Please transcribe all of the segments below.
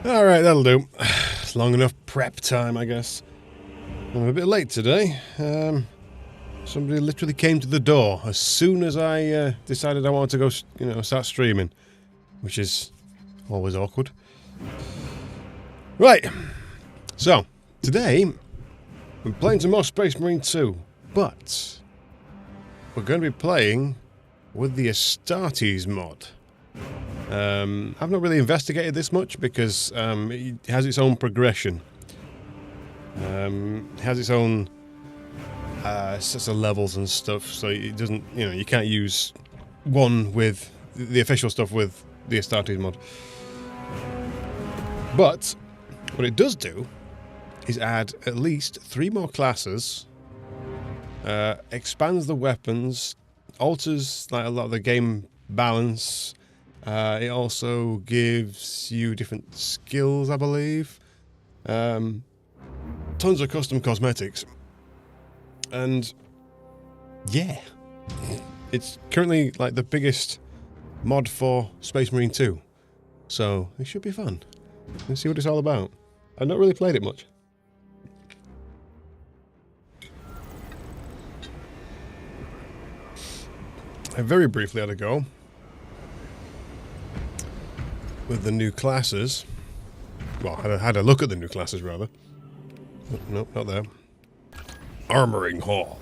Alright, that'll do. It's long enough prep time, I guess. I'm a bit late today. Somebody literally came to the door as soon as I decided I wanted to go, start streaming. Which is always awkward. Right. So, today, we're playing some more Space Marine 2. But, we're going to be playing with the Astartes mod. I've not really investigated this much because it has its own progression. It has its own sets of levels and stuff, so it doesn't, you can't use one with the official stuff with the Astartes mod. But what it does do is add at least 3 more classes, expands the weapons, alters like a lot of the game balance. It also gives you different skills, I believe. Tons of custom cosmetics. And yeah, it's currently like the biggest mod for Space Marine 2. So it should be fun. Let's see what it's all about. I've not really played it much. I very briefly had a go with the new classes. Well, I had a look at the new classes, rather. Oh, no, not there. Armoring Hall.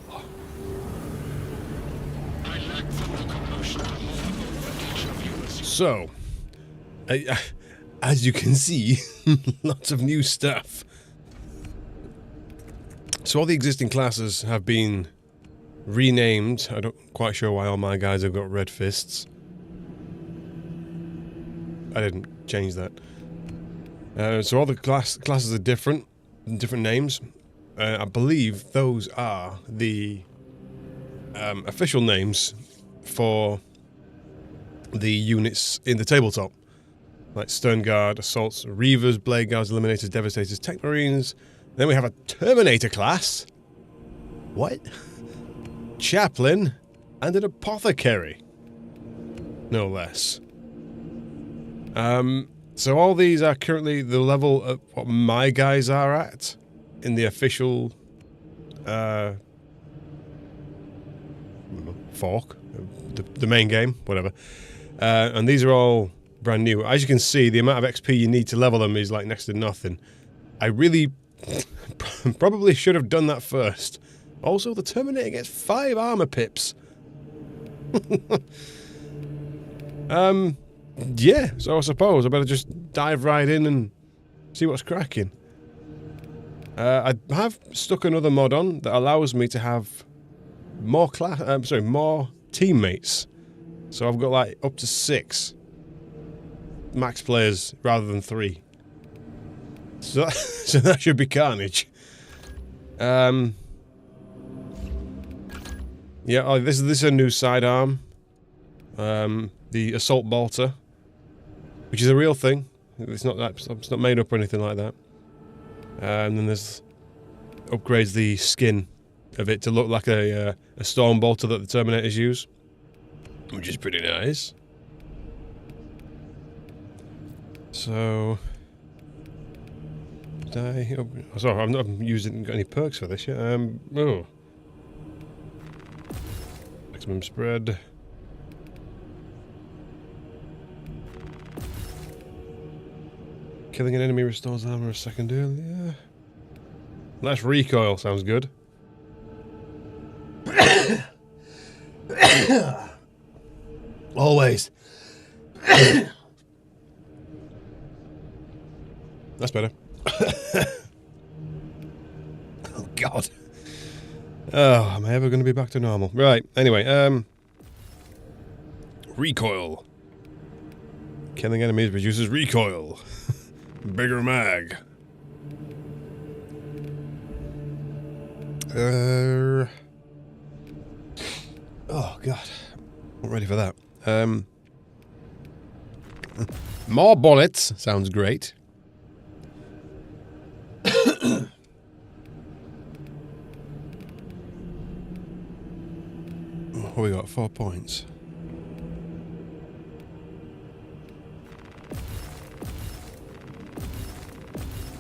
So, as you can see, lots of new stuff. So all the existing classes have been renamed. I'm not quite sure why all my guys have got red fists. I didn't change that. So all the classes are different names. I believe those are the official names for the units in the tabletop. Like Stern Guard, Assaults, Reavers, Blade Guards, Eliminators, Devastators, Tech Marines. Then we have a Terminator class. What? Chaplain and an Apothecary. No less. So all these are currently the level of what my guys are at in the official fork, the main game, whatever. And these are all brand new. As you can see, the amount of XP you need to level them is like next to nothing. I really probably should have done that first. Also, the Terminator gets 5 armor pips. Yeah, so I suppose I better just dive right in and see what's cracking. I have stuck another mod on that allows me to have more more teammates. So I've got like up to 6 max players rather than 3. So that should be carnage. Yeah, oh, this is a new sidearm. The assault bolter, which is a real thing. It's not made up or anything like that. And then there's upgrades the skin of it to look like a storm bolter that the Terminators use, which is pretty nice. So, oh, sorry, I'm not using got any perks for this yet. Oh, maximum spread. Killing an enemy restores armor a second earlier. Less recoil sounds good. Always. That's better. Oh God. Oh, am I ever going to be back to normal? Right. Anyway, recoil. Killing enemies reduces recoil. Bigger mag. Oh God, not ready for that. More bullets sounds great. What we got? 4 points.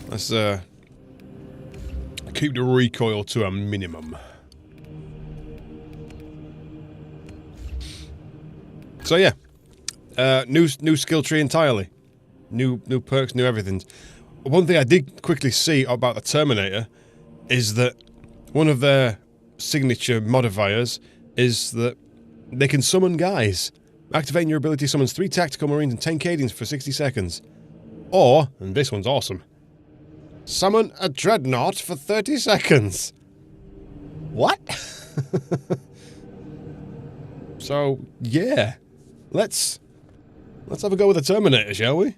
Let's keep the recoil to a minimum. So yeah, new skill tree entirely, new perks, new everything. One thing I did quickly see about the Terminator is that one of their signature modifiers is that they can summon guys. Activating your ability summons 3 tactical marines and 10 Cadians for 60 seconds. Or, and this one's awesome, summon a dreadnought for 30 seconds. What? So, yeah. Let's have a go with the Terminator, shall we?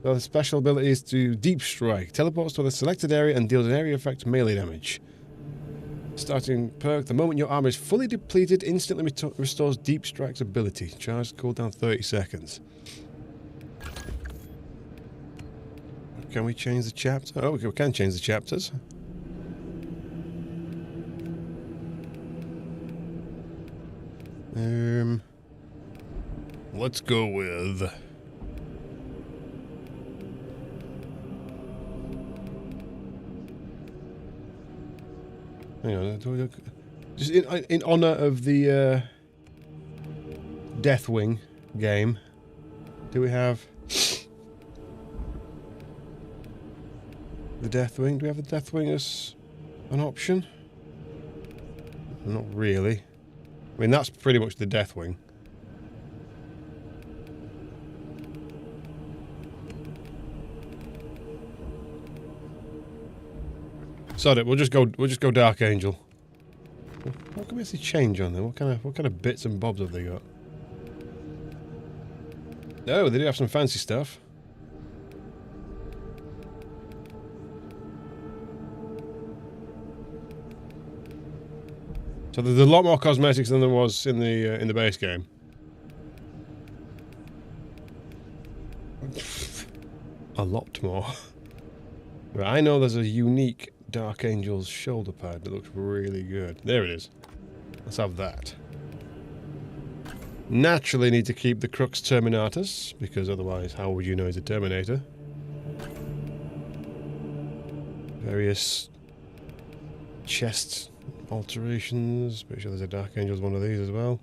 So the special ability is to Deep Strike. Teleports to the selected area and deals an area effect melee damage. Starting perk, the moment your armor is fully depleted, instantly restores Deep Strike's ability. Charge cooldown 30 seconds. Can we change the chapter? Oh, we can change the chapters. Let's go with... Hang on, just in honor of the Deathwing game, do we have the Deathwing? Do we have the Deathwing as an option? Not really. I mean, that's pretty much the Deathwing. Sod it, we'll just go Dark Angel. What can we actually change on them? What kind of bits and bobs have they got? Oh, they do have some fancy stuff. So there's a lot more cosmetics than there was in the base game. A lot more. But I know there's a unique Dark Angel's shoulder pad that looks really good. There it is. Let's have that. Naturally need to keep the Crux Terminatus, because otherwise how would you know he's a Terminator? Various chest alterations. Pretty sure there's a Dark Angel's one of these as well.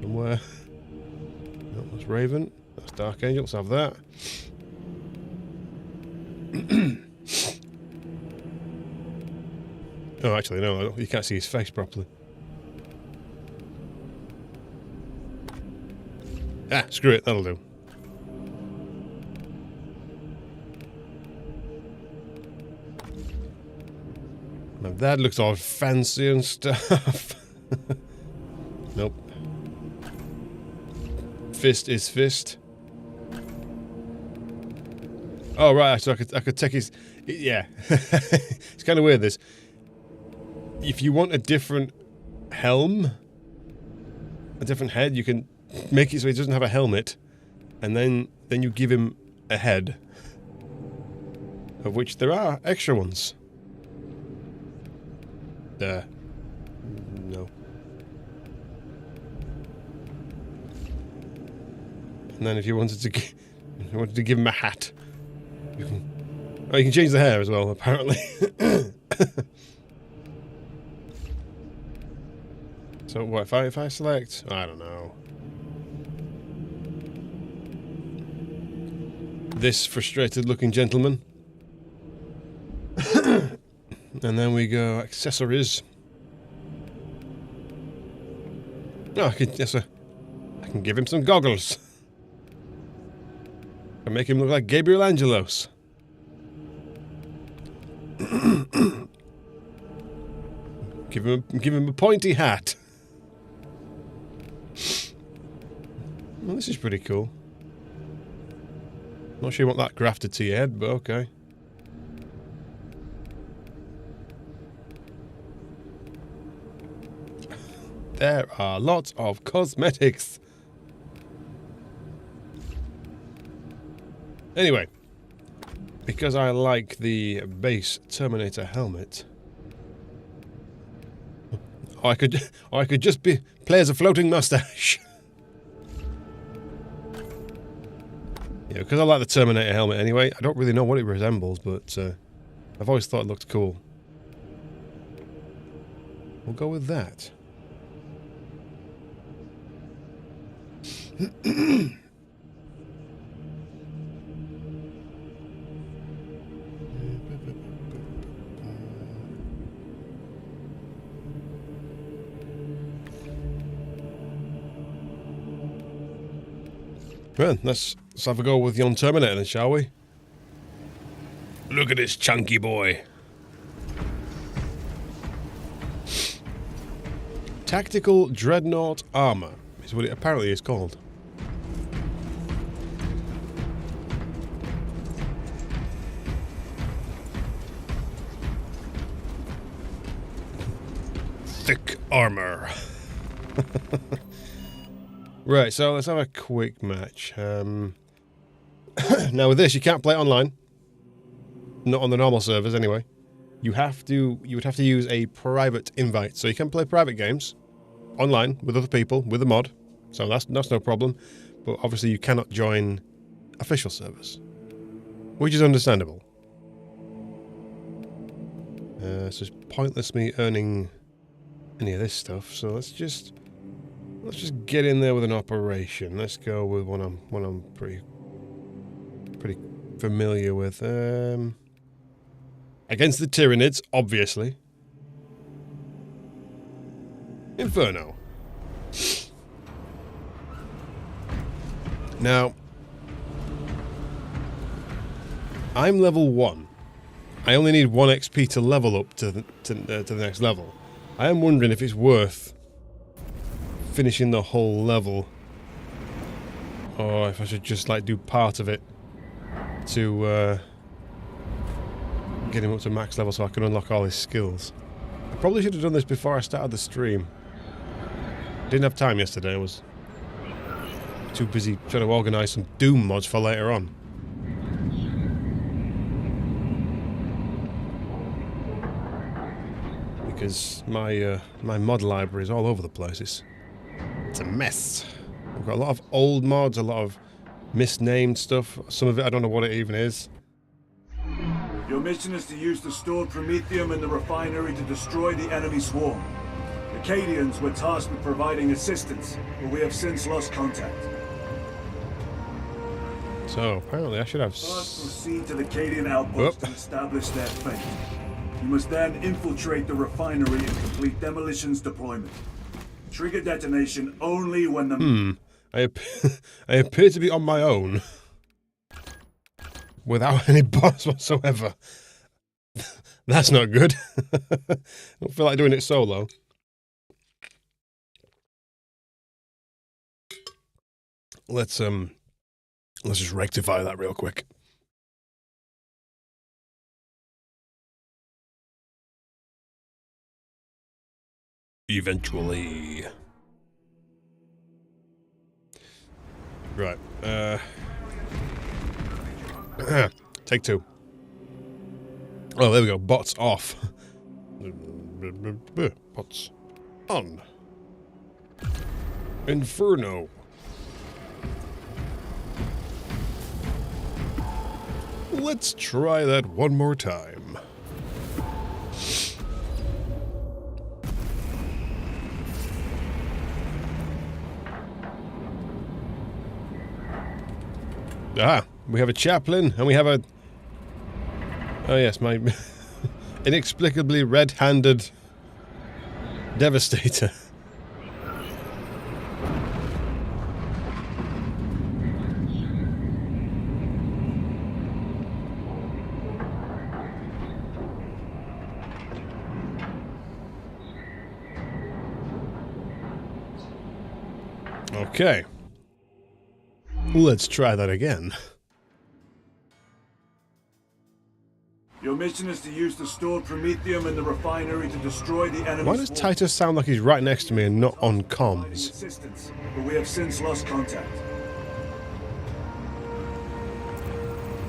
Somewhere. No, that's Raven. That's Dark Angel. Let's have that. Oh, actually, no, you can't see his face properly. Ah, screw it, that'll do. Now that looks all fancy and stuff. Nope. Fist is fist. Oh right, so I could take his. Yeah, it's kind of weird. This. If you want a different helm, a different head, you can make it so he doesn't have a helmet, and then you give him a head, of which there are extra ones. No. And then if you wanted to give him a hat. You can change the hair as well, apparently. So what if I select? I don't know. This frustrated-looking gentleman, and then we go accessories. No, I can give him some goggles. And make him look like Gabriel Angelos. Give him a pointy hat. Well, this is pretty cool. Not sure you want that grafted to your head, but okay. There are lots of cosmetics. Anyway, because I like the base Terminator helmet, I could just play as a floating mustache. Yeah, because I like the Terminator helmet anyway. I don't really know what it resembles, but I've always thought it looked cool. We'll go with that. Well, let's have a go with yon Terminator then, shall we? Look at this chunky boy. Tactical Dreadnought Armour is what it apparently is called. Thick armour. Right, so let's have a quick match. Now with this, you can't play it online. Not on the normal servers, anyway. You would have to use a private invite. So you can play private games online with other people with a mod. So that's no problem. But obviously you cannot join official servers, which is understandable. So it's pointless me earning any of this stuff. So let's just get in there with an operation. Let's go with one I'm pretty familiar with. Against the Tyranids, obviously. Inferno. Now, I'm level 1. I only need 1 XP to level up to the next level. I am wondering if it's worth finishing the whole level, or if I should just like do part of it to get him up to max level so I can unlock all his skills. I probably should have done this before I started the stream. Didn't have time yesterday. I was too busy trying to organise some Doom mods for later on. Because my mod library is all over the place. It's a mess. I've got a lot of old mods, a lot of misnamed stuff. Some of it I don't know what it even is. Your mission is to use the stored promethium in the refinery to destroy the enemy swarm. The Cadians were tasked with providing assistance, but we have since lost contact. So apparently I should have. First, proceed to the Cadian outpost and establish their fate. You must then infiltrate the refinery and complete demolition's deployment. Trigger detonation only when the... I appear to be on my own. Without any boss whatsoever. That's not good. I don't feel like doing it solo. Let's just rectify that real quick. Eventually. Right. Take 2. Oh, there we go. Bots off. Bots on. Inferno. Let's try that one more time. Ah, we have a chaplain, and we have a... Oh yes, my inexplicably red-handed devastator. Okay. Let's try that again. Your mission is to use the stored promethium in the refinery to destroy the enemy. Why does Titus sound like he's right next to me and not on comms? But we have since lost contact.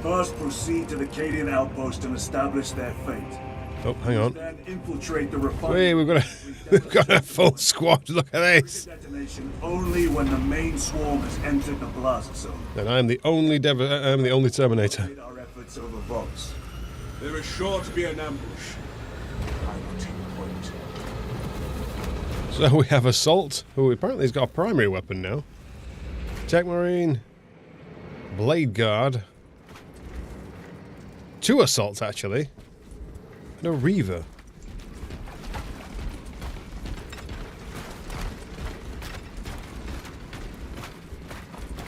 First, proceed to the Cadian outpost and establish their fate. Oh, hang on. Then infiltrate the refinery. Wait, we've got a full squad. Look at this. Detonation only when the main swarm has entered the blast zone. And I'm the only Terminator. Our efforts over Vox. There is sure to be an ambush. I will take point. So we have Assault, who apparently has got a primary weapon now. Tech Marine. Blade Guard. 2 Assaults, actually. And a Reaver.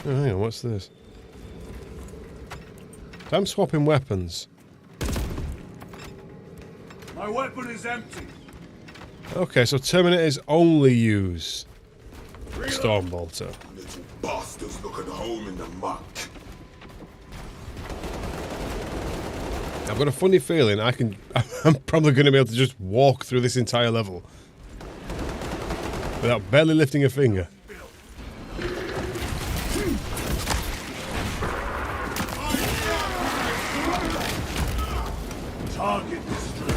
Oh, hang on, what's this? I'm swapping weapons. My weapon is empty. Okay, so Terminators only use Stormbolter. Little bastards looking home in the muck. I've got a funny feeling I'm probably going to be able to just walk through this entire level without barely lifting a finger. Target destroyed.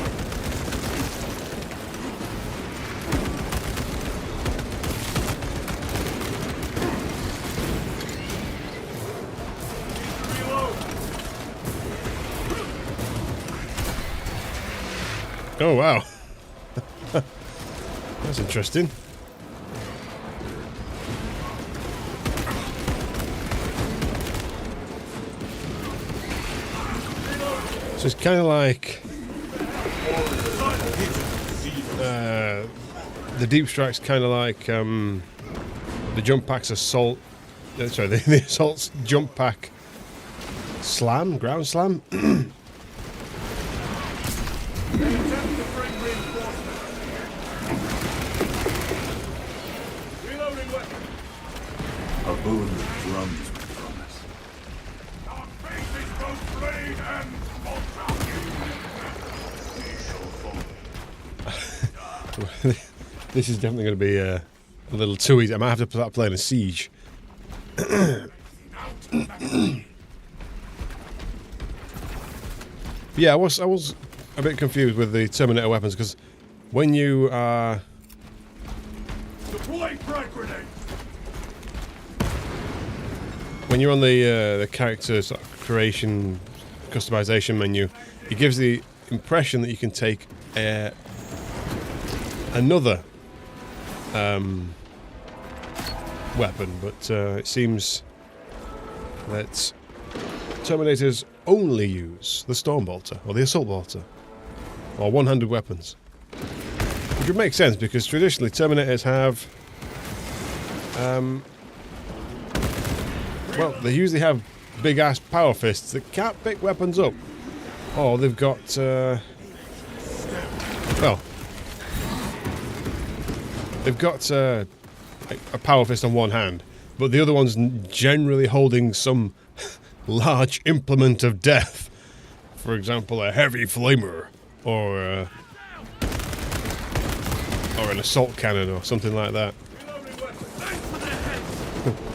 Oh, wow. That's interesting. So it's kind of like the deep strike's kind of like the jump pack's assault. Sorry, the assault's jump pack slam, ground slam. A boon that drums with promise. Our faith is both blade and This is definitely going to be a little too easy. I might have to start playing a siege. Yeah, I was a bit confused with the Terminator weapons because when you are deploy frag grenade. when you're on the character sort of creation customization menu, it gives the impression that you can take another weapon, but it seems that Terminators only use the Storm Bolter or the Assault Bolter or one-handed weapons, which would make sense because traditionally Terminators have well, they usually have big-ass power fists that can't pick weapons up. Or they've got, well, they've got a power fist on one hand, but the other one's generally holding some large implement of death. For example, a heavy flamer, or an assault cannon, or something like that.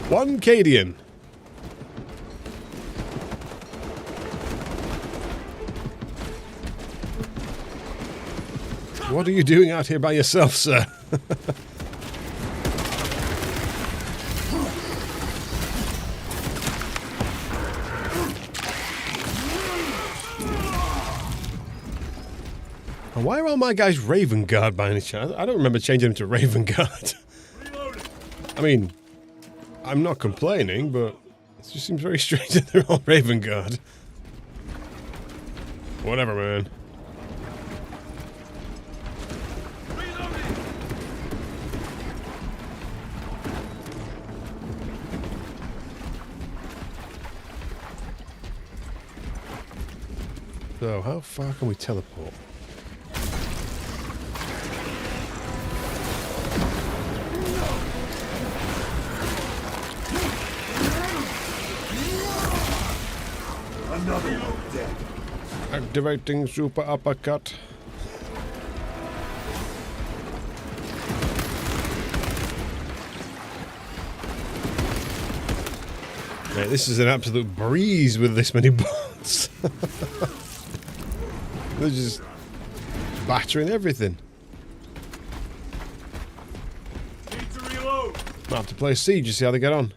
One Cadian. What are you doing out here by yourself, sir? And why are all my guys Raven Guard by any chance? I don't remember changing them to Raven Guard. I mean, I'm not complaining, but it just seems very strange that they're all Raven Guard. Whatever, man. So, how far can we teleport? Another one dead. Activating super uppercut. Mate, this is an absolute breeze with this many bots. They're just battering everything. Need to reload. Might have to play siege to see how they get on.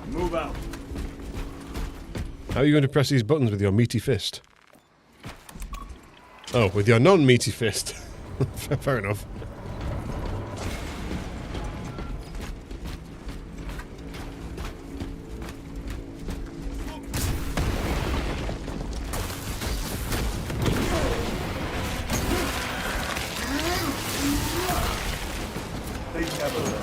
Move out. How are you going to press these buttons with your meaty fist? Oh, with your non-meaty fist. Fair enough. They never learn.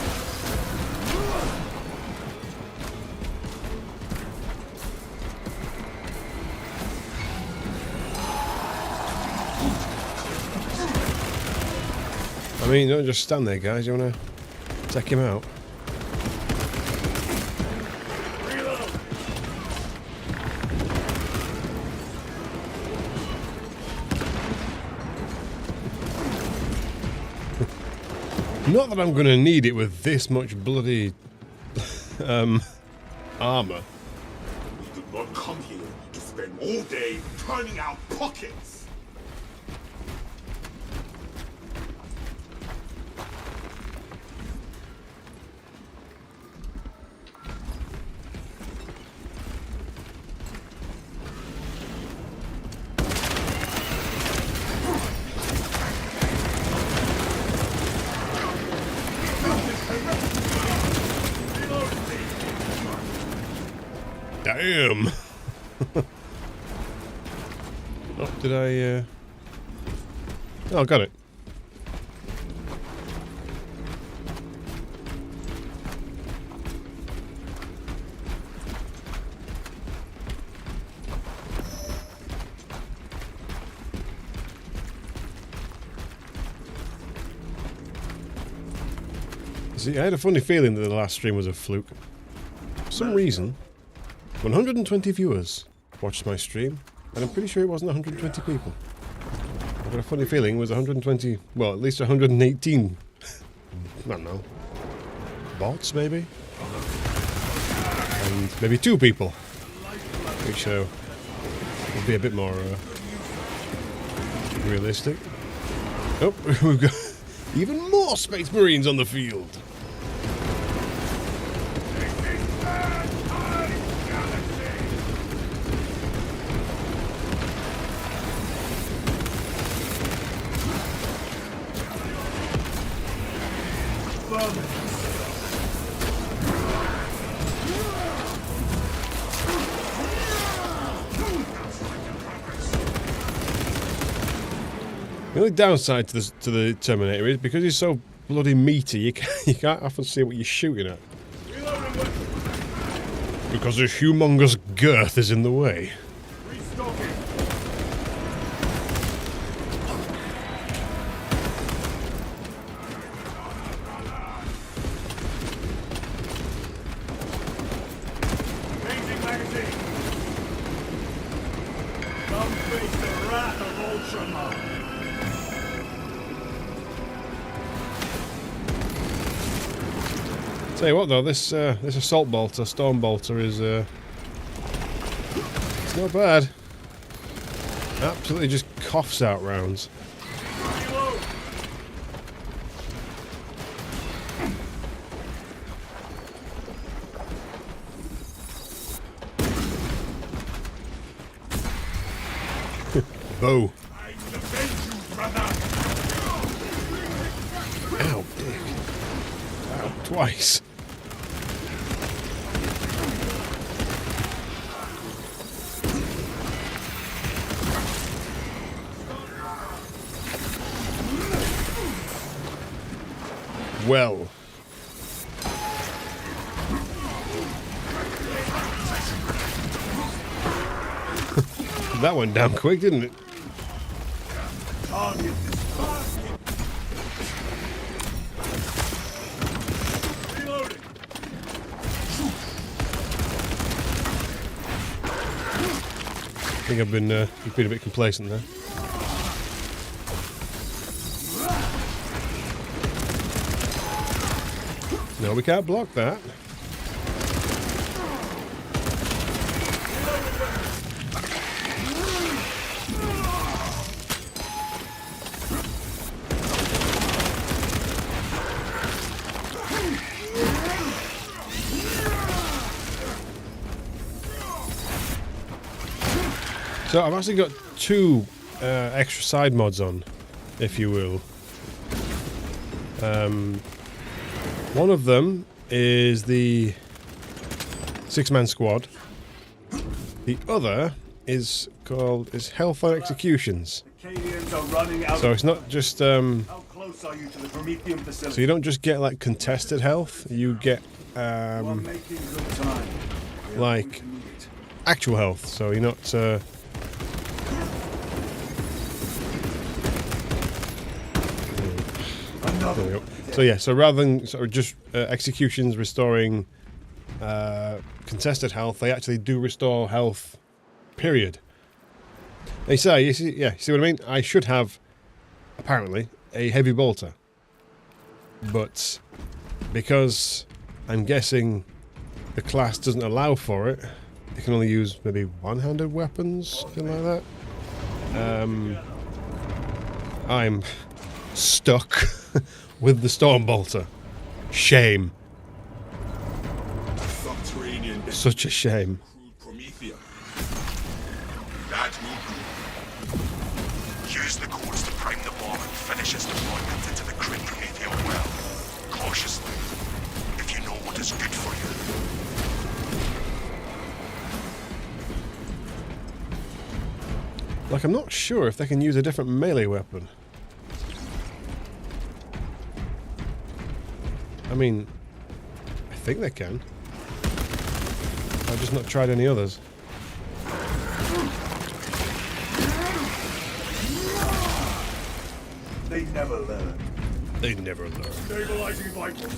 I mean, don't just stand there, guys. You want to take him out? Reload. Not that I'm going to need it with this much bloody armour. We did not come here to spend all day turning out pockets. Bam! Oh, did I, Oh, got it. See, I had a funny feeling that the last stream was a fluke. For some reason, 120 viewers watched my stream, and I'm pretty sure it wasn't 120 people. I've got a funny feeling it was 120, well, at least 118, I don't know, bots maybe? And maybe 2 people, which would be a bit more realistic. Oh, we've got even more Space Marines on the field. The only downside to the Terminator is because he's so bloody meaty, you can't often see what you're shooting at. Because his humongous girth is in the way. Changing magazine. Come face the wrath of Ultramarines. Tell you what though, this assault bolter, storm bolter is it's not bad. Absolutely just coughs out rounds. Bow. Ow, dick. Ow, twice. Well. That went down quick, didn't it? I think I've been a bit complacent there. No, we can't block that. So I've actually got 2 extra side mods on, if you will. One of them is the 6-man squad. The other is called Health on Executions. So it's not just so you don't just get like contested health, you get like actual health. So you're not there we go. So yeah, so rather than sort of just executions restoring contested health, they actually do restore health, period. They say, you see what I mean? I should have, apparently, a heavy bolter. But because I'm guessing the class doesn't allow for it, you can only use maybe one-handed weapons, something like that. I'm stuck with the storm bolter. Shame. Such a shame. Use the codes to prime the bomb and finish its deployment into the crit Promethean well. Cautiously, if you know what is good for you. Like, I'm not sure if they can use a different melee weapon. I mean, I think they can. I've just not tried any others. They never learn. They never learn. Stabilizing vitals.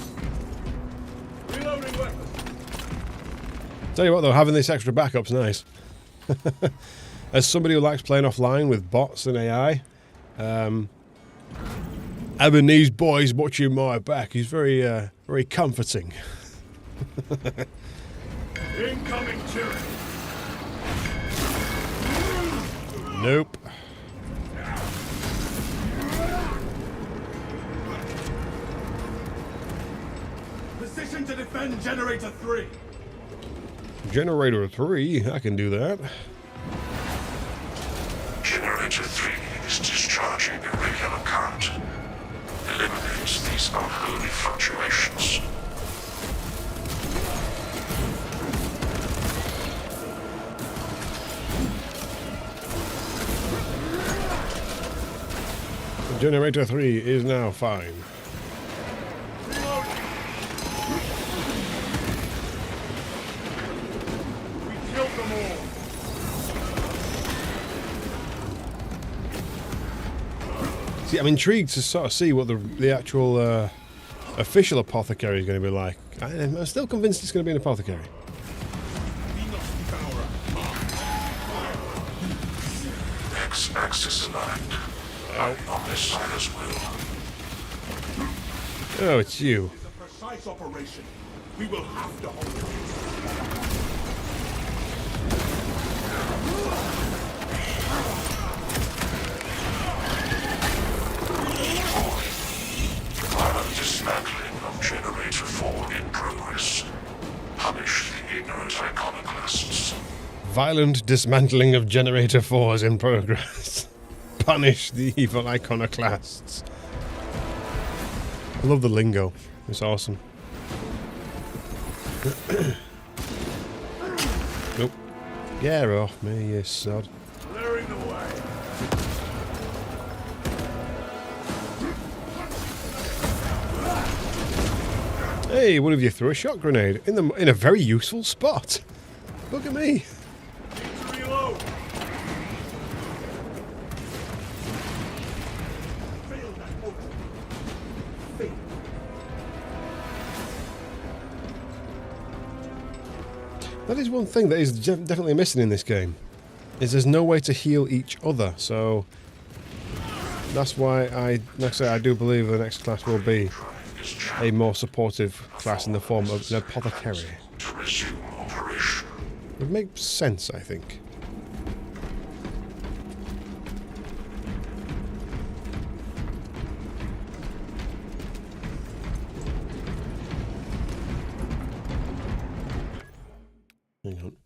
Reloading weapons. Tell you what though, having this extra backup's nice. As somebody who likes playing offline with bots and AI, having these boys watching my back is very, very comforting. Incoming Tyranid. Nope. Position to defend Generator 3. Generator 3, I can do that. Generator 3 is discharging irregular current. Eliminates these unholy fluctuations. Generator 3 is now fine. We killed them all. See, I'm intrigued to sort of see what the actual official apothecary is going to be like. I'm still convinced it's going to be an apothecary. X-axis aligned. On this side as well. Oh, it's you. It's a precise operation. We will have to hold it. Violent dismantling of Generator 4 in progress. Punish the ignorant iconoclasts. Violent dismantling of Generator 4s in progress. Punish the evil iconoclasts. I love the lingo. It's awesome. Nope. Get off me, you sod. Clearing the way. Hey, one of you threw a shock grenade in a very useful spot. Look at me. Need to reload. Fail that order. Fail. That is one thing that is definitely missing in this game. Is there's no way to heal each other, so that's why I do believe the next class will be a more supportive class in the form of an apothecary. To resume operation. It makes sense, I think. Hang on.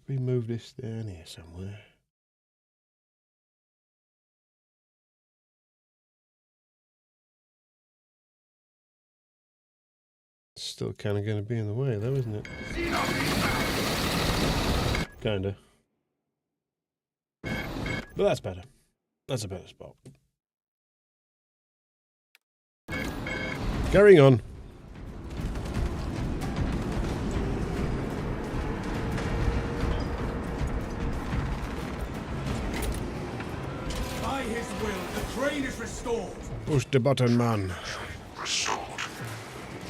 We move this down here somewhere. Still kind of going to be in the way, though, isn't it? Kinda. But that's better. That's a better spot. Carrying on. By his will, the train is restored. Push the button, man. Restored.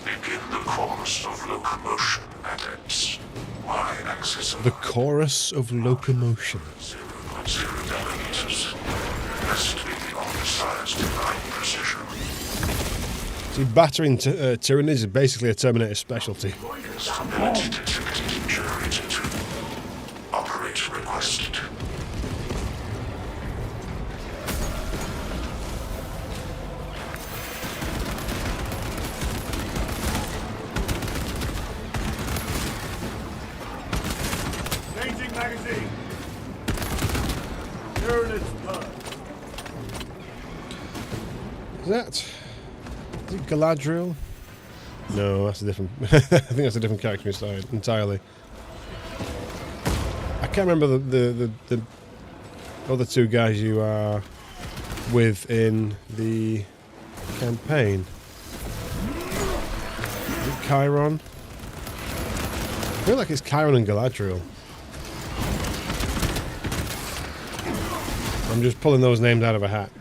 Begin the chorus of locomotion, adepts. Y-axis The chorus of locomotion. 0.0 millimeters. Estimating on the size divine precision. See, battering Tyranid is basically a Terminator specialty. Ability detected. Generator 2. Operator requested. Changing magazine. Tyranid's turn. Is it Galadriel? No, that's a different. I think that's a different character inside entirely. I can't remember the other two guys you are with in the campaign. Is it Chiron? I feel like it's Chiron and Galadriel. I'm just pulling those names out of a hat.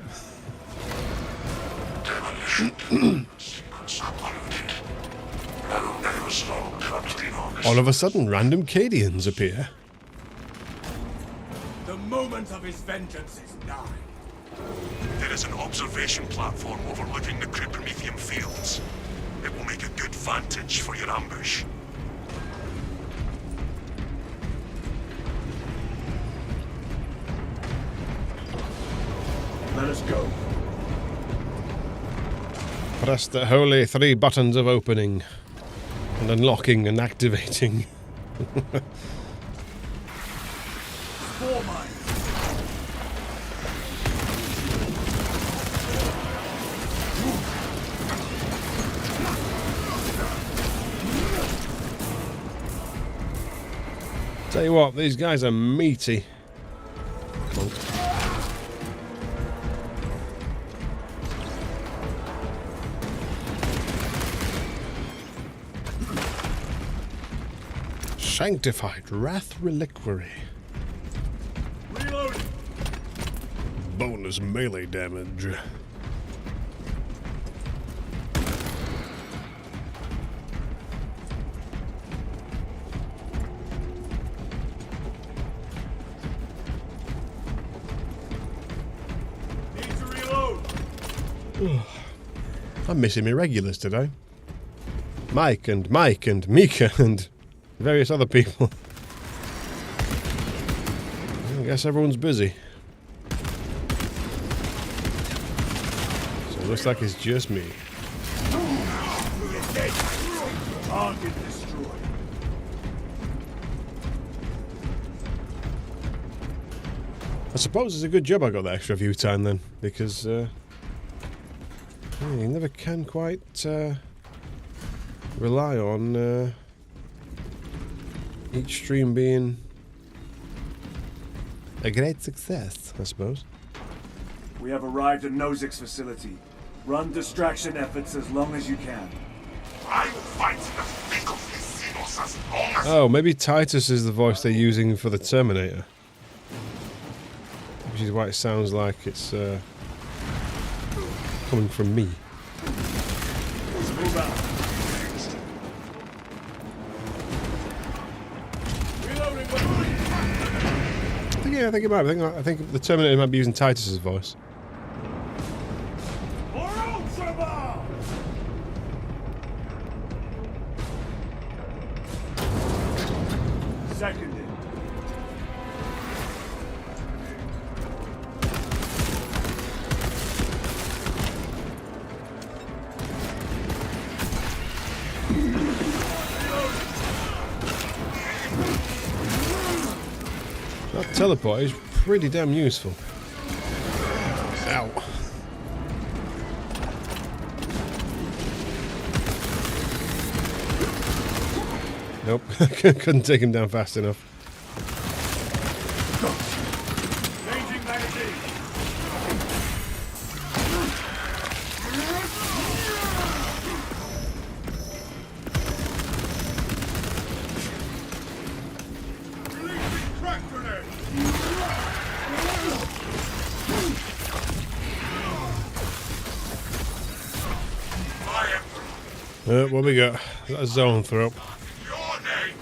All of a sudden, random Cadians appear. The moment of his vengeance is nigh. There is an observation platform overlooking the Promethean fields. It will make a good vantage for your ambush. Let us go. Press the holy 3 buttons of opening and unlocking and activating. Spore mine. Tell you what, these guys are meaty. Sanctified Wrath Reliquary. Reloading. Bonus melee damage. Need to reload. I'm missing my regulars today. Mike and Mika and various other people. I guess everyone's busy. So it looks like it's just me. Target destroyed. I suppose it's a good job I got that extra view time then, because yeah, you never can quite rely on each stream being a great success, I suppose. We have arrived at Nozik's facility. Run distraction efforts as long as you can. I will fight in the thick of his Xenos as long as... Oh, maybe Titus is the voice they're using for the Terminator. Which is why it sounds like it's coming from me. Move out. I think it might be. I think the Terminator might be using Titus's voice. For Ultramarines! Seconded. That teleport is pretty damn useful. Ow. Nope, couldn't take him down fast enough. Changing magazine. Releasing crack grenade. Fire! What we got? Got a zone throw. Your name!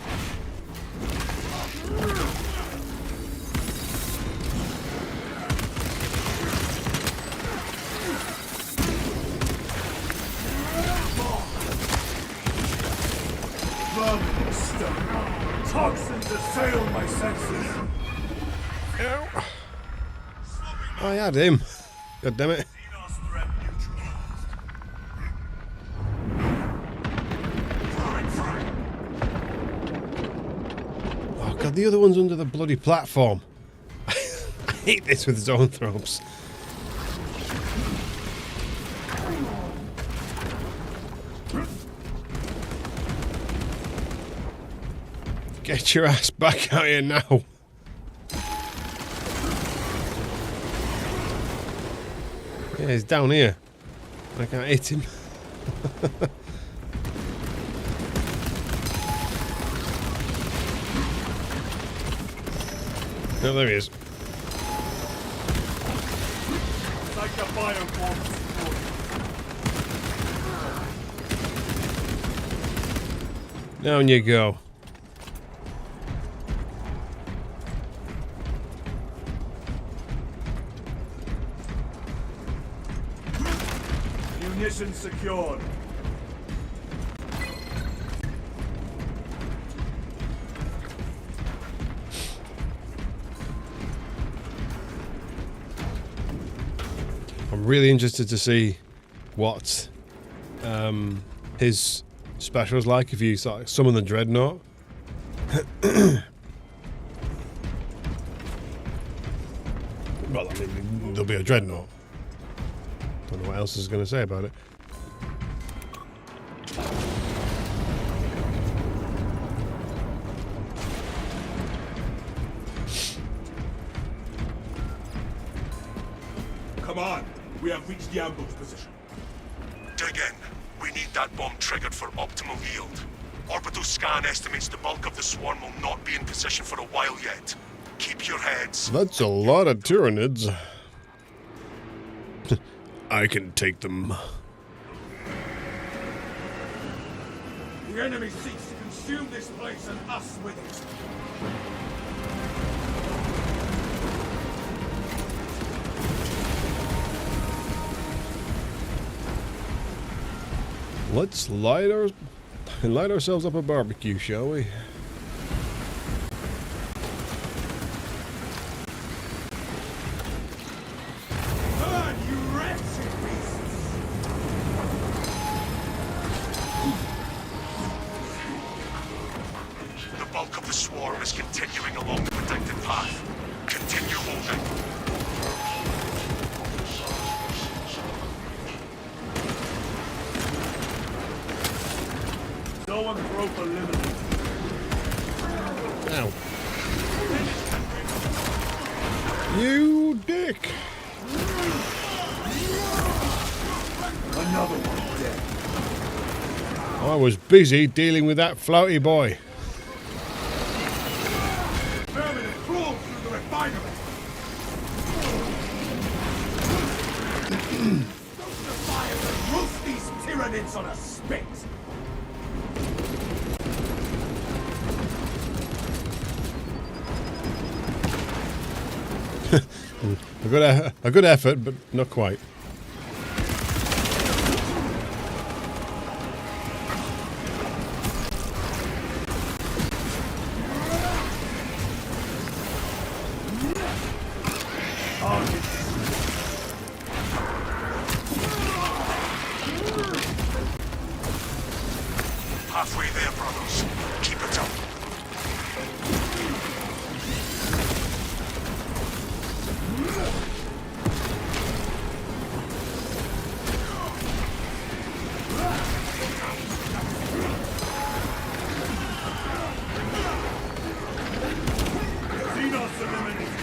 Vermin stuff. Toxins assail my senses. Ow. I had him. God damn it. Xenos threat neutralized. Oh god, the other one's under the bloody platform. I hate this with zone throws. Get your ass back out here now. Yeah, he's down here. I can't hit him. Oh, there he is. Like the bioform. Down you go. Munition secured. I'm really interested to see what his special is like if you sort of summon the Dreadnought. Well, I mean, there'll be a Dreadnought. Don't know what else is going to say about it. Come on, we have reached the ambush position. Dig in. We need that bomb triggered for optimal yield. Orbital scan estimates the bulk of the swarm will not be in position for a while yet. Keep your heads. That's a lot of Tyranids. I can take them. The enemy seeks to consume this place and us with it. Let's light ourselves up a barbecue, shall we? Burn, you wretched beasts! The bulk of the swarm is continuing along the predicted path. Continue holding. Zoanthrope eliminated. Ow. You dick! Another one dead. I was busy dealing with that floaty boy. Vermin have crawled through the refinery! Go to the fire and roast these Tyranids on a spit! A good effort, but not quite. Halfway there, brothers. Keep it up. Xenos eliminated.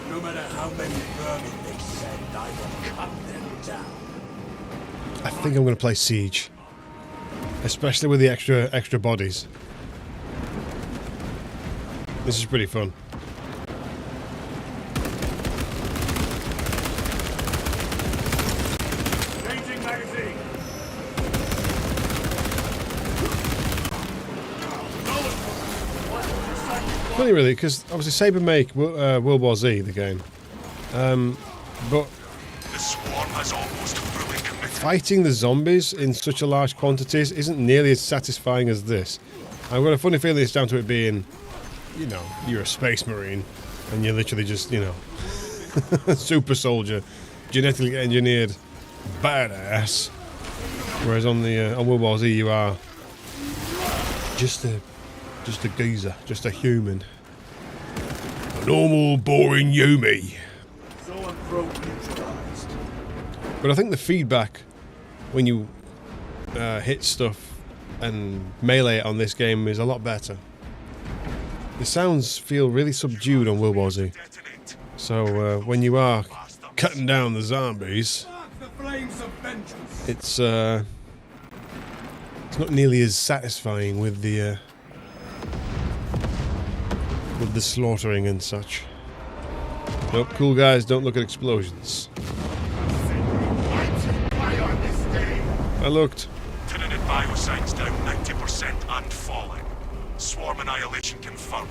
No matter how many vermin they send, I will cut them down. I think I'm going to play Siege, especially with the extra bodies. This is pretty fun. Changing magazine. Funny, really, because obviously Saber make World War Z the game, but The swarm has almost fully committed. fighting the zombies in such a large quantities isn't nearly as satisfying as this. I've got a funny feeling it's down to it being, you know, you're a space marine and you're literally just, you know, super soldier, genetically engineered badass. Whereas on the on World War Z you are just a geezer, just a human, a normal, boring Yumi. Zoanthrope neutralized. But I think the feedback when you hit stuff and melee it on this game is a lot better. The sounds feel really subdued on World War Z. Detonate. So when you are cutting down the zombies, it's not nearly as satisfying with the slaughtering and such. Nope, cool guys don't look at explosions. I looked. Tyranid bioscience down 90% and falling. Swarm annihilation confirmed.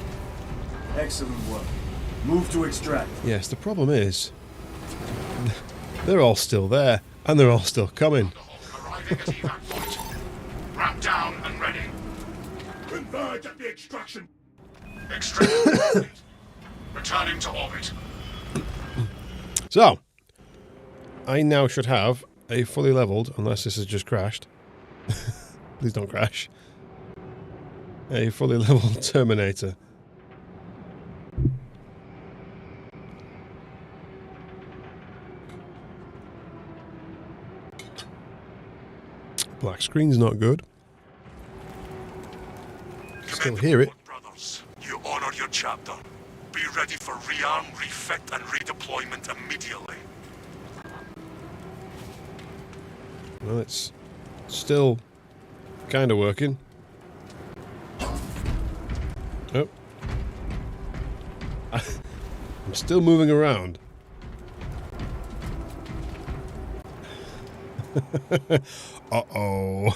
Excellent work. Move to extract. Yes, the problem is they're all still there, and they're all still coming. Arriving at evac point. Ramp down and ready. Converge at the extraction. Extraction. Returning to orbit. So, I now should have a fully leveled, unless this has just crashed. Please don't crash. A fully leveled Terminator. Black screen's not good. Still hear it. Brothers, you honor your chapter. Be ready for rearm, refit, and redeployment immediately. Well, it's still kind of working. Oh. I'm still moving around. Uh-oh.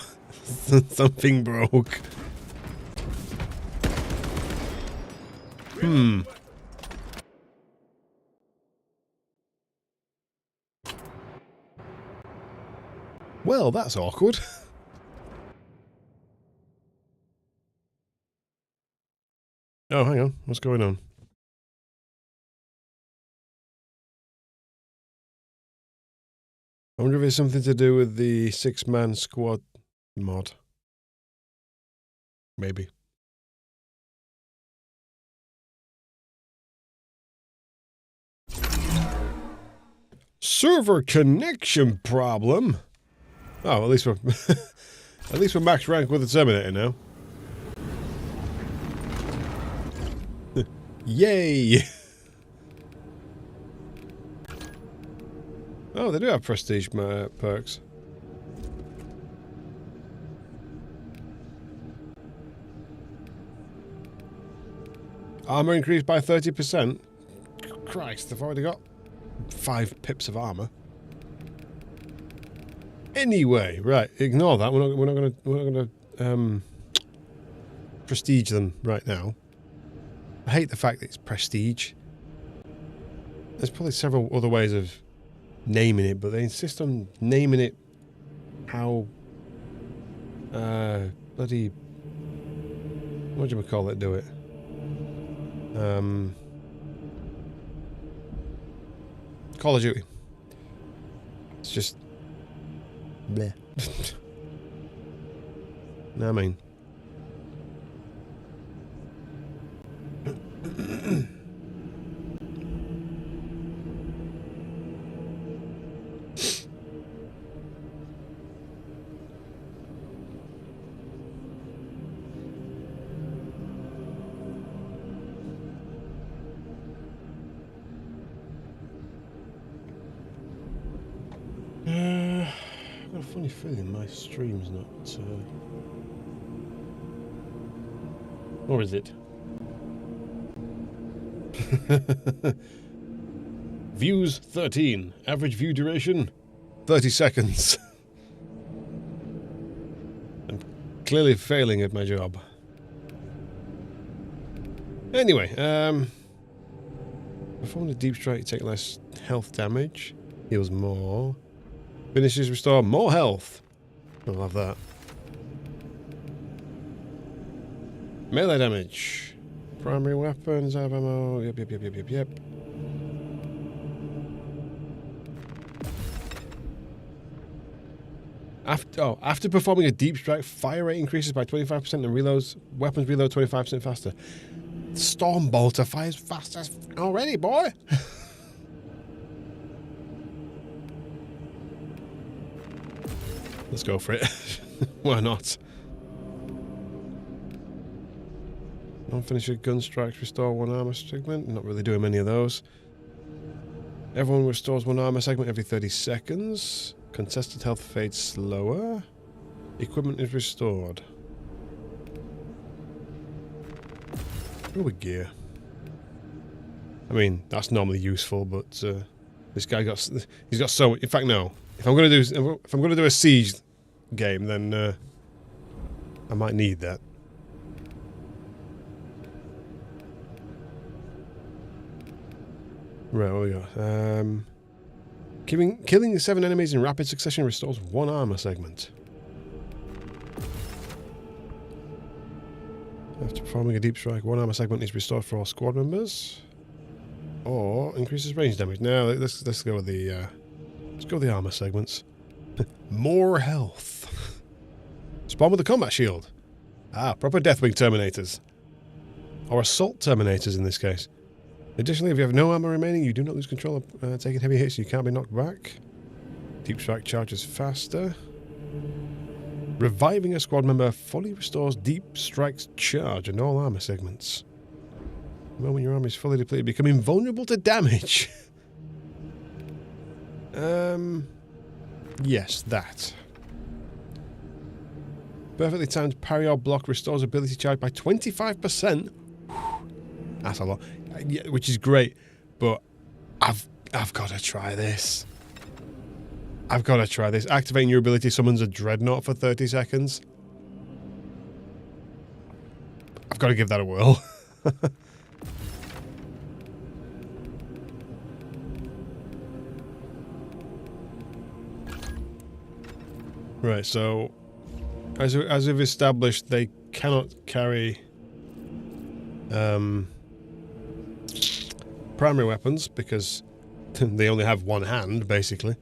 Something broke. Well, that's awkward. Oh, hang on. What's going on? I wonder if it's something to do with the 6-man squad mod. Maybe. Server connection problem. Oh, at least we're at least we're max rank with the Terminator now. Yay! Oh, they do have prestige perks. Armour increased by 30%. Christ, they've already got 5 pips of armour. Anyway, right, ignore that. We're not gonna prestige them right now. I hate the fact that it's prestige. There's probably several other ways of naming it, but they insist on naming it how bloody what do we call it? Do it. Call of Duty. It's just bleh. Know what I mean? I've got a funny feeling my stream's not... Or is it? Views 13. Average view duration 30 seconds. I'm clearly failing at my job. Anyway, perform the deep strike, take less health damage. Heals more. Finishes restore more health. I'll have that. Melee damage. Primary weapons, have ammo. Yep. After performing a deep strike, fire rate increases by 25% and reloads. Weapons reload 25% faster. Storm bolter fires fast as already, boy. Let's go for it. Why not? Non-finisher gun strikes restore 1 armor segment. Not really doing many of those. Everyone restores 1 armor segment every 30 seconds. Contested health fades slower. Equipment is restored. Go with gear. I mean, that's normally useful, but this guy he's got so. In fact, no. If I'm gonna do a siege game, then I might need that. Right, what we got? Killing 7 enemies in rapid succession restores 1 armor segment. After performing a deep strike, 1 armor segment is restored for all squad members. Or increases range damage. Now let's go with the armor segments. More health. Spawn with the combat shield. Ah, proper Deathwing Terminators. Or Assault Terminators in this case. Additionally, if you have no armor remaining, you do not lose control of taking heavy hits, so you can't be knocked back. Deep strike charges faster. Reviving a squad member fully restores deep strike's charge and all armor segments. The moment your armor is fully depleted, become invulnerable to damage. Yes, that. Perfectly timed parry or block restores ability charge by 25%. That's a lot. Yeah, which is great, but I've got to try this. I've got to try this. Activating your ability summons a dreadnought for 30 seconds. I've got to give that a whirl. Right, so as we've established, they cannot carry primary weapons because they only have one hand, basically.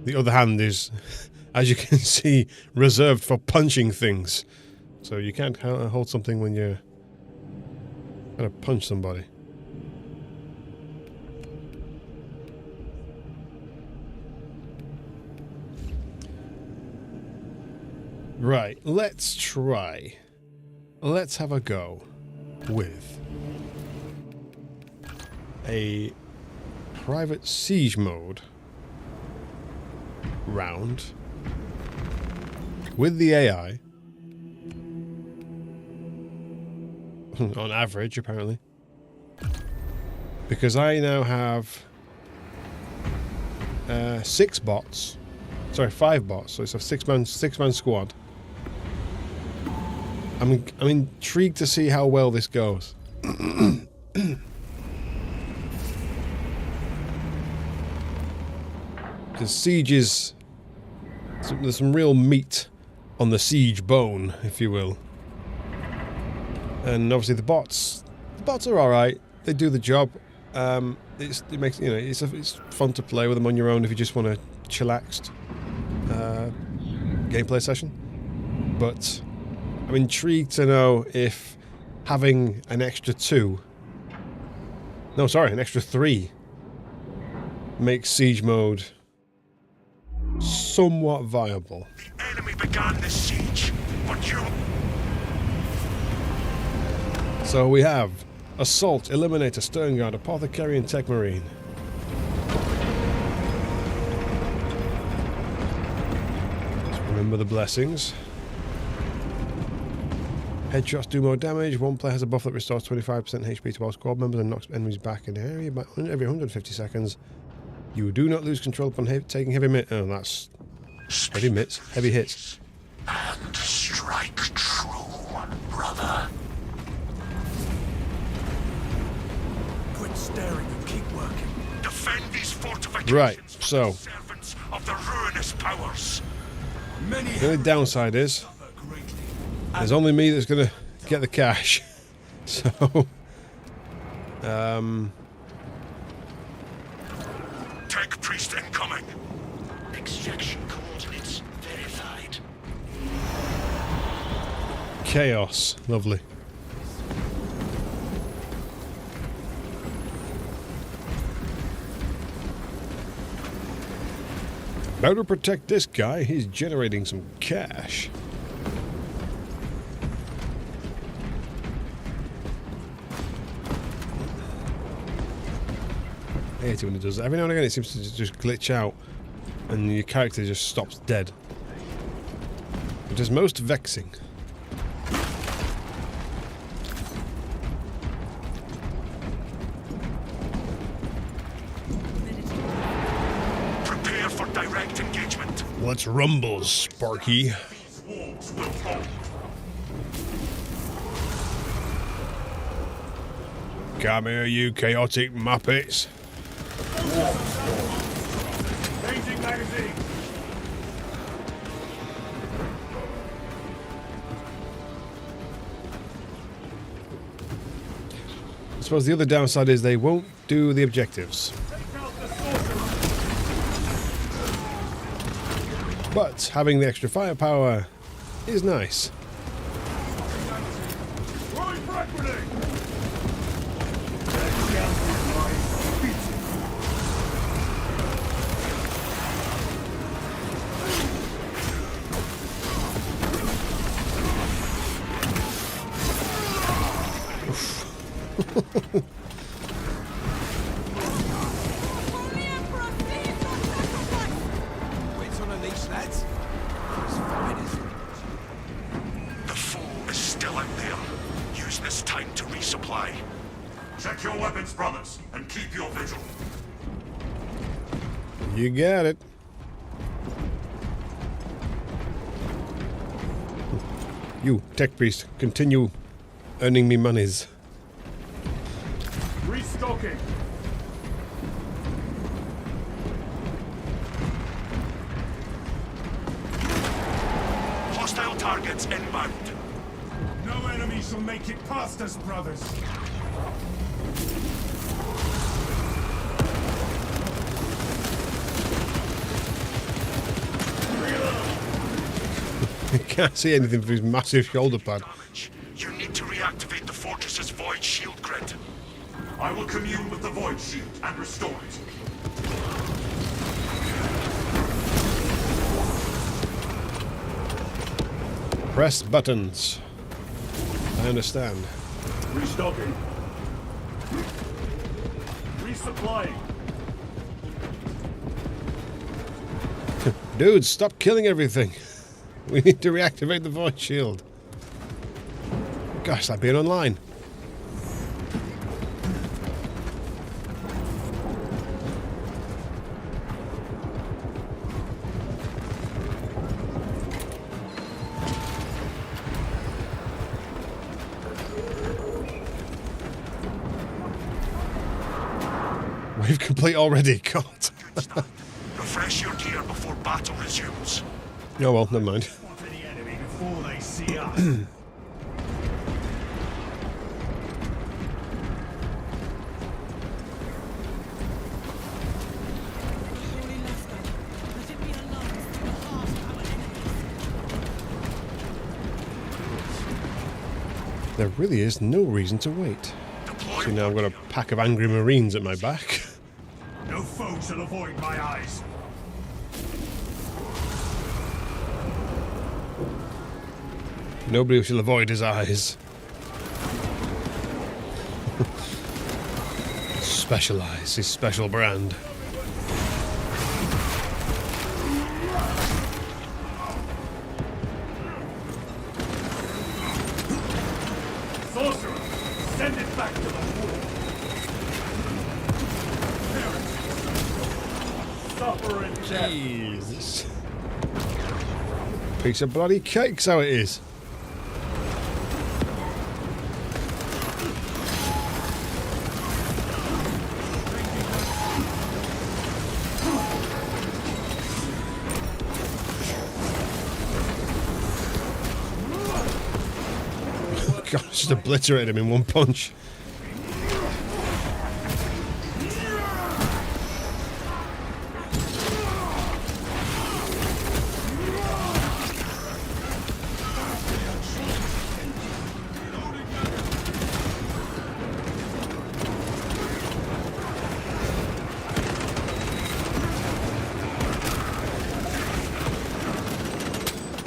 The other hand is, as you can see, reserved for punching things. So you can't hold something when you're going to punch somebody. Right, let's try. Let's have a go with a private siege mode round with the AI on average, apparently, because I now have 6 bots. Sorry, 5 bots. So it's a 6-man squad. I'm intrigued to see how well this goes. Because siege is... There's some real meat on the siege bone, if you will. And obviously the bots are alright. They do the job. It makes, you know, it's fun to play with them on your own if you just want a chillaxed gameplay session. But I'm intrigued to know if having an extra 3 makes siege mode somewhat viable. The enemy began this siege, but you... So we have Assault, Eliminator, Stern Guard, Apothecary, and Tech Marine. Let's remember the blessings. Headshots do more damage. One player has a buff that restores 25% HP to all squad members and knocks enemies back in the area by every 150 seconds. You do not lose control upon taking heavy hits. Oh, that's heavy hits. And strike true, brother. Quit staring and keep working. Defend these fortifications. Right, so Servants of the ruinous powers. the only downside is there's only me that's gonna get the cash. So Tech priest incoming. Extraction coordinates verified. chaos. Lovely. Better protect this guy. He's generating some cash. hate it when it does that. Every now and again it seems to just glitch out and your character just stops dead. It is most vexing. Prepare for direct engagement. Let's rumble, Sparky. These wolves will hold. Come here, you chaotic muppets. Changing magazine. I suppose the other downside is they won't do the objectives. But having the extra firepower is nice. Throwing frag grenade. Wait on a leash, lads. It's fine, isn't it? The foe is still out there. Use this time to resupply. Check your weapons, brothers, and keep your vigil. You got it. You, tech priest, continue earning me monies. Restocking. Hostile targets inbound. No enemy shall make it past us, brothers. I can't see anything through his massive shoulder pad. Damage. You need to reactivate the fortress's void shield grid. I will commune with the void shield and restore it. Press buttons. I understand. Restocking. Resupplying. Dudes, stop killing everything. We need to reactivate the void shield. Gosh, that being online. Wave complete already, God. Good start. Refresh your gear before battle resumes. Oh well, never mind. Spot any enemy before they see us. There really is no reason to wait. Deploy See, now I've got a pack of angry Marines at my back. No foe shall avoid my eyes. Nobody shall avoid his eyes. Specialize, his special brand. Sorcerer, send it back to the wall. Suffer in death. Jesus. Piece of bloody cake's how it is. God, just obliterated him in one punch.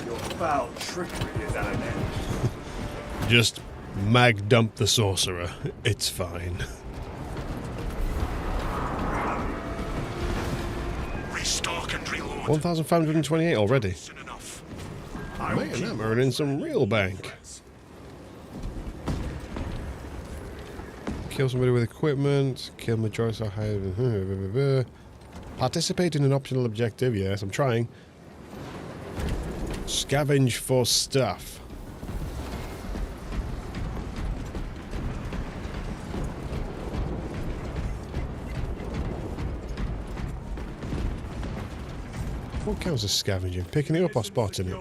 Your foul trickery is at an end. Just mag dump the sorcerer. It's fine. Lock and reload. 1,528 already. Soon enough. Man, I'm earning some real bank. Kill somebody with equipment. Kill majority of high. Participate in an optional objective. Yes, I'm trying. Scavenge for stuff. What counts as scavenging? Picking it up or spotting it?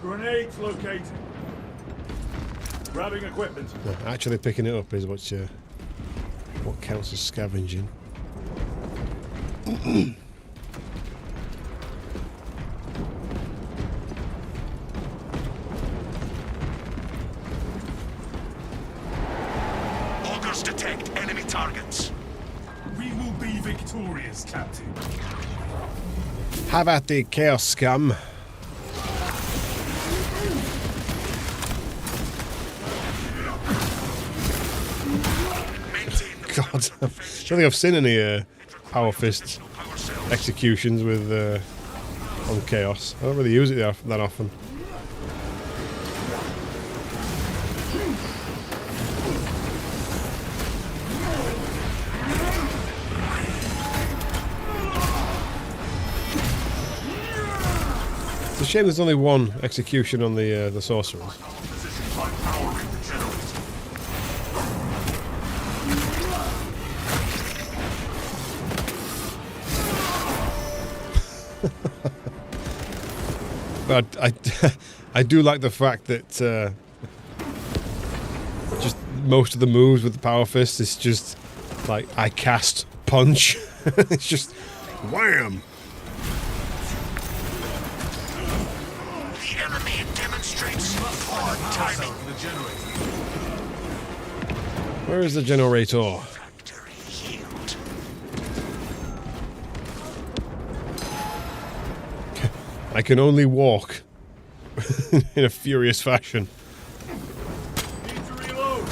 Grenades located. Grabbing equipment. No, actually picking it up is what counts as scavenging. Augers detect enemy targets. We will be victorious, Captain. Have at the chaos scum. God, I don't think I've seen any power fist executions with on chaos. I don't really use it that often. It's a shame there's only one execution on the sorcerers. But I do like the fact that just most of the moves with the power fist is just like I cast punch. It's just wham. The enemy demonstrates poor timing. Where is the generator? Factory healed. I can only walk in a furious fashion. Need to reload.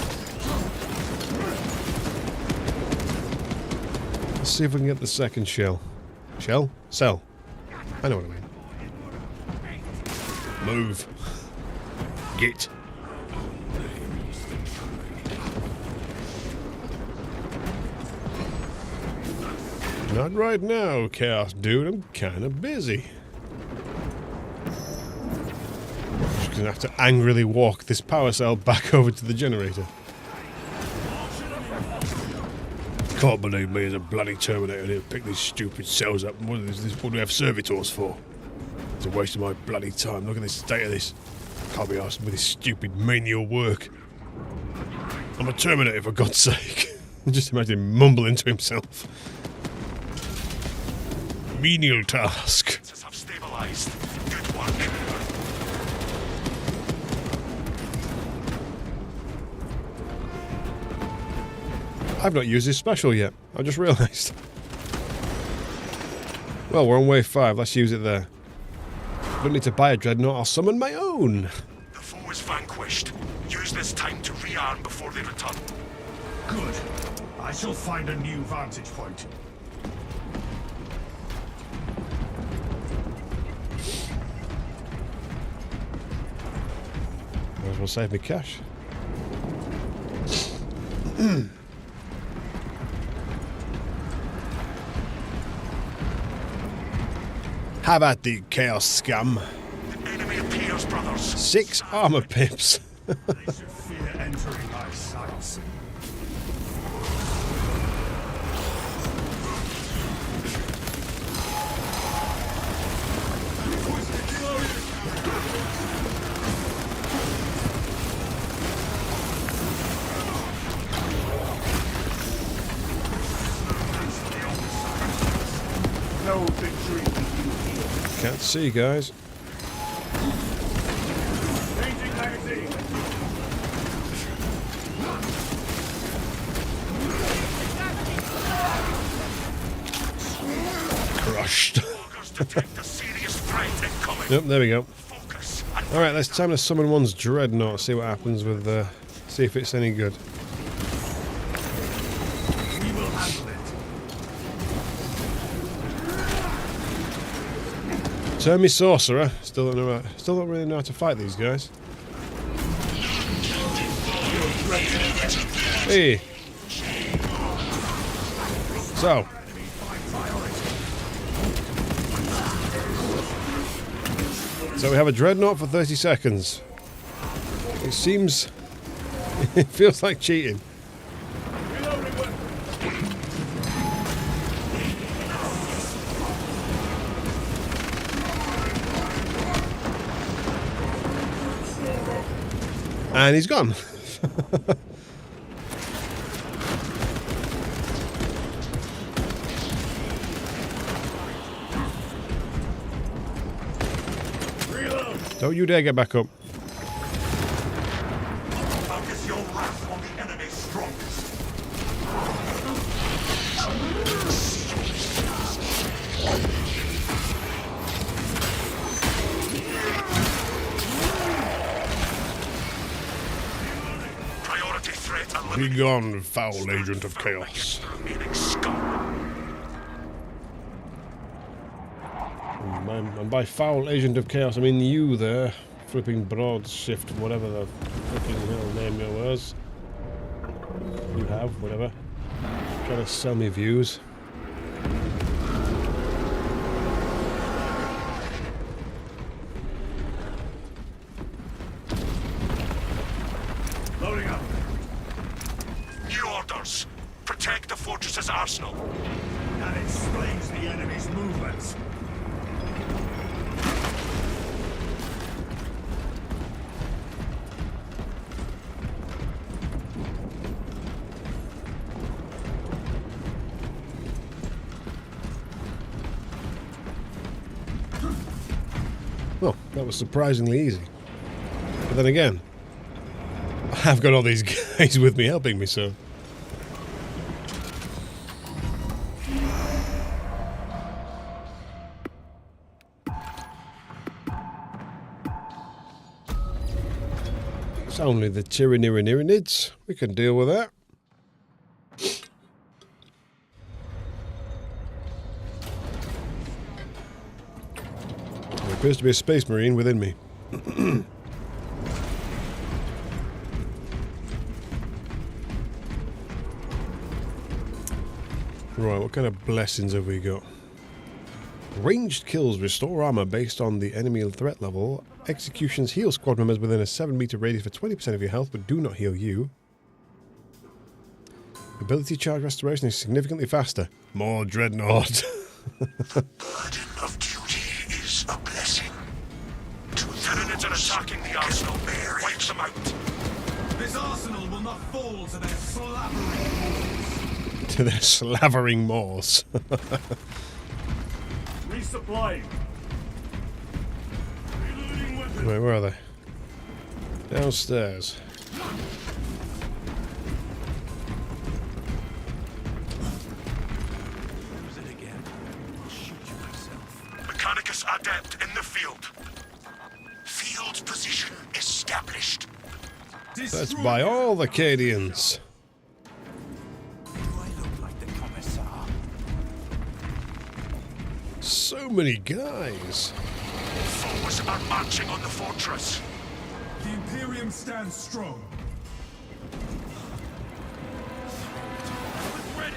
Let's see if we can get the second shell. Shell? Cell. I know what I mean. Move. Get. Not right now, Chaos Dude. I'm kind of busy. Just gonna have to angrily walk this power cell back over to the generator. Can't believe me as a bloody Terminator didn't pick these stupid cells up. What do we have servitors for? It's a waste of my bloody time. Look at the state of this. Can't be asked with this stupid menial work. I'm a Terminator, for God's sake. Just imagine him mumbling to himself. Menial task. Have stabilized. Good work. I've not used this special yet. I just realised. Well, we're on wave 5. Let's use it there. Don't need to buy a dreadnought. I'll summon my own. The foe is vanquished. Use this time to rearm before they return. Good. I shall find a new vantage point. Might as well save me cash. How about the chaos scum? The enemy appears, brothers. 6 armour pips. They should fear entering my sights. No victory will be here. Can't see, guys. Changing magazine. Crushed. Augers detect a serious threat incoming. Yep, there we go. Focus and Alright, let's time to summon one's dreadnought. See what happens with see if it's any good. We will handle it. Turn me sorcerer. Still don't really know how to fight these guys. Hey. So we have a dreadnought for 30 seconds. It seems... it feels like cheating. And he's gone. Don't you dare get back up. Focus your wrath on the enemy's strongest. Priority threat eliminated. Be gone, foul agent of chaos. Remaining scum. And by foul agent of chaos, I mean you there, flipping broad shift, whatever the flipping hell name it was. You have, whatever. Trying to sell me views. Loading up. New orders. Protect the fortress's arsenal. That explains the enemy's movements. Well, that was surprisingly easy. But then again, I've got all these guys with me helping me, so... It's only the Tyranids. We can deal with that. There appears to be a space marine within me. Right, what kind of blessings have we got? Ranged kills restore armour based on the enemy threat level. Executions heal squad members within a 7-meter radius for 20% of your health, but do not heal you. Ability charge restoration is significantly faster. More dreadnought. Burden of duty is a blessing. Tyranids are attacking the arsenal. Wipe them out. This arsenal will not fall to their slavering. To their slavering maws. Resupplying. Wait, where are they? Downstairs. Mechanicus adept in the field. Field position established. That's by all the Cadians. Do I look like the commissar? So many guys. Foes are marching on the fortress. The Imperium stands strong. Ready.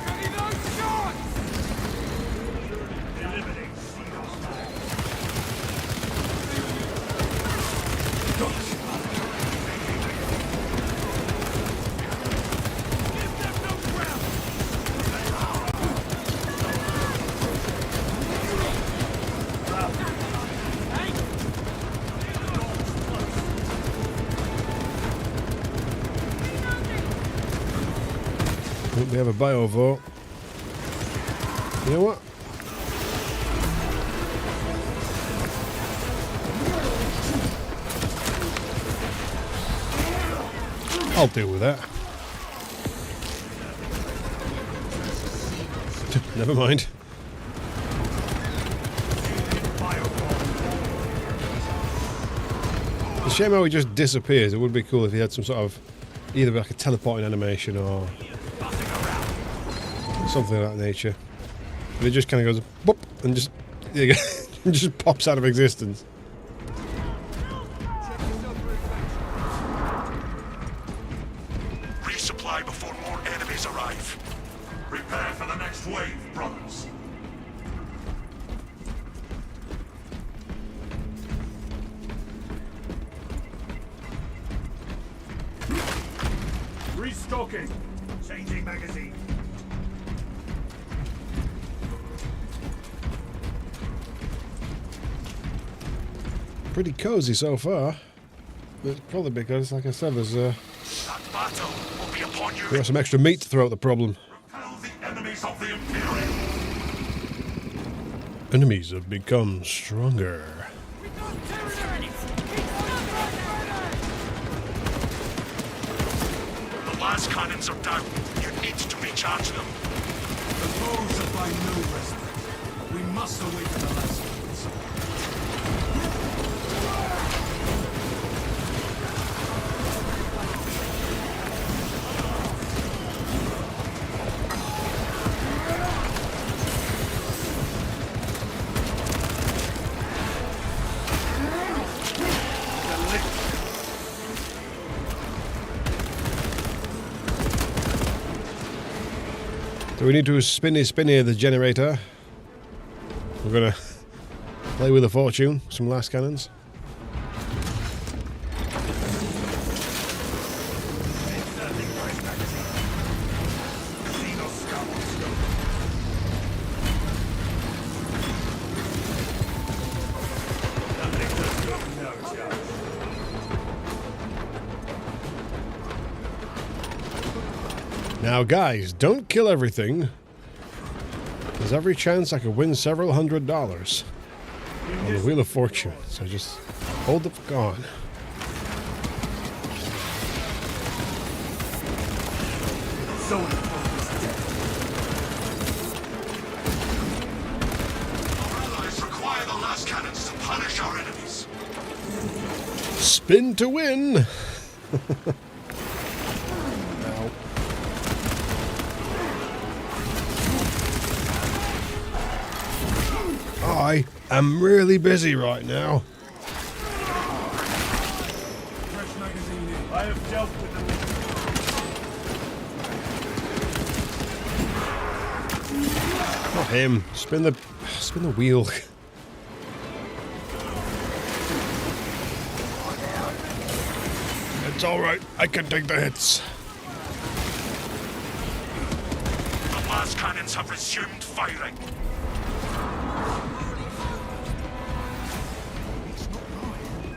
Ready those shots! Eliminate. We have a bio vote. You know what? I'll deal with that. Never mind. It's a shame how he just disappears. It would be cool if he had some sort of either like a teleporting animation or something of that nature. But it just kind of goes boop and just it just pops out of existence. Resupply before more enemies arrive. Prepare for the next wave, brothers. Restocking. Changing magazine. Pretty cozy so far. But it's probably because, like I said, there's That battle will be upon you. we got some extra meat to throw at the problem. Repel the enemies of the Imperium. Enemies have become stronger. The last cannons are down. You need to recharge them. The foes are by no respite. We must awaken the last ones. So we need to spinny the generator. We're gonna play with a fortune, some last cannons. Now guys, don't kill everything. There's every chance I could win several $100s on the Wheel of Fortune, so just hold the fuck on. Our allies require the last cannons to punish our enemies. Spin to win! I am really busy right now. Fresh magazine in. I have dealt with them. Not him. Spin the wheel. It's all right. I can take the hits. The last cannons have resumed firing.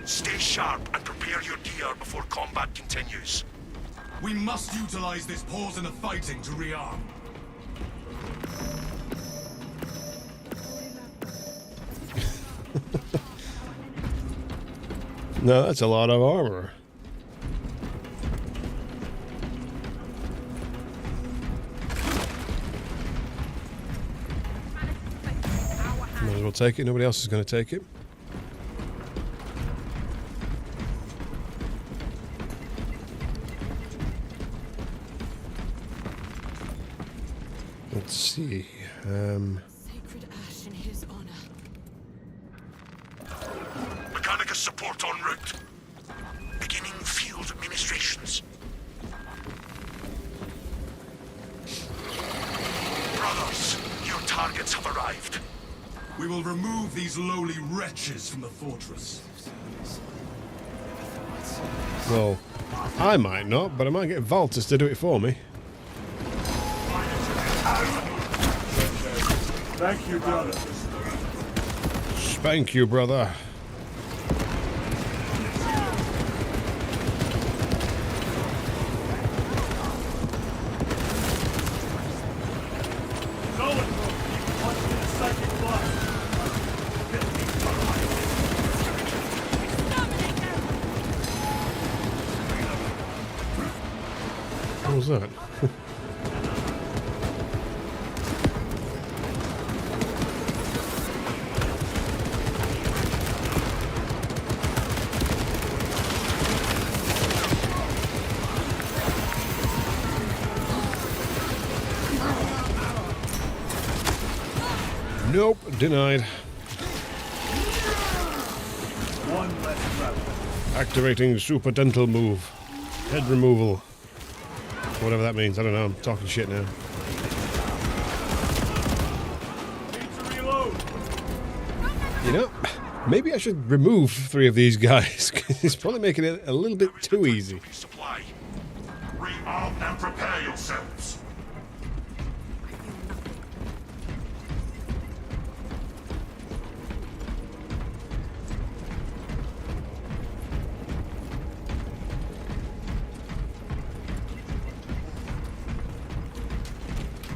Stay sharp and prepare your gear before combat continues. We must utilize this pause in the fighting to rearm. No, that's a lot of armor. Might as well take it. Nobody else is going to take it. Let's see. Sacred ash in his honor. Mechanicus support en route. Beginning field administrations. Brothers, your targets have arrived. We will remove these lowly wretches from the fortress. Well, I might not, but I might get Valtus to do it for me. Thank you, brother. Spank you, brother. What was that? Nope, denied. One less route. Activating super dental move. Head removal. Whatever that means, I don't know, I'm talking shit now. Need to reload. You know, maybe I should remove 3 of these guys, because it's probably making it a little bit too easy. Resupply. Rearm and prepare yourselves.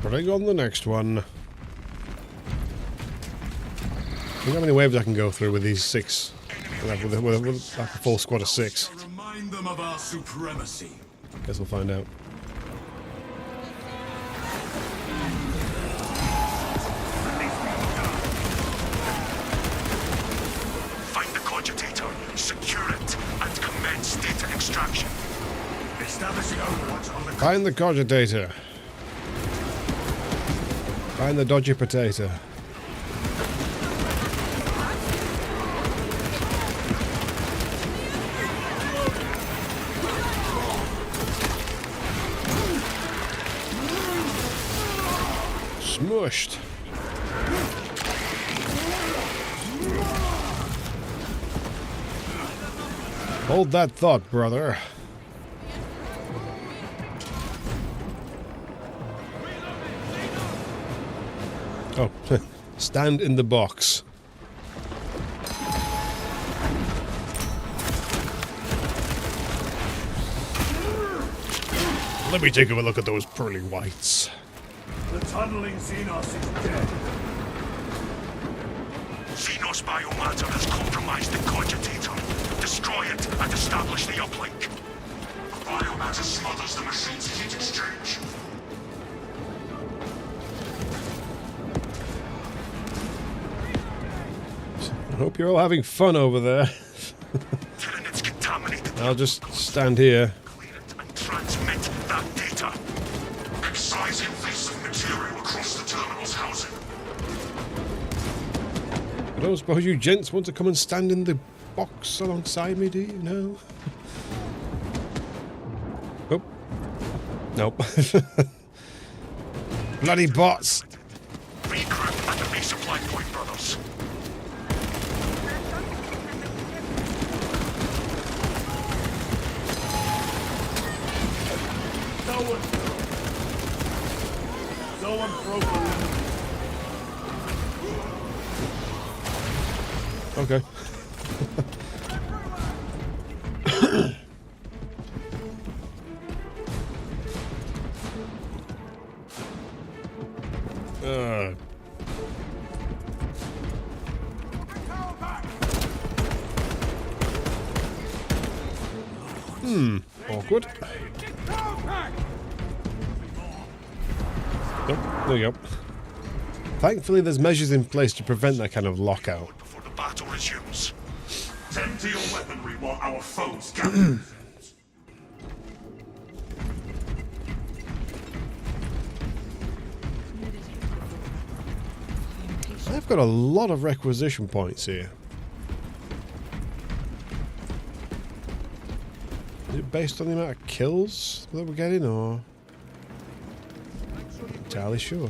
Putting on the next one. I wonder how many waves I can go through with these 6. With like a full squad of 6. Remind them of our supremacy. Guess we'll find out. Find the cogitator, secure it, and commence data extraction. Establishing overwatch on the Find the cogitator. Find the dodgy potato. Smushed. Hold that thought, brother. Oh, stand in the box. Let me take a look at those pearly whites. The tunneling Xenos is dead. Xenos biomatter has compromised the cogitator. Destroy it and establish the uplink. The biomatter smothers the machine's heat exchange. I hope you're all having fun over there. Tyranid's contaminated. I'll just stand here. Clean it and transmit that data. Excise invasive material across the terminal's housing. I don't suppose you gents want to come and stand in the box alongside me, do you? No? Oh. Nope. Bloody bots! Regroup at the resupply point, brothers. Someone broke the limit. Okay. Awkward. Oh, there you go. Thankfully, there's measures in place to prevent that kind of lockout. Before the battle resumes. Tend to your weaponry while our foes gather. I've got a lot of requisition points here. Is it based on the amount of kills that we're getting, or? Not entirely sure.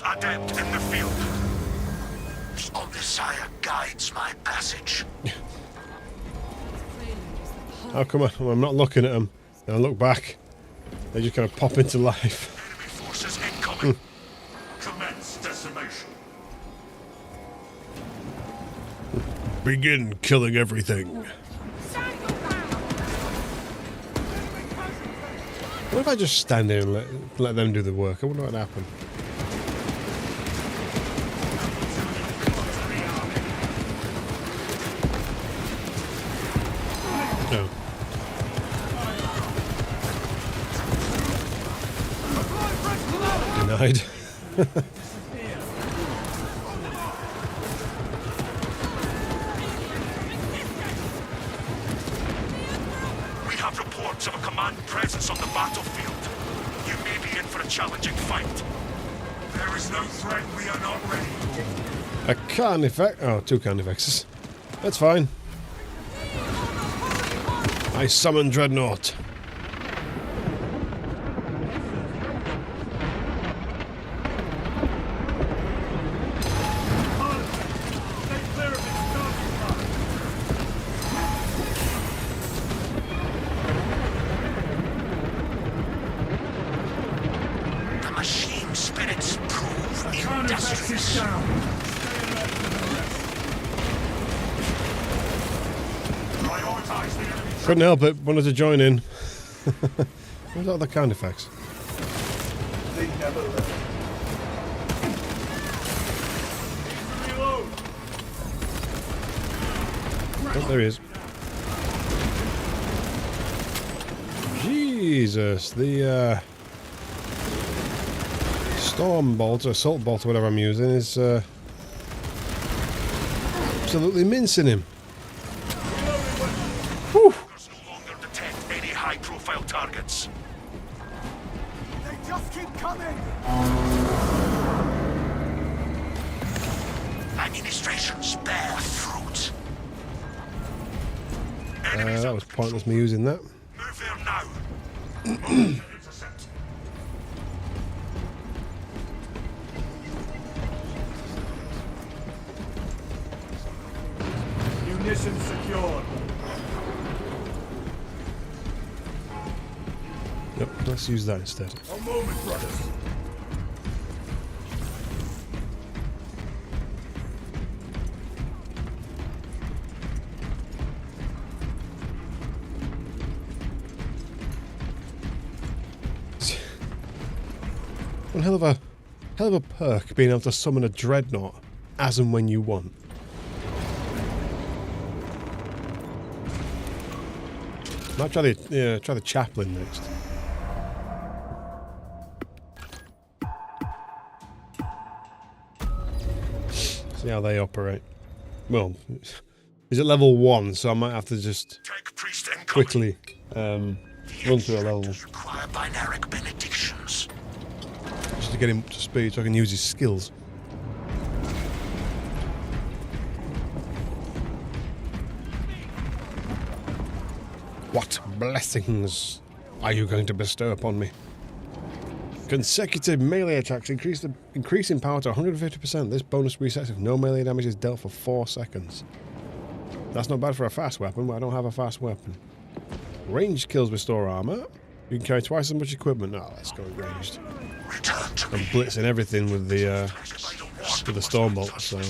Adept in the field. The Omnisire guides my passage. How come I'm not looking at them? And I look back. They just kind of pop into life. Enemy forces incoming. Commence decimation. Begin killing everything. What if I just stand there and let them do the work? I wonder what would happen. No. died. We have reports of a command presence on the battlefield. You may be in for a challenging fight. There is no threat we are not ready for. A carnifex. Oh, 2 carnifexes. That's fine. I summon Dreadnought. The machine spirits prove industrious. Prioritize the enemy. Couldn't help it. Wanted to join in. Where's all the carnifex? They never left. Reload. Oh, there he is. Jesus, the storm bolt or assault bolt or whatever I'm using is absolutely mincing him. Whew. No longer detect any high-profile targets. They just keep coming! Administrations bear fruit. That was pointless me using that. Move there now. Intercept. Munitions secured. Yep, let's use that instead. A moment, brothers. One hell of a perk being able to summon a dreadnought as and when you want. Might try the chaplain next. See how they operate. Well, is it level 1, so I might have to just Take priest incoming. quickly run through a level Require binaric benedictions. just to get him up to speed so I can use his skills. What blessings are you going to bestow upon me? Consecutive melee attacks increase in power to 150%. This bonus resets if no melee damage is dealt for 4 seconds. That's not bad for a fast weapon, but I don't have a fast weapon. Ranged kills restore armour. You can carry twice as much equipment. Oh, let's go ranged. Return to I'm me. blitzing everything with the Stormbolt, so... The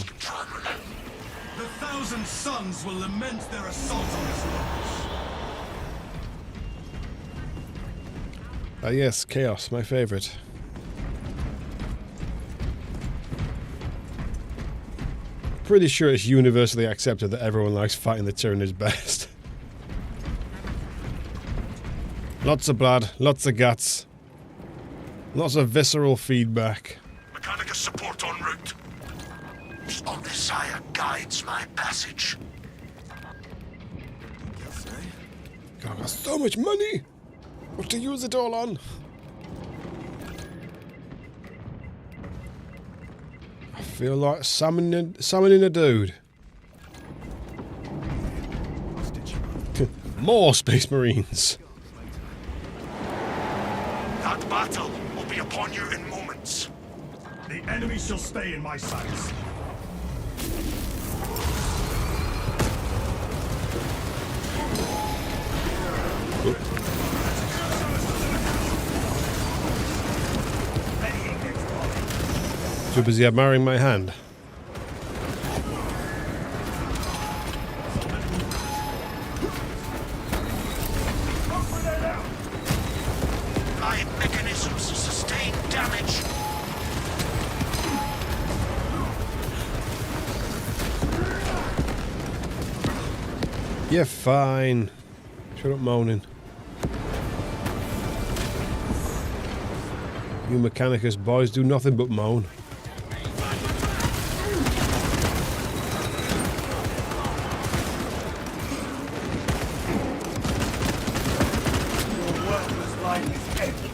thousand suns will lament their assault on this loss. Yes, Chaos, my favourite. Pretty sure it's universally accepted that everyone likes fighting the Tyranids best. Lots of blood, lots of guts, lots of visceral feedback. Mechanicus support en route. The Omnisire guides my passage. God, I've got so much money! What to use it all on? I feel like summoning a dude. More Space Marines. That battle will be upon you in moments. The enemy shall stay in my sights. Too busy admiring my hand. My mechanisms sustain damage. You're fine. Shut up moaning. You Mechanicus boys do nothing but moan. Your worthless life is empty.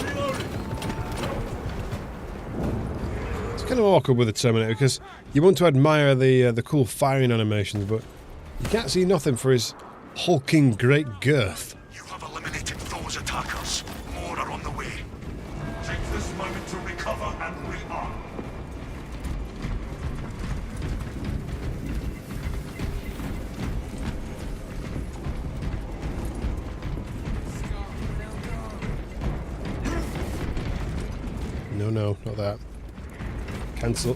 Reloading. It's kind of awkward with the Terminator because you want to admire the cool firing animations, but you can't see nothing for his hulking great girth. You have eliminated those attackers. More are on the way. Take this moment to recover and rearm. No, no, not that. Cancel.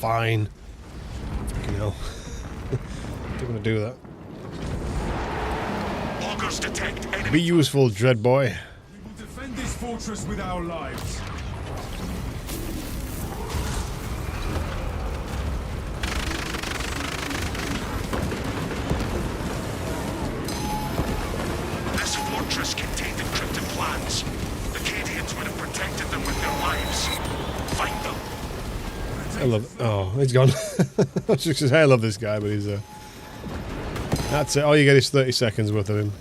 Fine. Fucking hell. Don't want to do that. Loggers detect enemy. Be useful, Dread Boy. We will defend this fortress with our lives. This fortress contained encrypted plans. The Cadians would have protected them with their lives. Find them. I love. Oh, he's gone. I was just gonna say I love this guy, but he's. That's it. All you get is 30 seconds worth of him.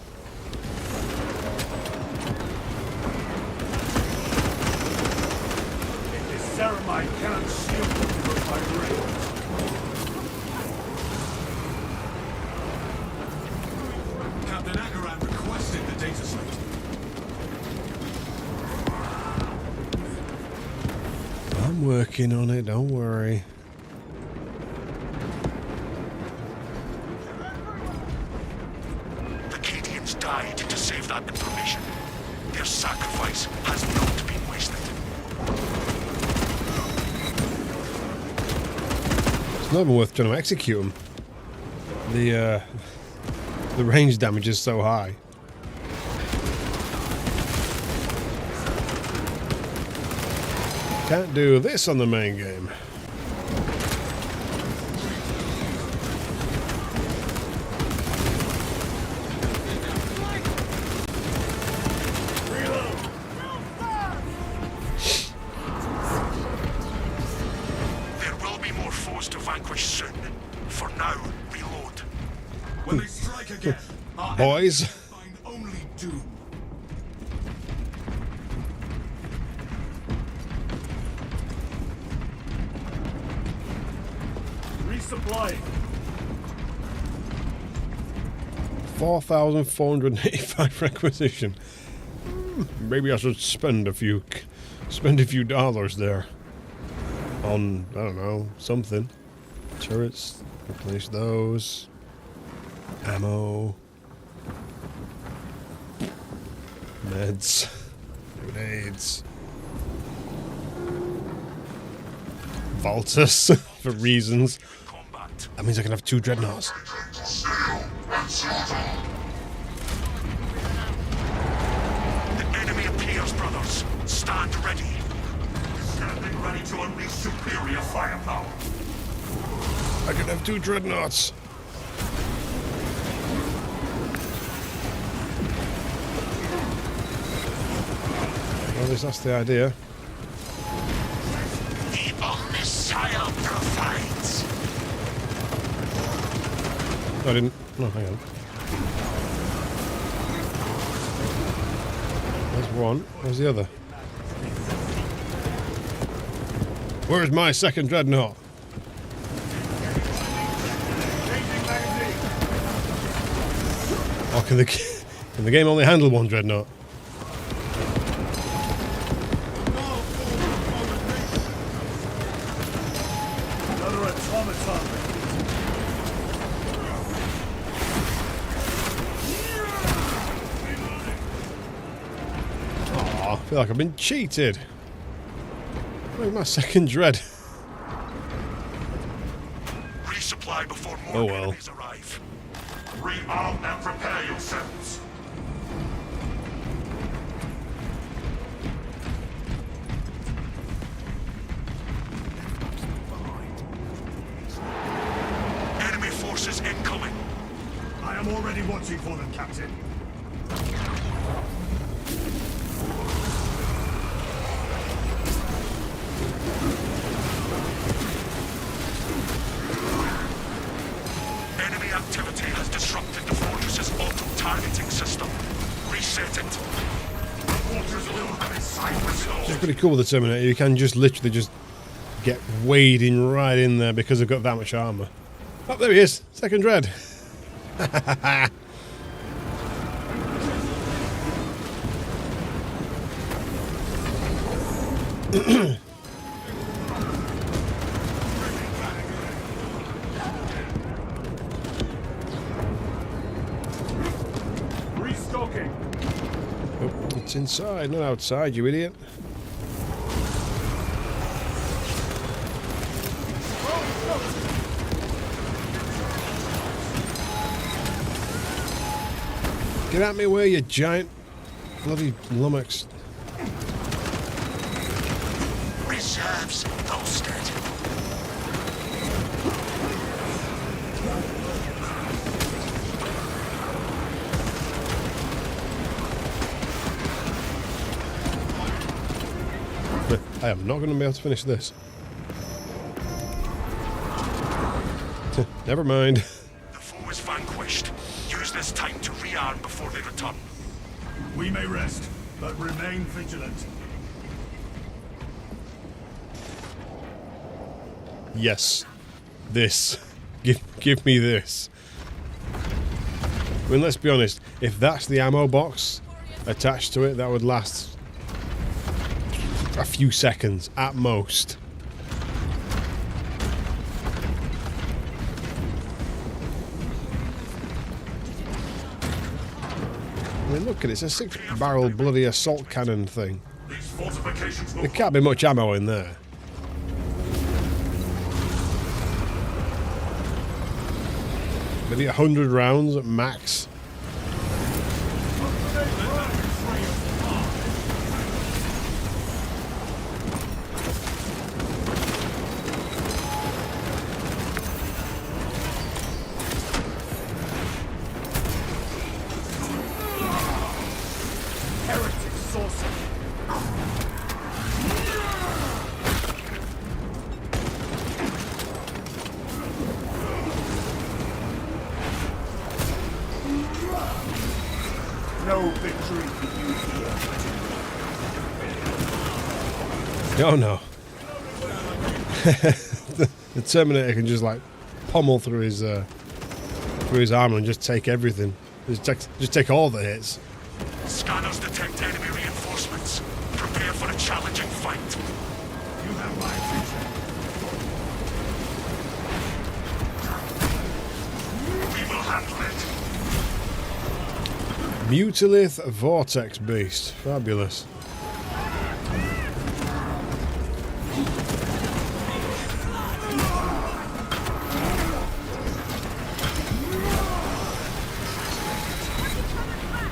This ceramide cannot shield them from my rays. Captain Agaran requested the data slate. I'm working on it. Don't worry. The Cadians died to save that information. Their sacrifice has not been wasted. It's not even worth trying to execute him. The range damage is so high. Can't do this on the main game. There will be more foes to vanquish soon. For now, reload. When they strike again, our Boys. enemies find only doom. Resupplying. 4,485 requisition. Maybe I should spend a few dollars there on, I don't know, something. Turrets, replace those. Ammo. Meds. Grenades. Voltus, for reasons. Combat. That means I can have 2 dreadnoughts. The enemy appears, brothers. Stand ready. Standing ready to unleash superior firepower. I can have 2 dreadnoughts. Well, at least that's the idea. The Omniscient provides. I didn't. No, hang on. There's one. Where's the other? Where's my second dreadnought? Oh, can the game only handle 1 dreadnought? Another automaton. Oh, I feel like I've been cheated. Where's my second dread? Resupply before more Oh, well. enemies arrive. Rearm and prepare yourselves. Enemy forces incoming. I am already watching for them, Captain. activity has disrupted the fortress's auto-targeting system. Reset it. The fortress will have its side restored. It's pretty cool with the Terminator. You can just literally just get wading right in there because they've got that much armour. Oh, there he is. Second Dread. Restocking. Oh, it's inside, not outside, you idiot. Get at me where you giant bloody lummox. Reserves posted. I am not going to be able to finish this. Never mind. The foe is vanquished. Use this time to rearm before they return. We may rest, but remain vigilant. Yes. This. Give me this. I mean, let's be honest. If that's the ammo box attached to it, that would last a few seconds at most. I mean, look at it. It's a 6-barrel bloody assault cannon thing. These fortifications will There can't be much ammo in there. Maybe 100 rounds at max. Heretic sorcery. No victory for you here. Oh no. The Terminator can just like pummel through his armor and just take everything. Just take all the hits. Scanners detect enemy reinforcements. Prepare for a challenging fight. You have my attention. We will handle it. Mutilith Vortex Beast. Fabulous.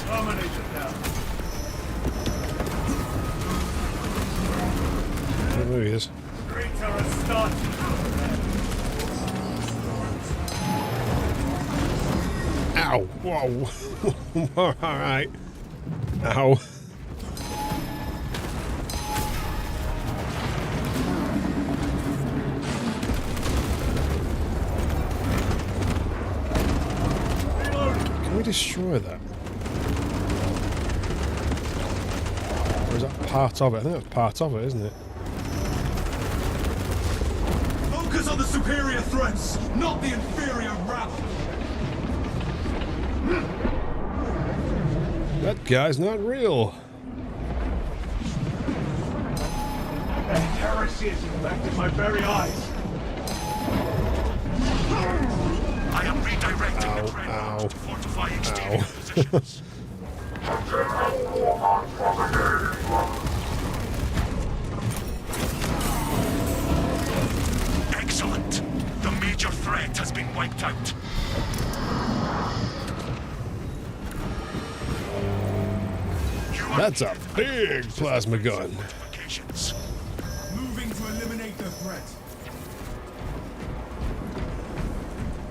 Terminated now. Oh, there he is. Greater Astartes. Ow! Whoa! Alright. Ow. Can we destroy that? Or is that part of it? I think that's part of it, isn't it? Focus on the superior threats, not the inferior rabble. That guy's not real. That heresy has infected my very eyes. I am redirecting the Ow. Dreadnought to fortify exterior positions. Excellent. The major threat has been wiped out. That's a big plasma gun. Fortifications. Moving to eliminate the threat.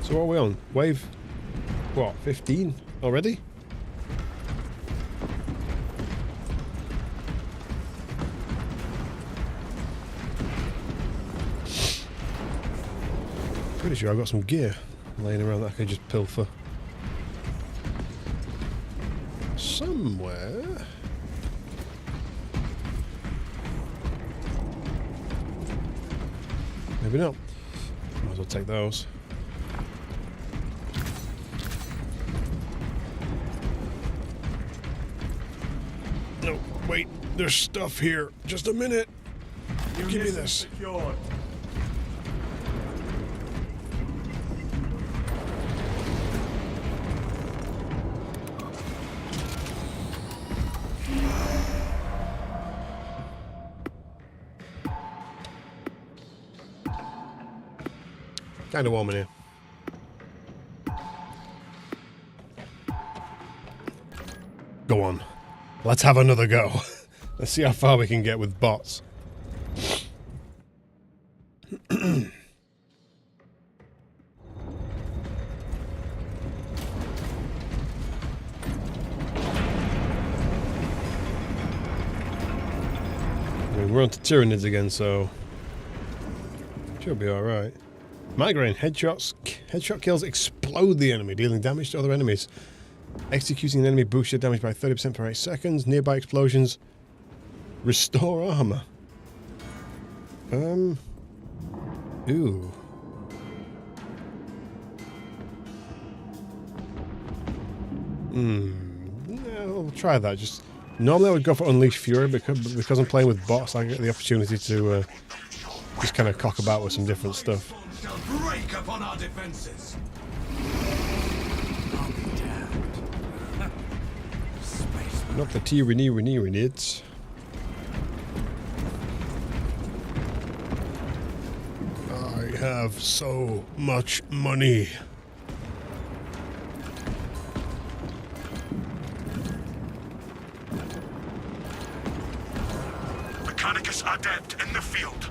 So what are we on? Wave, what, 15 already? Pretty sure I got some gear. laying around that I could just pilfer. Somewhere. Maybe not. Might as well take those. No, wait, there's stuff here. Just a minute. Give me this. Secured. Kind of warm in here. Go on. Let's have another go. Let's see how far we can get with bots. We're on to Tyranids again, so should be alright. Migraine. Headshot kills explode the enemy, dealing damage to other enemies. Executing an enemy boosts your damage by 30% per 8 seconds. Nearby explosions restore armour. Ooh. Yeah, we'll try that. Just normally I would go for Unleash Fury, because I'm playing with bots, I get the opportunity to just kind of cock about with some different stuff. Break upon our defenses. Not the Tyranid. I have so much money. Mechanicus Adept in the field.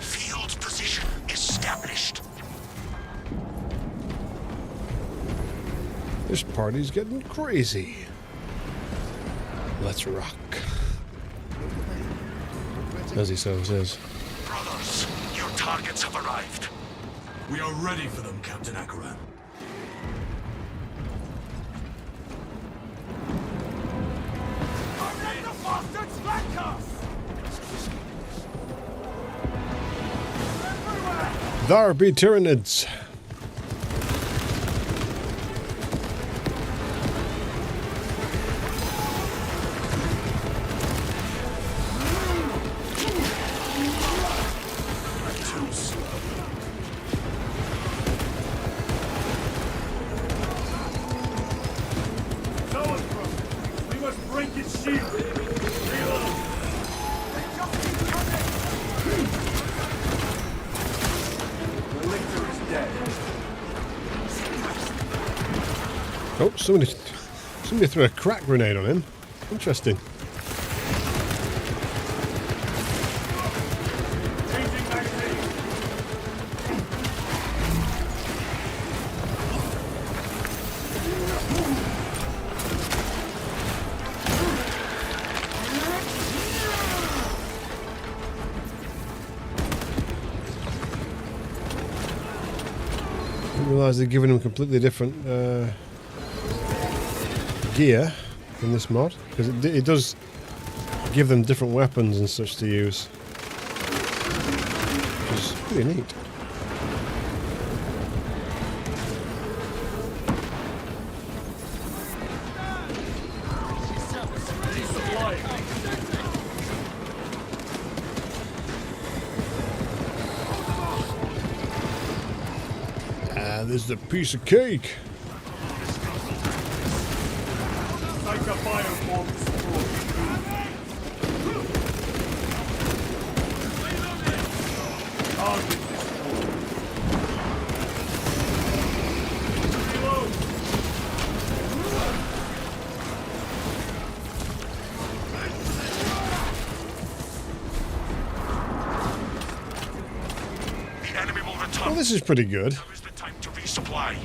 Field position established. This party's getting crazy. Let's rock. As he so says. Brothers, your targets have arrived. We are ready for them, Captain Akaran. There be Tyranids. We must break its shield. Reload. The lictor is dead. Oh, somebody threw a crack grenade on him. Interesting. Changing magazine. I didn't realise they're giving him completely different gear in this mod, because it does give them different weapons and such to use, which is pretty neat. This is a piece of cake. Like a biobomb Target destroyed. Reload. The enemy will return. Well, this is pretty good. Now is the time to resupply.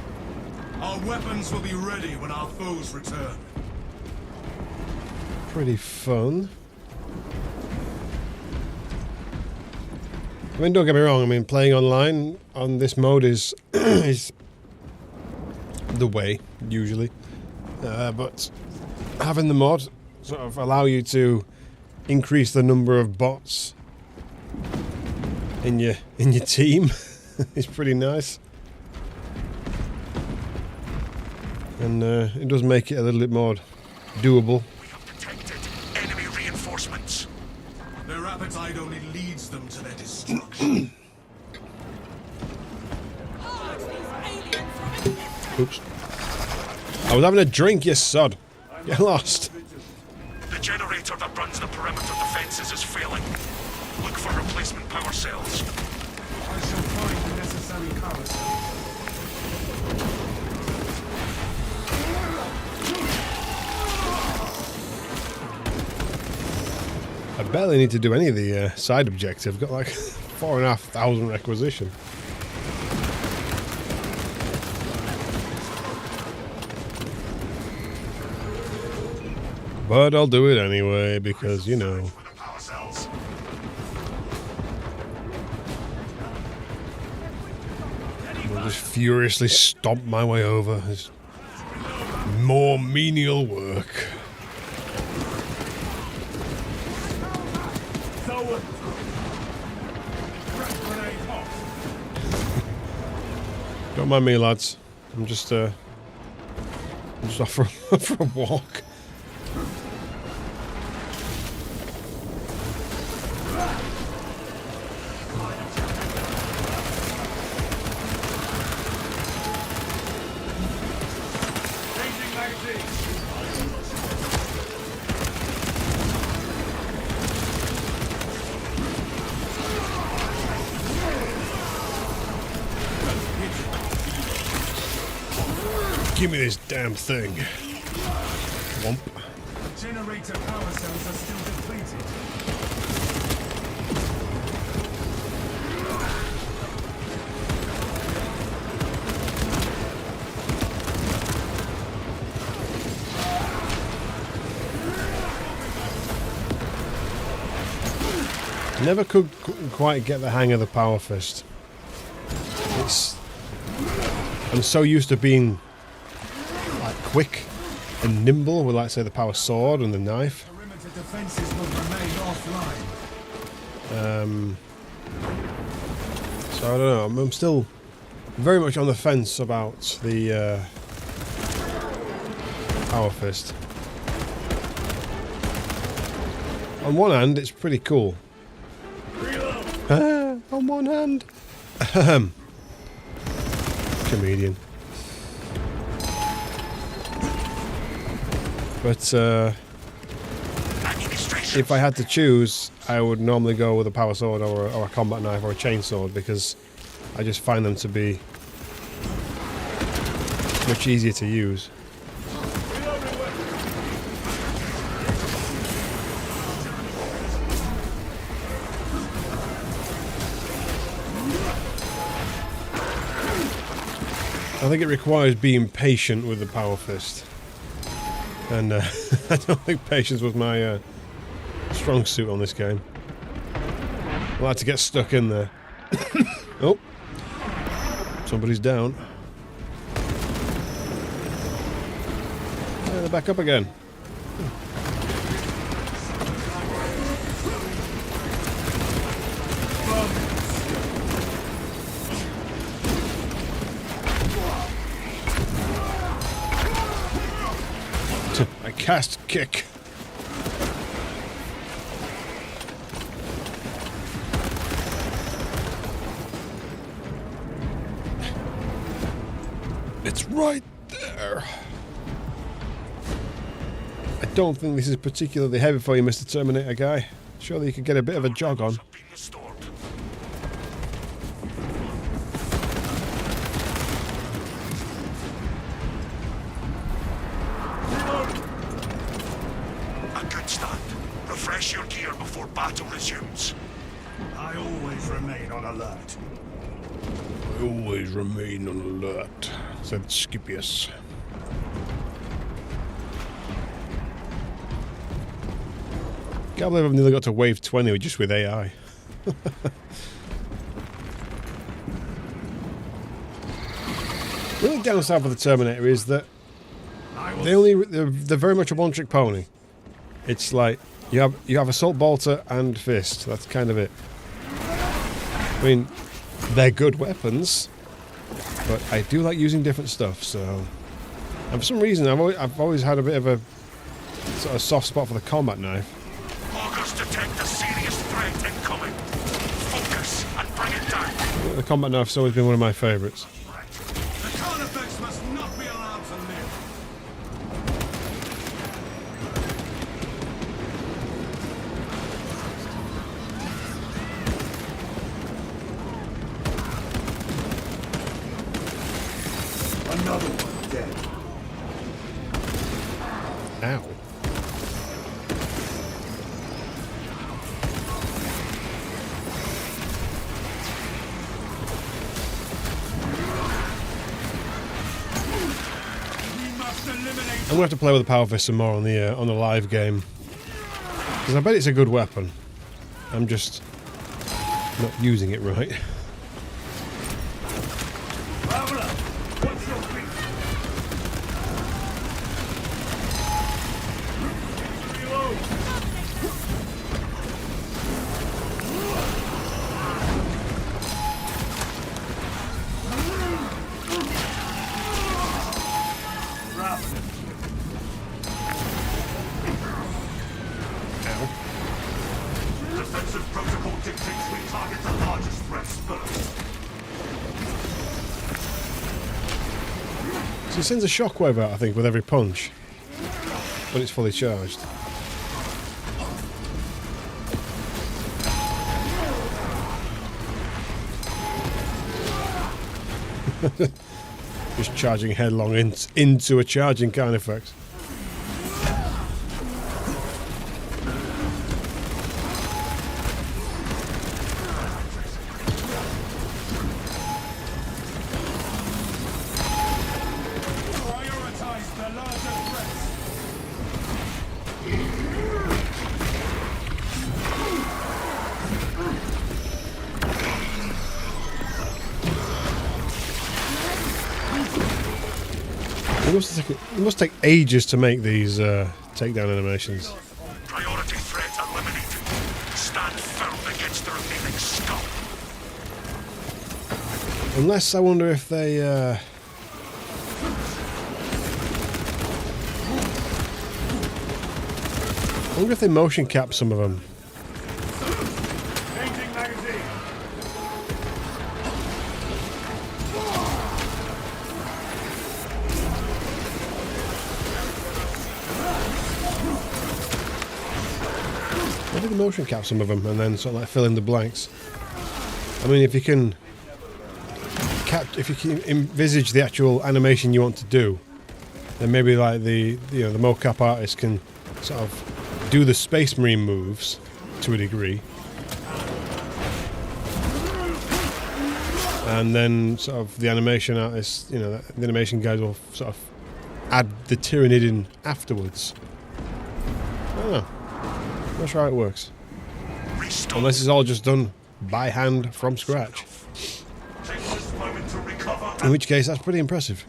Our weapons will be ready when our foes return. Pretty fun. I mean, don't get me wrong. I mean, playing online on this mode is is the way, usually. But having the mod sort of allow you to increase the number of bots in your team is pretty nice. And it does make it a little bit more doable. We have detected enemy reinforcements. Their appetite only leads them to their destruction. Oops. I was having a drink, you sod. Get lost. The generator that runs the perimeter defenses is failing. Look for replacement power cells. I shall find the necessary power cells. I barely need to do any of the side objectives. I've got like 4,500 requisition. But I'll do it anyway because, you know. For the power cells. I'll just furiously stomp my way over. It's more menial work. Don't mind me, lads. I'm just off for, for a walk. Give me this damn thing. Womp. Generator power cells are still depleted. Never could quite get the hang of the power fist. I'm so used to being like quick and nimble with, like, say, the power sword and the knife. Perimeter defenses will remain offline. So I don't know. I'm still very much on the fence about the power fist. On one hand, it's pretty cool. On one hand. Comedian. But if I had to choose, I would normally go with a power sword or a combat knife or a chainsword, because I just find them to be much easier to use. I think it requires being patient with the power fist, and I don't think patience was my strong suit on this game. I like to get stuck in there. Oh, somebody's down. Yeah, they're back up again. I cast kick. It's right there. I don't think this is particularly heavy for you, Mr. Terminator guy. Surely you could get a bit of a jog on. Refresh your gear before battle resumes. I always remain on alert. I always remain on alert, said Scipius. Can't believe I've nearly got to wave 20 just with AI. Really downside for the Terminator is that they're very much a one-trick pony. It's like you have assault bolter and fist. That's kind of it. I mean, they're good weapons, but I do like using different stuff. So, and for some reason, I've always had a bit of a sort of soft spot for the combat knife. Augurs detect a serious threat incoming. Focus and bring it down. The combat knife's always been one of my favourites. The Carnifex must not be allowed to live. Another one dead. Ow. I'm going to have to play with the Power Fist some more on the live game, because I bet it's a good weapon. I'm just not using it right. Traveler, what's your feet? Reload. Defensive protocol dictates we target the largest threats first. So it sends a shockwave out, I think, with every punch when it's fully charged. Just charging headlong into a charging Carnifex. Prioritize the larger threats. It must take ages to make these takedown animations. Priority threat eliminated. Stand firm against the remaining scum. Unless I wonder if they... I wonder if they motion cap some of them. Changing magazine. Maybe they motion cap some of them and then sort of like fill in the blanks. I mean, if you can envisage the actual animation you want to do, then maybe like the mocap artist can sort of do the Space Marine moves to a degree, and then sort of the animation artist, the animation guys will sort of add the Tyranid in afterwards. I don't know. Not sure how it works. Restore. Unless it's all just done by hand from scratch. Take this moment to recover. In which case, that's pretty impressive.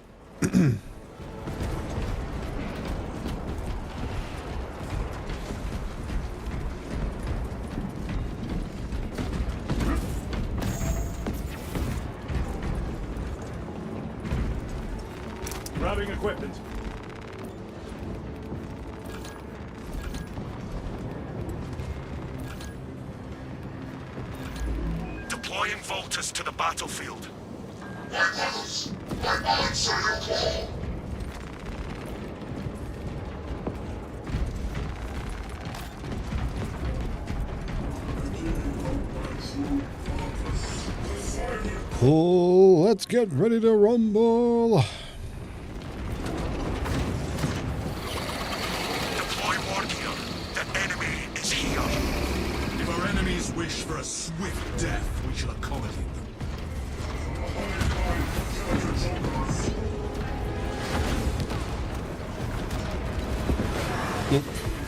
Grabbing equipment. Deploying Voltus to the battlefield. Oh, let's get ready to rumble. Deploy Wargear. The enemy is here. If our enemies wish for a swift death, we shall accommodate them.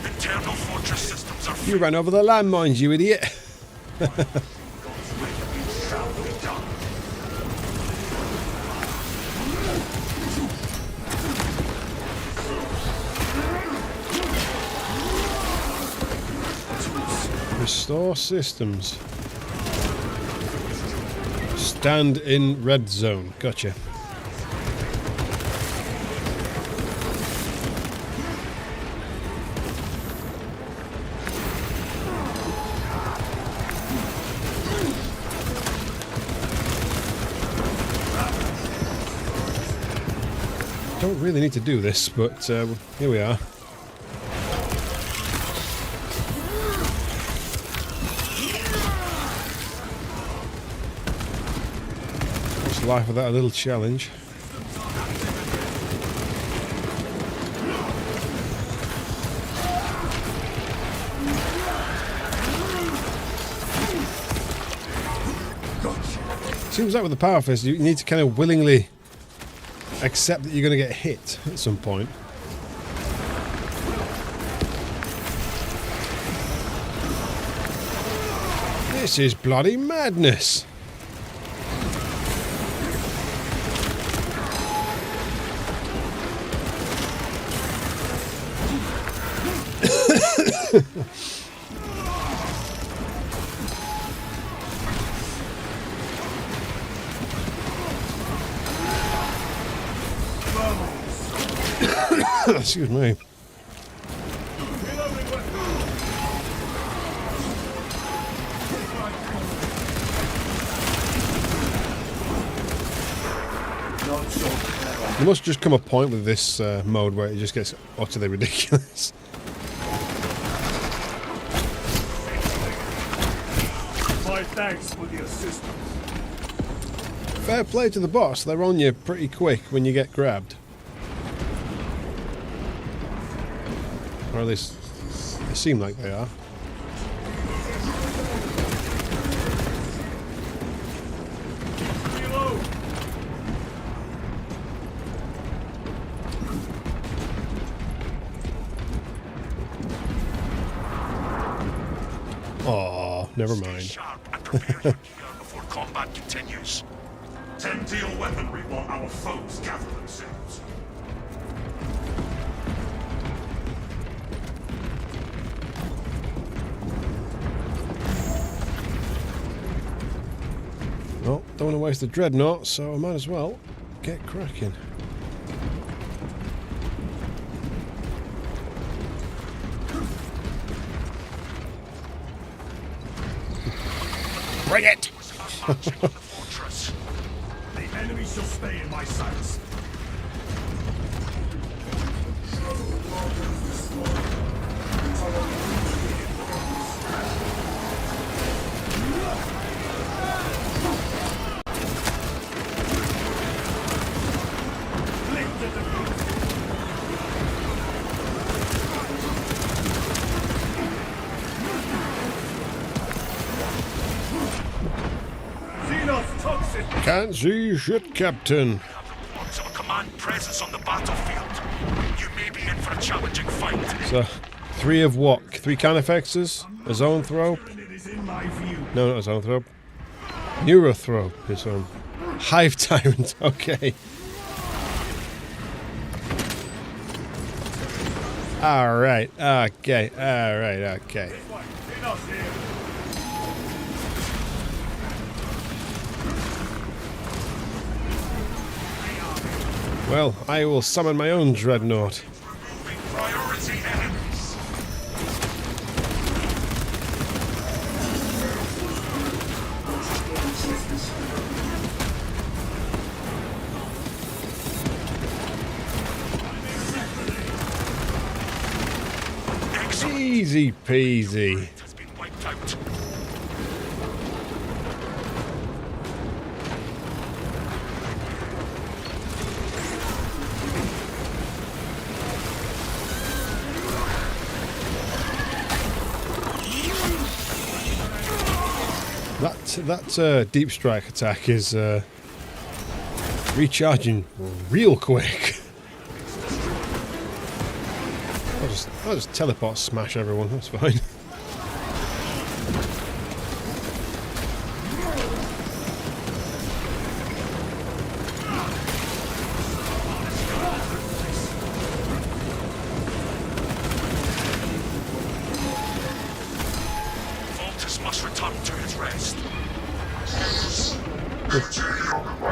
Internal fortress systems are You ran over the landmines, you idiot. shall be done. Restore systems. Stand in red zone. Gotcha. Don't really need to do this, but here we are. What's the life without a little challenge? Seems like with the Power Fist, you need to kind of willingly accept that you're going to get hit at some point. This is bloody madness. Excuse me. There must just come a point with this mode where it just gets utterly ridiculous. My thanks for the assistance. Fair play to the boss, they're on you pretty quick when you get grabbed. Or at least they seem like they are. Oh, never mind. Sharp and prepare your gear before combat continues. Tend to your weaponry while our foes gather themselves. Well, don't want to waste the dreadnought, so I might as well get cracking. Bring it! The enemy shall stay in my sights. Can't see shit, Captain. Reports of a command presence on the battlefield. You may be in for a challenging fight. So, 3 of what? 3 Carnifexes? A Zoanthrope? No, not a Zoanthrope. Neurothrope is on. Hive Tyrant, okay. Alright, okay, alright, okay. Well, I will summon my own dreadnought. Priority enemies. Easy peasy. It has been wiped out. That deep strike attack is recharging real quick. I'll just teleport smash everyone, that's fine.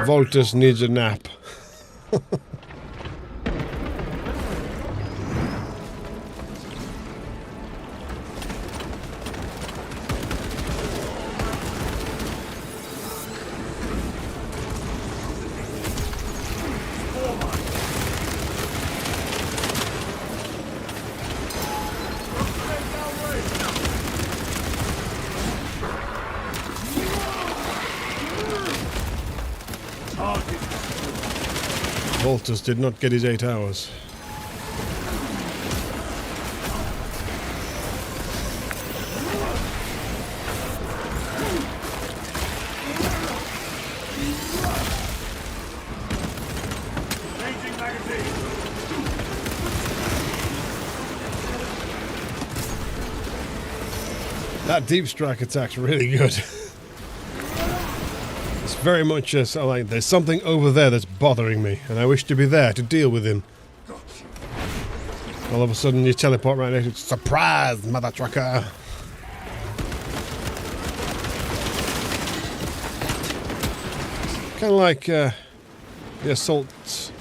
Voltus needs a nap. Voltus did not get his 8 hours. That deep strike attack's really good. It's very much so like there's something over there that's bothering me, and I wish to be there to deal with him. All of a sudden you teleport right next to surprise, mother trucker. Kind of like the assault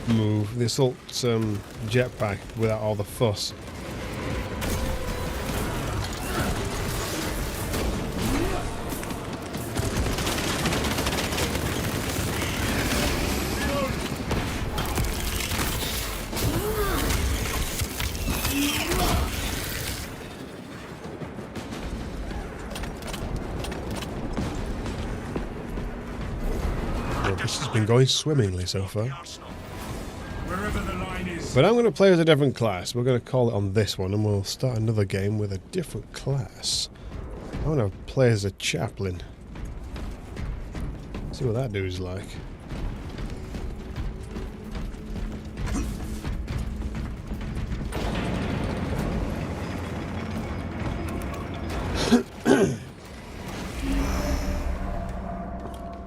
move, the assault jetpack without all the fuss. This has been going swimmingly so far. Wherever the line is. But I'm going to play as a different class. We're going to call it on this one, and we'll start another game with a different class. I want to play as a chaplain. See what that dude's like.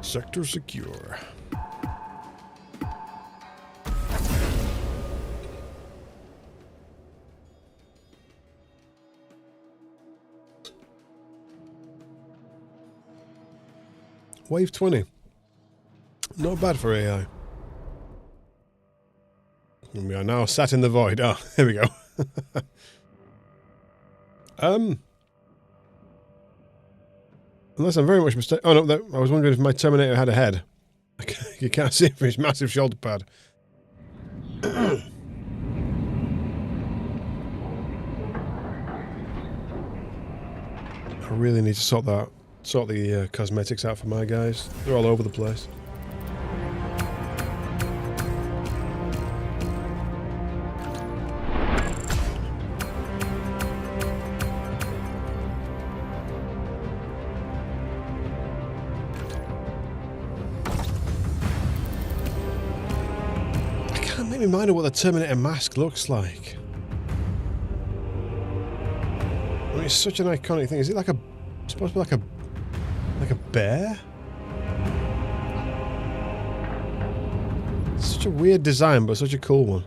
Sector secure. Wave 20. Not bad for AI. And we are now sat in the void. Oh, here we go. Unless I'm very much mistaken. Oh no, I was wondering if my Terminator had a head. You can't see it from his massive shoulder pad. I really need to sort the cosmetics out for my guys. They're all over the place. Make me mind of what the Terminator mask looks like. I mean, it's such an iconic thing. Is it like supposed to be like a bear? It's such a weird design, but such a cool one.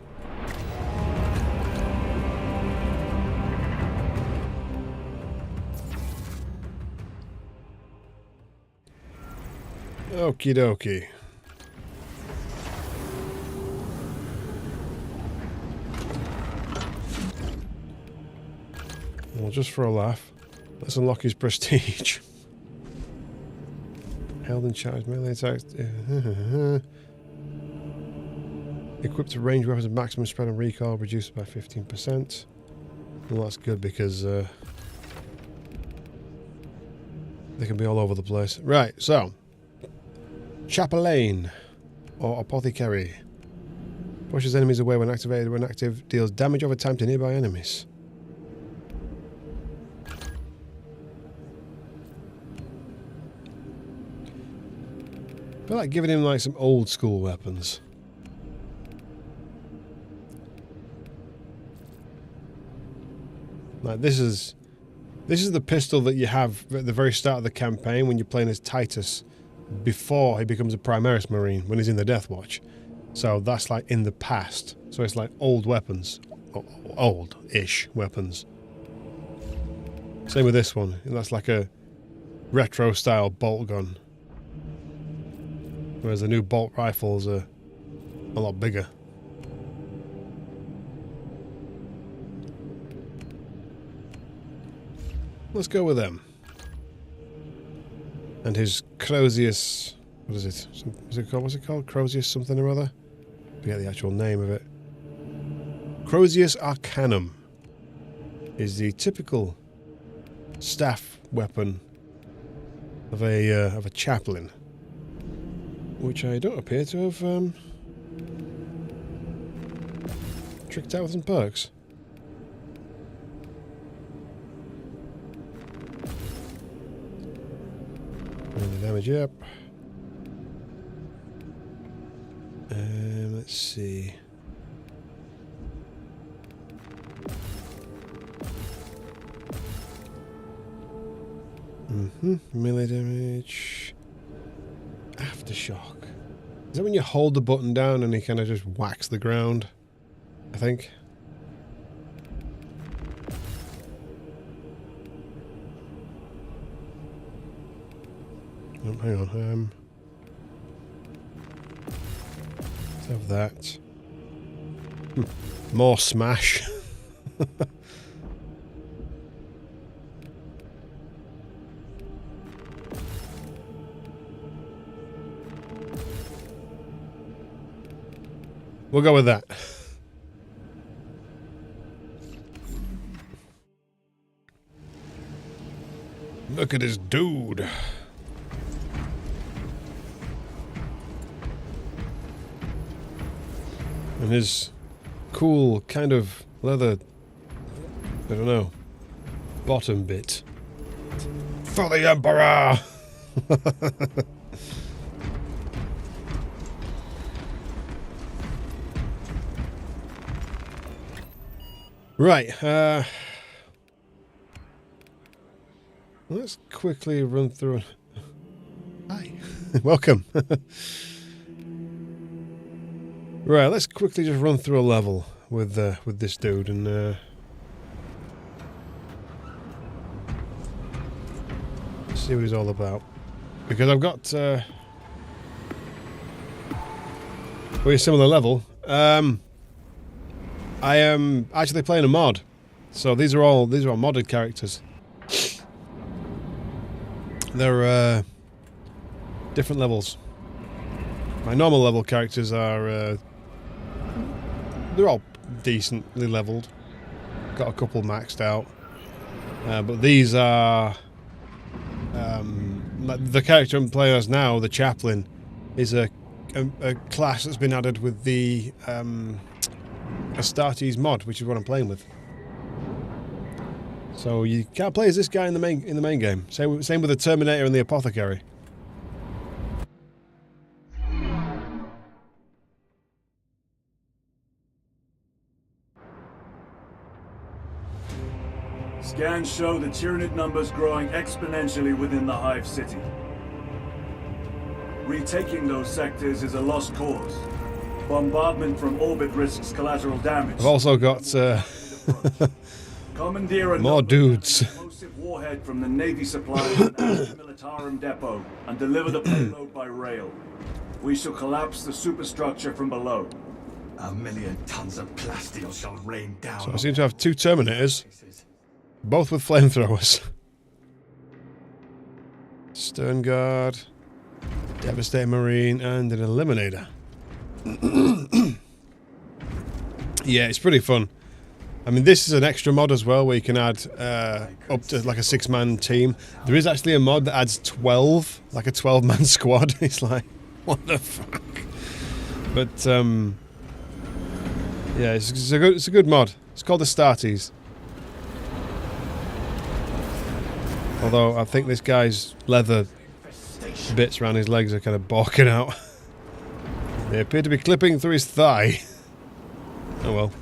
Okie dokie. Well, just for a laugh, let's unlock his prestige. Held and charged melee attacks. Equipped to range weapons of maximum spread and recoil reduced by 15%. Well, that's good because they can be all over the place. Right, so Chapelaine or Apothecary pushes enemies away when activated. When active, deals damage over time to nearby enemies. I feel like giving him like some old school weapons. Like this is the pistol that you have at the very start of the campaign when you're playing as Titus before he becomes a Primaris Marine, when he's in the Death Watch. So that's like in the past. So it's like old weapons. Old-ish weapons. Same with this one. That's like a retro style bolt gun. Whereas the new bolt rifles are a lot bigger. Let's go with them. And his Crozius... What is it? What's it called? What's it called? Crozius something or other? I forget the actual name of it. Crozius Arcanum is the typical staff weapon of a chaplain, which I don't appear to have tricked out with some perks. And the damage up. Let's see. Melee damage. Aftershock. Is that when you hold the button down and he kind of just whacks the ground? I think. Oh, hang on. Let's have that. More smash. We'll go with that. Look at this dude. And his cool kind of leather, I don't know, bottom bit. For the Emperor! Right, let's quickly run through. Hi, welcome. Right, let's quickly just run through a level with this dude and see what he's all about. Because I've got very similar level. I am actually playing a mod, so these are all modded characters. They're different levels. My normal level characters are they're all decently leveled. Got a couple maxed out, but these are the character I'm playing as now. The chaplain is a class that's been added with the Astartes mod, which is what I'm playing with. So you can't play as this guy in the main game. Same with the Terminator and the Apothecary. Scans show the Tyranid numbers growing exponentially within the Hive City. Retaking those sectors is a lost cause. Bombardment from orbit risks collateral damage. I've also got more dudes. Explosive warhead from the Navy supply and Militarum depot and deliver the payload by rail. We shall collapse the superstructure from below. 1,000,000 tons of plasteel shall rain down. So I seem to have two Terminators, both with flamethrowers. Stern Guard, Devastating Marine, and an Eliminator. Yeah, it's pretty fun. I mean, this is an extra mod as well, where you can add up to like a 6-man team. There is actually a mod that adds 12, like a 12-man squad. It's like, what the fuck? But yeah, it's a good mod. It's called Astartes. Although I think this guy's leather bits around his legs are kind of barking out. They appear to be clipping through his thigh. Oh well.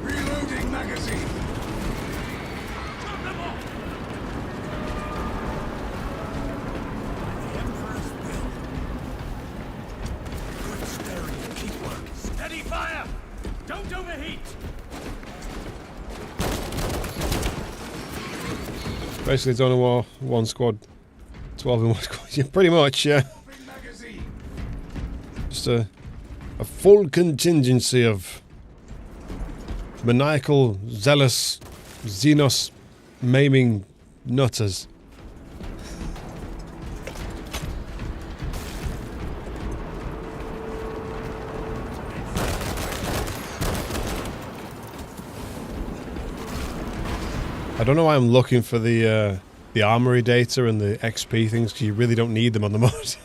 Reloading magazine. Good staring, keep work. Steady fire! Don't overheat! Basically, it's only one squad. 12 in one squad. Yeah, pretty much, yeah. Just a full contingency of maniacal, zealous, Xenos maiming nutters. I don't know why I'm looking for the armory data and the XP things, because you really don't need them on the mod.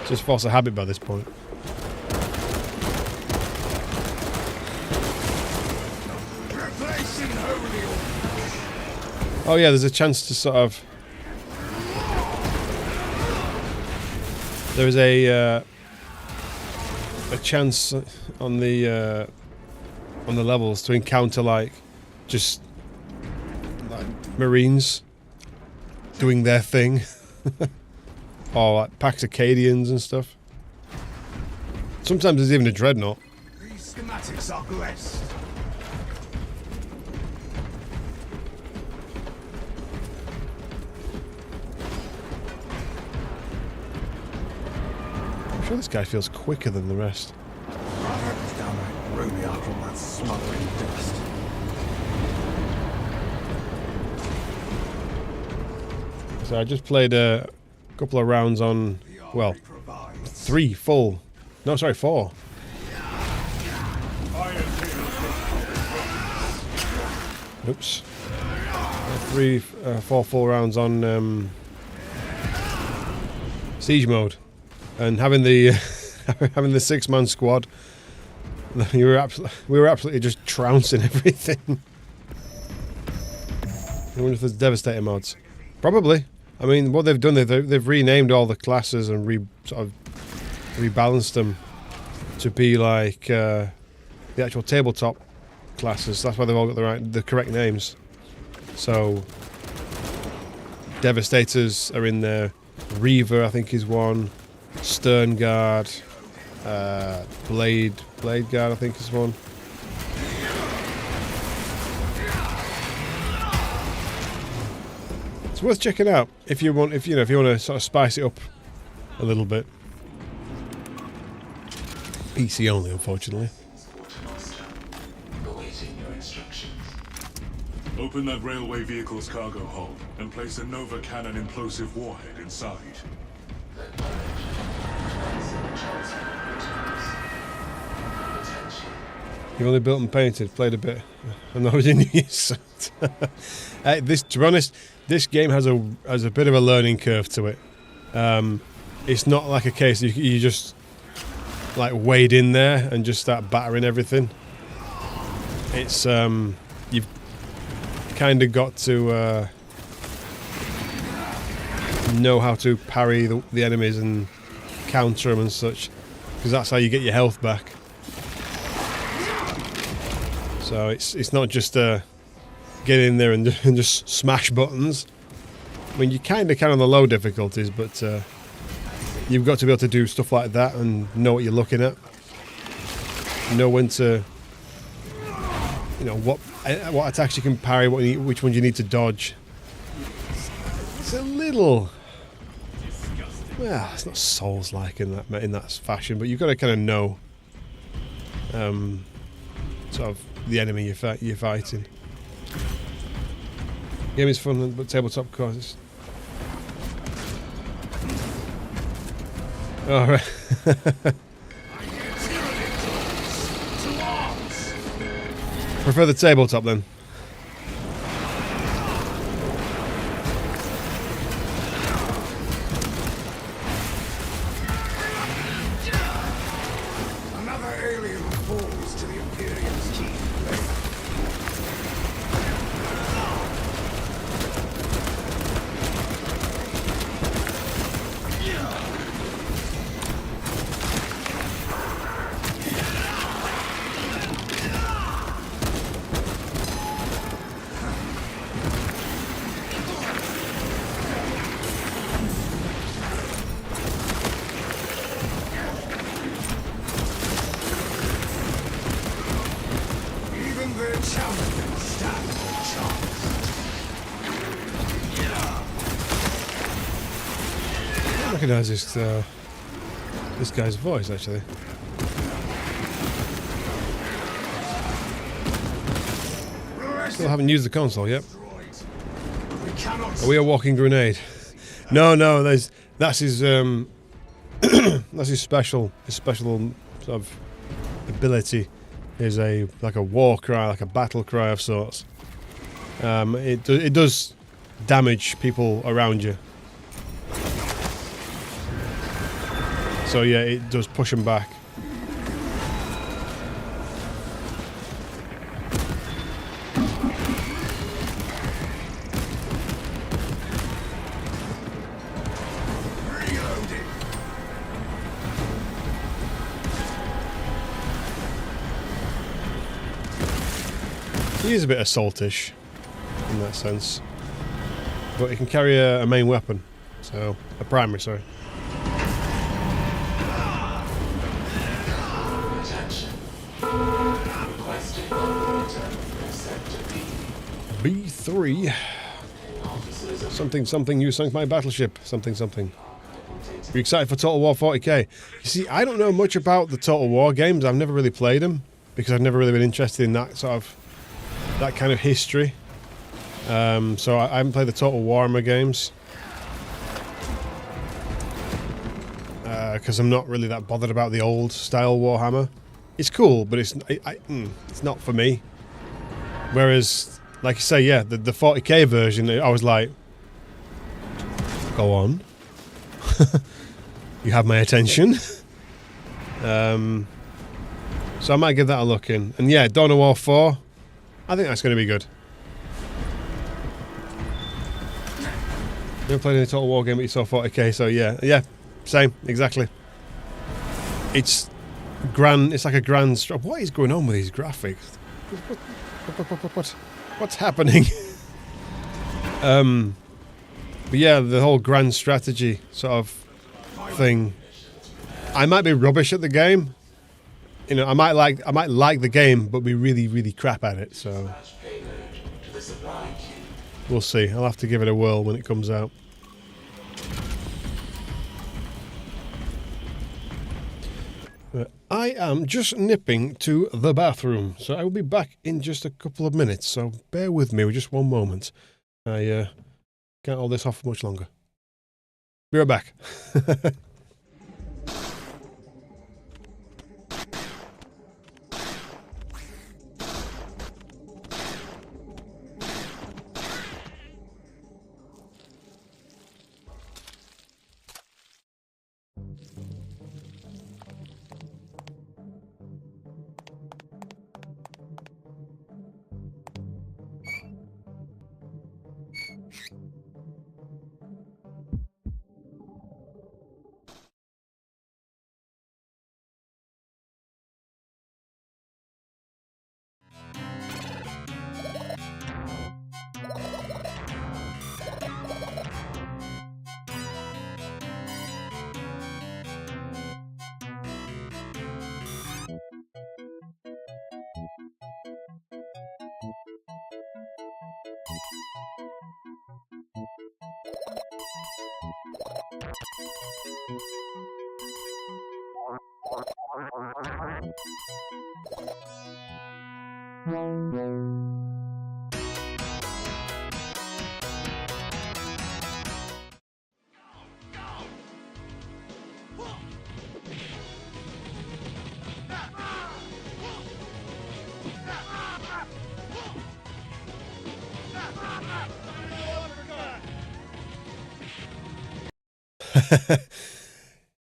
Just force a habit by this point. Oh yeah, there's a chance to sort of... There's a chance on the levels to encounter like just like Marines doing their thing. Or like Pax Acadians and stuff. Sometimes there's even a dreadnought. These schematics are blessed. I'm sure this guy feels quicker than the rest. It's downright roomy after all that smothering dust. So I just played a couple of rounds on, well, 4. Oops. 4 full rounds on siege mode, and having the having the 6-man squad, we were absolutely just trouncing everything. I wonder if there's devastator mods. Probably. I mean, what they've done, they've renamed all the classes and sort of rebalanced them to be like the actual tabletop classes. That's why they've all got the correct names. So, Devastators are in there. Reaver, I think, is one. Stern Guard. Blade Guard, I think, is one. It's worth checking out if you want to sort of spice it up a little bit. PC only, unfortunately. Open that railway vehicle's cargo hold and place a Nova cannon implosive warhead inside. You've only built and painted, played a bit. I'm not in use. To be honest, this game has a bit of a learning curve to it. It's not like a case you just like wade in there and just start battering everything. It's you've kind of got to know how to parry the enemies and counter them and such, because that's how you get your health back. So it's not just get in there and just smash buttons. I mean, you kind of can on the low difficulties, but you've got to be able to do stuff like that and know what you're looking at. Know when to, what attacks you can parry, which ones you need to dodge. It's a little, well, it's not Souls-like in that fashion, but you've got to kind of know sort of the enemy you're fighting. Game is fun, but tabletop courses. All right. Prefer the tabletop then. Another alien falls to the Imperium's teeth. I recognise this guy's voice actually. Still haven't used the console yet. Are we a walking grenade? No, that's his that's his special sort of ability. Is like a war cry, like a battle cry of sorts. It does damage people around you. So yeah, it does push them back. He is a bit assaultish in that sense, but he can carry a main weapon, so a primary, sorry. B3. Something, you sunk my battleship. Something. Are you excited for Total War 40k? You see, I don't know much about the Total War games. I've never really played them because I've never really been interested in that kind of history. So I haven't played the Total Warhammer games because I'm not really that bothered about the old style Warhammer. It's cool, but it's not for me. Whereas, like you say, yeah, the 40k version, I was like, go on. You have my attention. So I might give that a look in. And yeah, Dawn of War 4, I think that's going to be good. Never played any Total War game, but you saw 40k, so yeah, same, exactly. It's grand. It's like a grand. What is going on with these graphics? What's happening? But yeah, the whole grand strategy sort of thing. I might be rubbish at the game. You know, I might like the game, but be really, really crap at it. So we'll see. I'll have to give it a whirl when it comes out. I am just nipping to the bathroom, so I will be back in just a couple of minutes. So bear with me, just one moment. I can't hold this off for much longer. Be right back.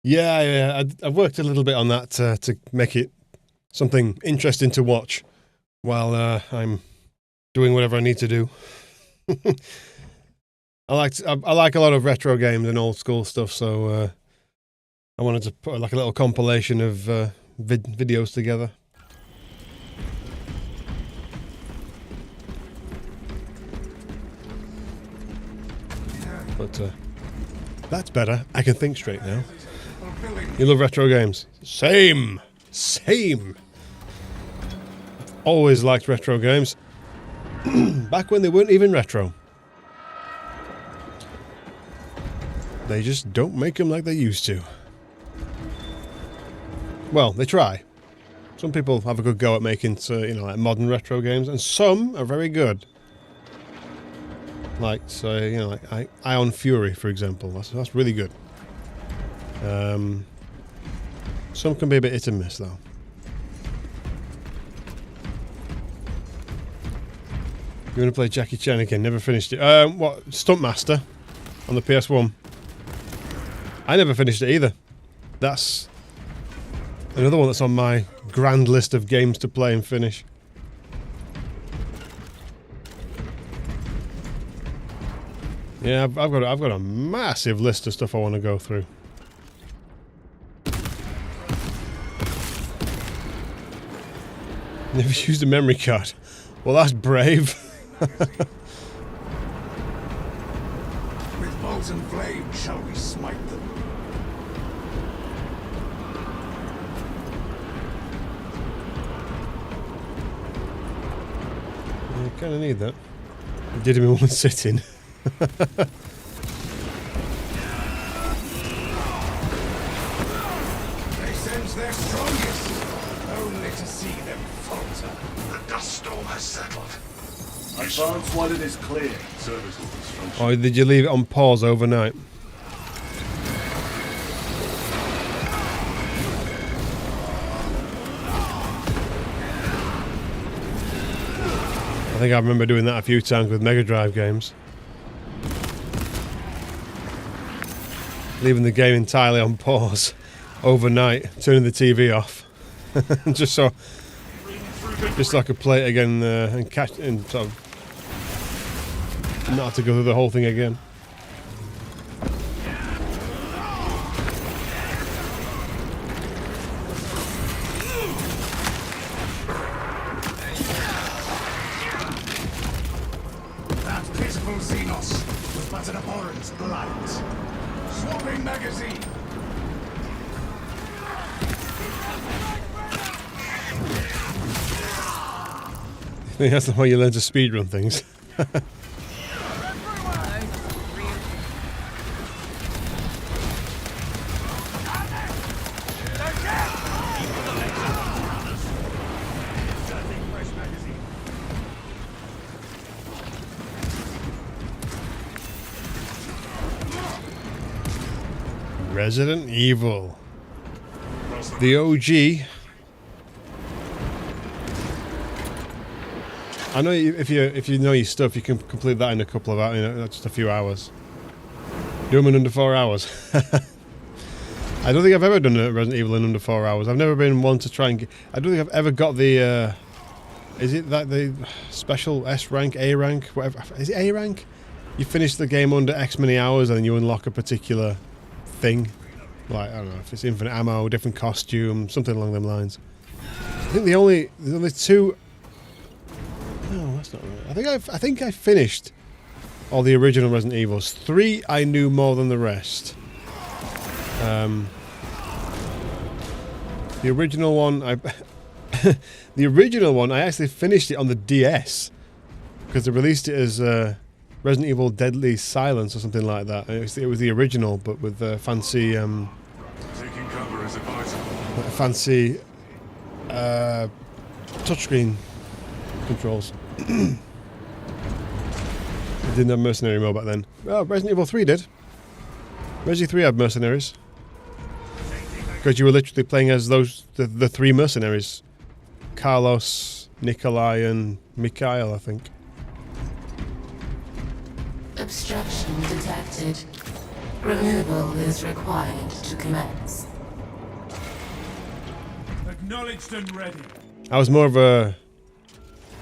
Yeah, I've worked a little bit on that to make it something interesting to watch while I'm doing whatever I need to do. I like a lot of retro games and old school stuff, so I wanted to put like a little compilation of videos together. But that's better. I can think straight now. You love retro games? Same. Always liked retro games. Back when they weren't even retro. They just don't make them like they used to. Well, they try. Some people have a good go at making, you know, like modern retro games, and some are very good. Like, say, you know, like Ion Fury, for example. That's really good. Some can be a bit hit and miss, though. You want to play Jackie Chan again? Never finished it. What? Stuntmaster on the PS1. I never finished it either. That's another one that's on my grand list of games to play and finish. Yeah, I've got a massive list of stuff I want to go through. Never used a memory card. Well, that's brave. With molten flame shall we smite them. You kind of need that. I did him in one sitting. They sense their strongest, only to see them falter. The dust storm has settled. Advance while it is clear. Service orders function. Or did you leave it on pause overnight? I think I remember doing that a few times with Mega Drive games. Leaving the game entirely on pause overnight, turning the TV off, just so I could play it again and catch and sort of not have to go through the whole thing again. That pitiful Xenos was but an abhorrent blight. Swapping magazine. I think that's the way you learn to speedrun things. Resident Evil. The OG. I know if you know your stuff, you can complete that in a couple of hours, you know, just a few hours. Do them in under 4 hours. I don't think I've ever done a Resident Evil in under 4 hours. I've never been one to try and get... I don't think I've ever got the... is it that the special S rank, A rank, whatever? Is it A rank? You finish the game under X many hours and then you unlock a particular thing. Like, I don't know, if it's infinite ammo, different costume, something along them lines. I think the only two... No, that's not right. I think I finished all the original Resident Evils. 3 I knew more than the rest. The original one the original one I actually finished it on the DS because they released it as Resident Evil Deadly Silence or something like that. It was the original, but with fancy Taking cover is advisable. fancy touchscreen controls. It didn't have mercenary mode back then. Oh, Resident Evil 3 did. Resi 3 had mercenaries. Because you were literally playing as the 3 mercenaries. Carlos, Nikolai and Mikhail, I think. Obstruction detected. Removal is required to commence. Acknowledged and ready. I was more of a...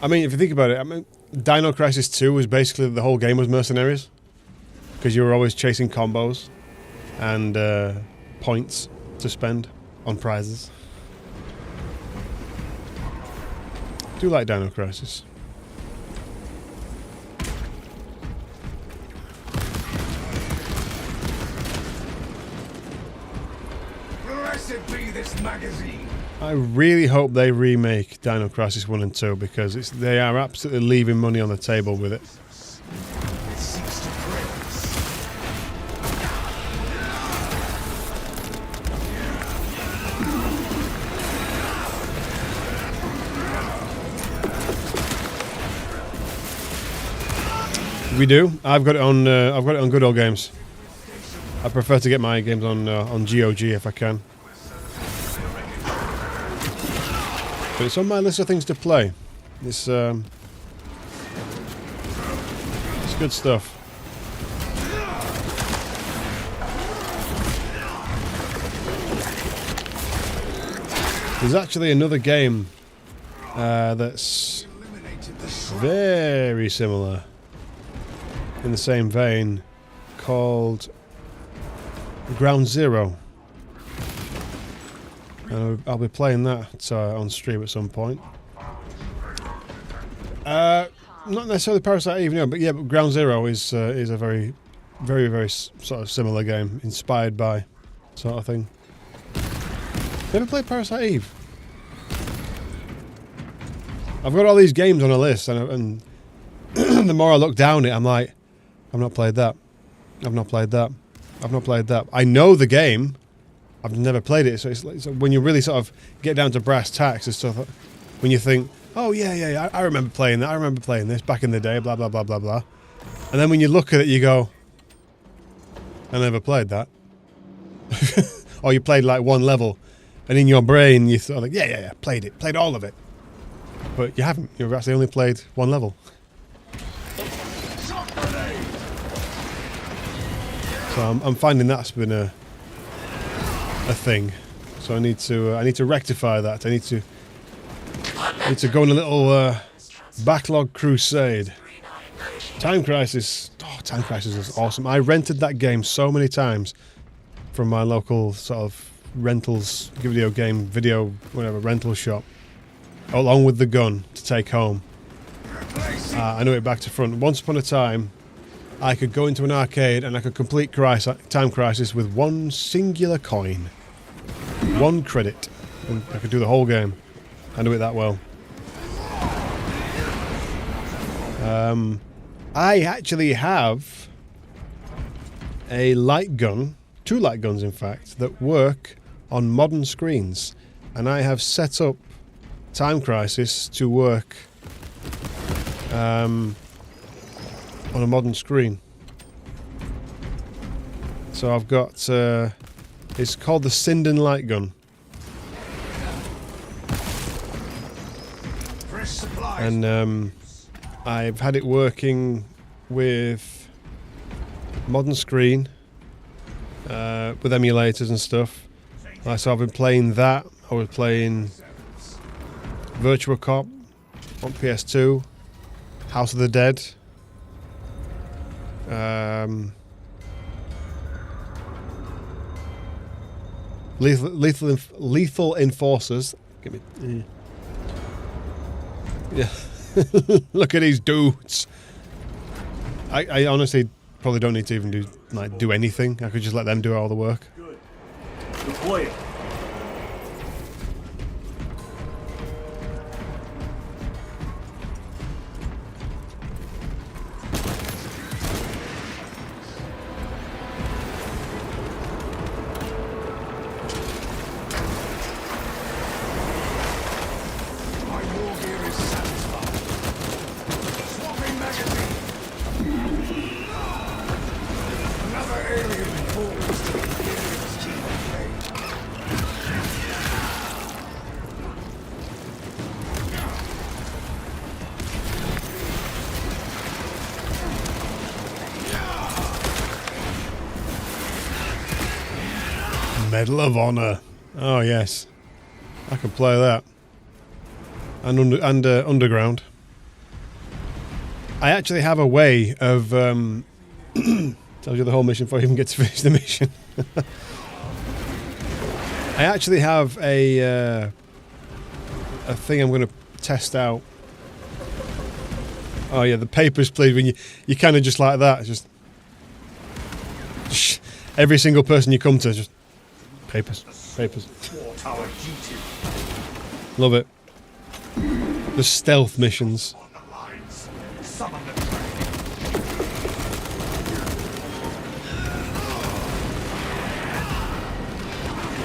I mean, if you think about it, I mean, Dino Crisis 2 was basically the whole game was mercenaries. Because you were always chasing combos and points to spend on prizes. I do like Dino Crisis. Blessed be this magazine. I really hope they remake Dino Crisis 1 and 2 because they are absolutely leaving money on the table with it. It seeks to praise. We do. I've got it on Good Old Games. I prefer to get my games on GOG if I can. But it's on my list of things to play. It's good stuff. There's actually another game that's very similar, in the same vein, called Ground Zero. And I'll be playing that on stream at some point. Not necessarily Parasite Eve, no, but yeah, but Ground Zero is a very, very, very sort of similar game, inspired by sort of thing. Never played Parasite Eve. I've got all these games on a list, and the more I look down it, I'm like, I've not played that. I've not played that. I've not played that. I know the game. I've never played it. So it's like, so when you really sort of get down to brass tacks and stuff, when you think, oh yeah, I remember playing that. I remember playing this back in the day. Blah blah blah blah blah. And then when you look at it, you go, I never played that. Or you played like one level, and in your brain you thought like, yeah, played all of it. But you haven't. You've actually only played one level. So I'm finding that's been a thing. So I need to rectify that. I need to go on a little backlog crusade. Time Crisis. Oh, Time Crisis is awesome. I rented that game so many times from my local sort of rentals, video rental shop, along with the gun to take home. I know it back to front. Once upon a time, I could go into an arcade and I could complete Time Crisis with one singular coin. 1 credit. And I could do the whole game. I do it that well. I actually have a light gun, 2 light guns in fact, that work on modern screens. And I have set up Time Crisis to work on a modern screen. So I've got it's called the Sinden light gun, and I've had it working with modern screen with emulators and stuff. So I've been playing that. I was playing Virtua Cop on PS2, House of the Dead, Lethal Enforcers. Give me, yeah. Look at these dudes. I honestly probably don't need to even do anything. I could just let them do all the work. Good. Deploy it. Medal of Honor. Oh yes, I can play that. And Underground. I actually have a way of tells you the whole mission before you even get to finish the mission. I actually have a thing I'm going to test out. Oh yeah, the papers, please. When you kind of just like that, just every single person you come to, just papers. Love it. The stealth missions.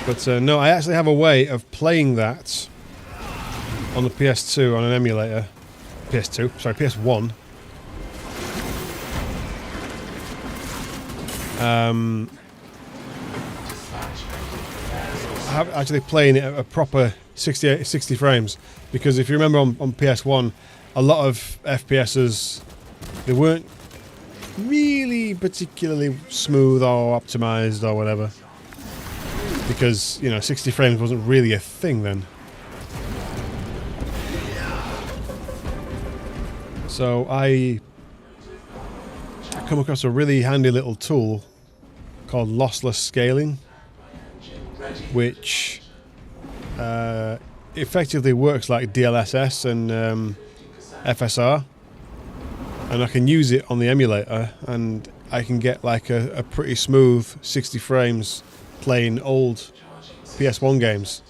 But no, I actually have a way of playing that on the PS2 on an emulator. PS1. Actually playing it at a proper 60 frames, because if you remember on PS1, a lot of FPSs, they weren't really particularly smooth or optimized or whatever, because, you know, 60 frames wasn't really a thing then. So I come across a really handy little tool called lossless scaling, which effectively works like DLSS and FSR, and I can use it on the emulator, and I can get like a pretty smooth 60 frames playing old PS1 games,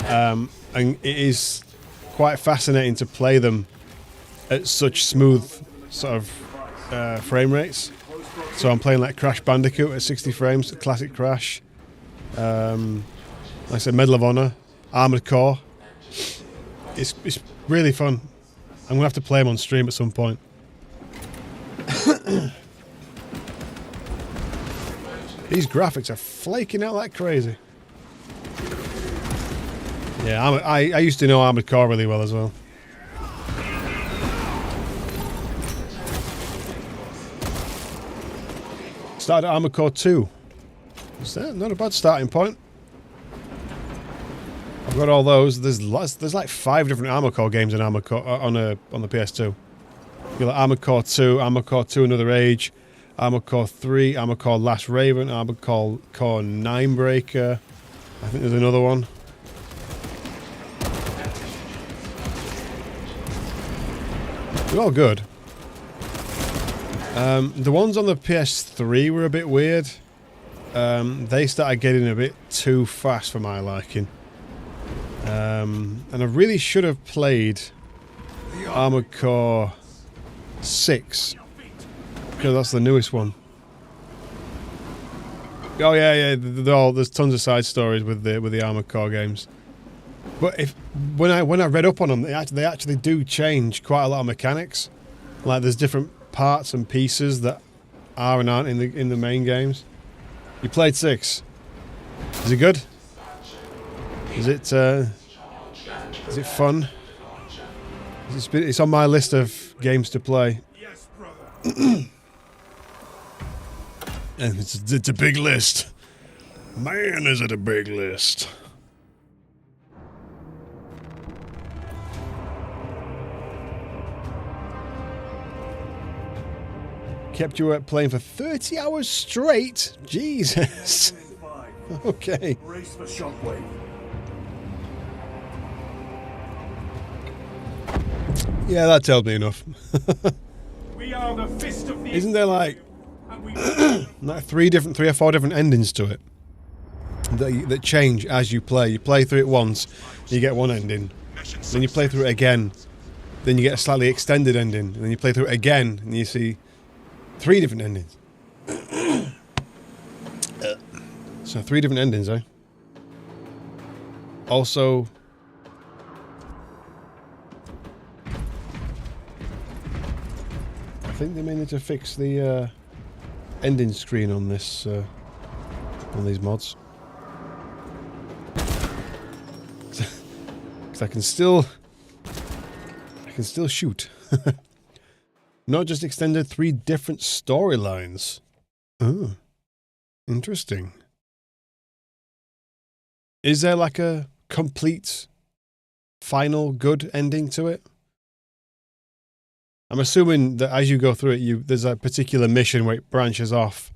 and it is quite fascinating to play them at such smooth sort of frame rates. So I'm playing like Crash Bandicoot at 60 frames, classic Crash. Like I said, Medal of Honor, Armored Core. It's really fun. I'm gonna have to play them on stream at some point. These graphics are flaking out like crazy. Yeah, I used to know Armored Core really well as well. Started at Armored Core 2. Is that not a bad starting point? I've got all those. There's like 5 different Armored Core games in Armored Core on the PS2. You got like Armored Core 2, Armored Core 2 Another Age, Armored Core 3, Armored Core Last Raven, Armored Core 9breaker. I think there's another one. They're all good. The ones on the PS3 were a bit weird. They started getting a bit too fast for my liking. And I really should have played Armored Core 6, because that's the newest one. Oh yeah, there's tons of side stories with the Armored Core games. But when I read up on them, they actually do change quite a lot of mechanics. Like there's different parts and pieces that are and aren't in the main games. You played 6. Is it good? Is it fun? It's on my list of games to play. Yes, brother. And it's a big list. Man, is it a big list. Kept you playing for 30 hours straight? Jesus. Okay. Brace for shockwave. Yeah, that tells me enough. We are the fist of the Isn't there like 3 or 4 different endings to it that change as you play? You play through it once, you get one ending. Then you play through it again, then you get a slightly extended ending. And then you play through it again, and you see 3 different endings. So 3 different endings, eh? Also, I think they may need to fix the ending screen on this on these mods, because I can still shoot. Not just extended, 3 different storylines. Oh, interesting. Is there like a complete, final, good ending to it? I'm assuming that as you go through it, there's a particular mission where it branches off,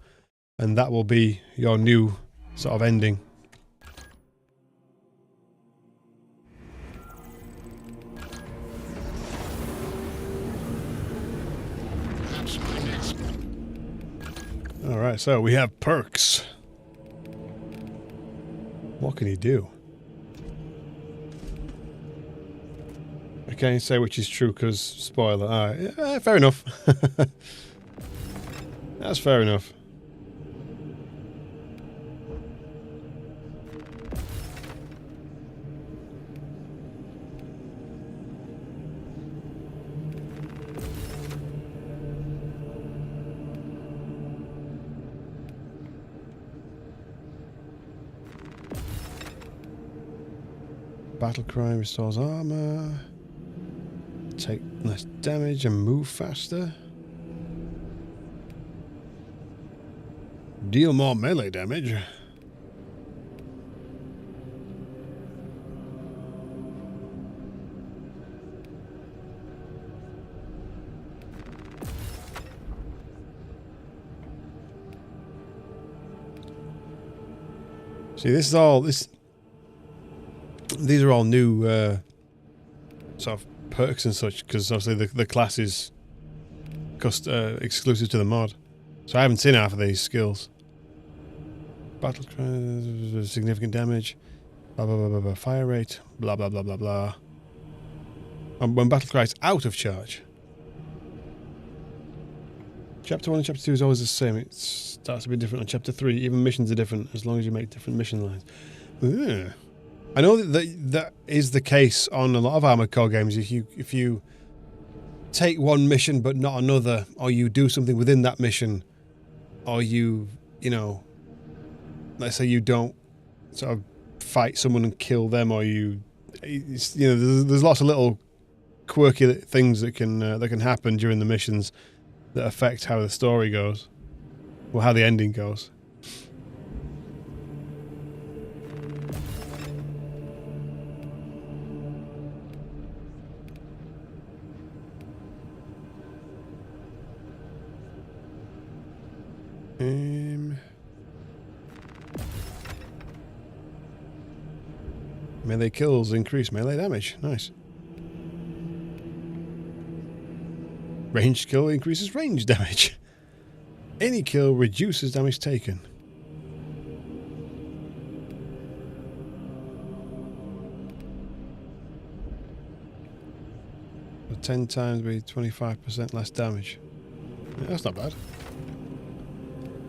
and that will be your new sort of ending. Alright, so we have perks. What can he do? I can't say which is true because spoiler. Alright, yeah, fair enough. That's fair enough. Battle cry restores armour. Take less damage and move faster. Deal more melee damage. See, this is all this. These are all new sort of perks and such, because obviously the class is exclusive to the mod. So I haven't seen half of these skills. Battle cry, significant damage, blah blah blah blah blah, fire rate, blah blah blah blah blah. And when battle cry is out of charge. Chapter 1 and Chapter 2 is always the same. It starts to be different on Chapter 3. Even missions are different as long as you make different mission lines. Ugh. I know that is the case on a lot of Armored Core games. If you take one mission but not another, or you do something within that mission, or you know, let's say you don't sort of fight someone and kill them, or you know, there's lots of little quirky things that can happen during the missions that affect how the story goes, or how the ending goes. Melee kills increase melee damage. Nice. Ranged kill increases range damage. Any kill reduces damage taken. So 10 times be 25% less damage. Yeah, that's not bad.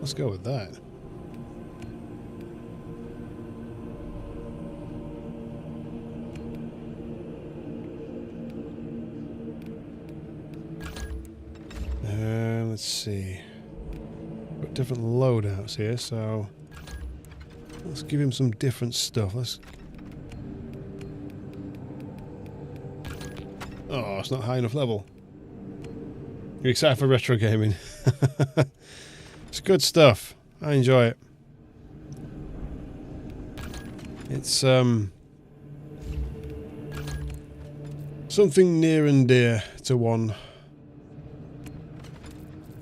Let's go with that. Let's see. Got different loadouts here, so let's give him some different stuff. Oh, it's not high enough level. You're excited for retro gaming. It's good stuff. I enjoy it. It's something near and dear to one.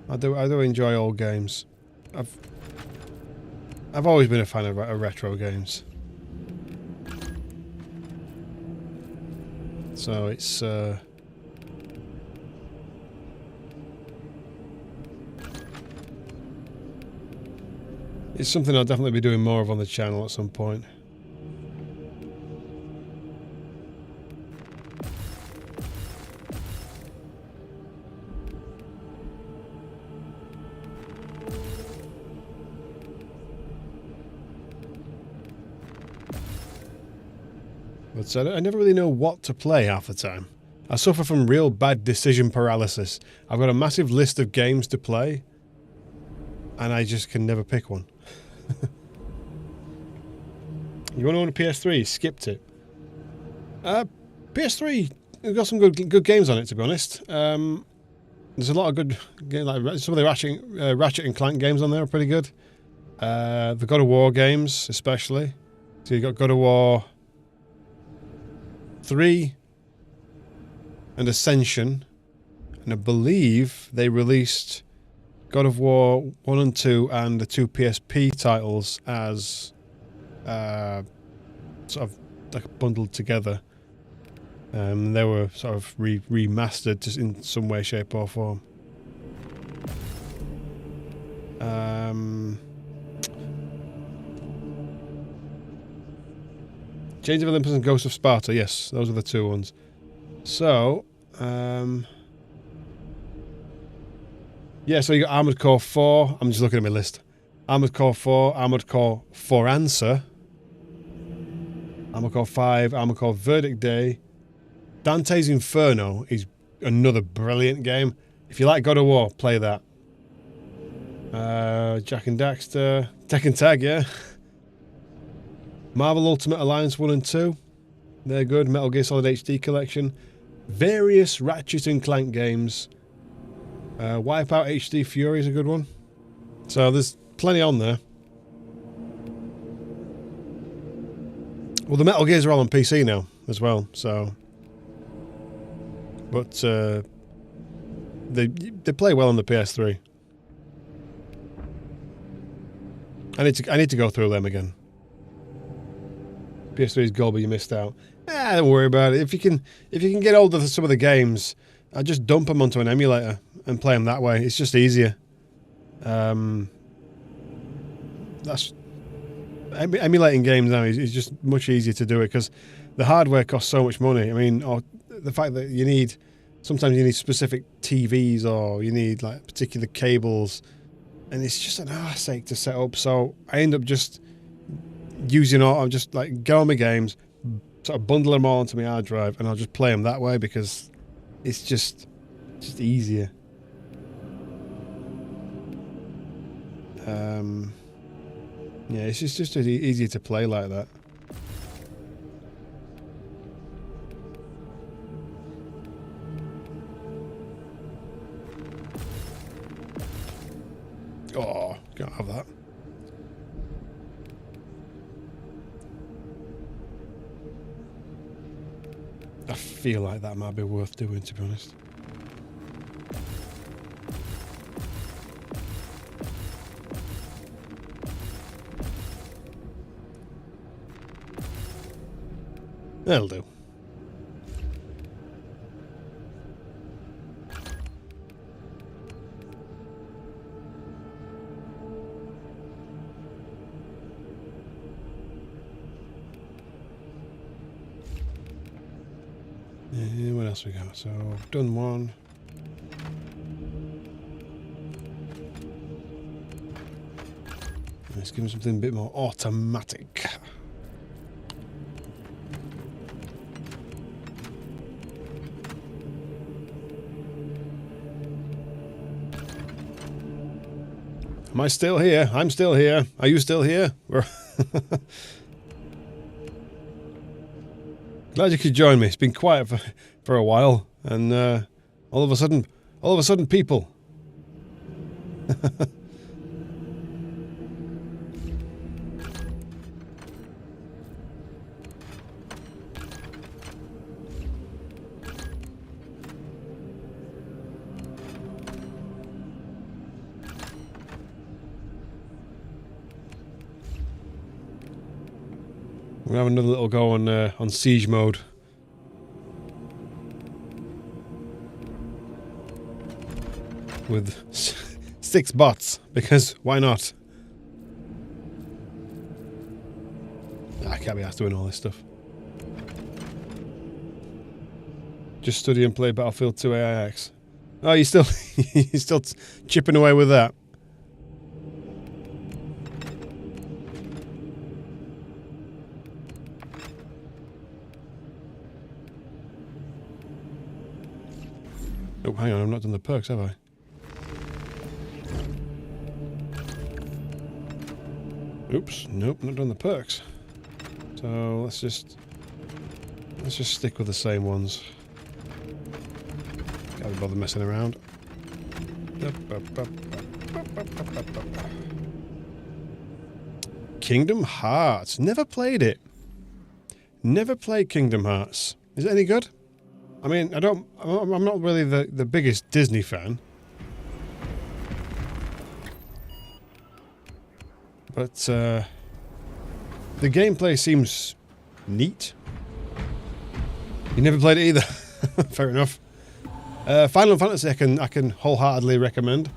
I do enjoy old games. I've always been a fan of retro games. So it's something I'll definitely be doing more of on the channel at some point. But I never really know what to play half the time. I suffer from real bad decision paralysis. I've got a massive list of games to play, and I just can never pick one. You want to own a PS3? Skipped it. PS3, we've got some good games on it, to be honest. There's a lot of good games, like some of the Ratchet and Clank games on there are pretty good. The God of War games, especially. So you got God of War 3 and Ascension, and I believe they released God of War 1 and 2 and the 2 PSP titles as sort of like bundled together. They were sort of remastered just in some way, shape or form. Chains of Olympus and Ghost of Sparta, yes, those are the two ones. So, yeah, so you got Armored Core 4, I'm just looking at my list. Armored Core 4, Armored Core For Answer, Armored Core 5, Armored Core Verdict Day. Dante's Inferno is another brilliant game. If you like God of War, play that. Jack and Daxter, Tekken Tag, yeah. Marvel Ultimate Alliance 1 and 2. They're good. Metal Gear Solid HD Collection. Various Ratchet and Clank games. Wipeout HD Fury is a good one. So there's plenty on there. Well, the Metal Gears are all on PC now as well, so... But they play well on the PS3. I need to go through them again. PS3's gold, but you missed out. Don't worry about it. If you can get hold of some of the games, I just dump them onto an emulator and play them that way. It's just easier. Emulating games now is just much easier to do it because the hardware costs so much money. I mean, or the fact that sometimes you need specific TVs or you need like particular cables, and it's just an arse ache to set up. So I end up just I'll just like go on my games, sort of bundle them all onto my hard drive, and I'll just play them that way because it's just easier. Yeah, it's just easier to play like that. Oh, can't have that. I feel like that might be worth doing, to be honest. That'll do. What else we got? So, I've done one. Let's give him something a bit more automatic. Am I still here? I'm still here. Are you still here? Glad you could join me. It's been quiet for a while, and all of a sudden, people. We'll have another little go on siege mode. With 6 bots, because why not? I can't be asked doing all this stuff. Just study and play Battlefield 2 AIX. Oh, you're still chipping away with that. Oh, hang on, I've not done the perks, have I? Oops, nope, not done the perks. So let's just stick with the same ones. Can't bother messing around. Kingdom Hearts. Never played it. Never played Kingdom Hearts. Is it any good? I mean, I'm not really the biggest Disney fan. But the gameplay seems neat. You never played it either. Fair enough. Final Fantasy I can wholeheartedly recommend.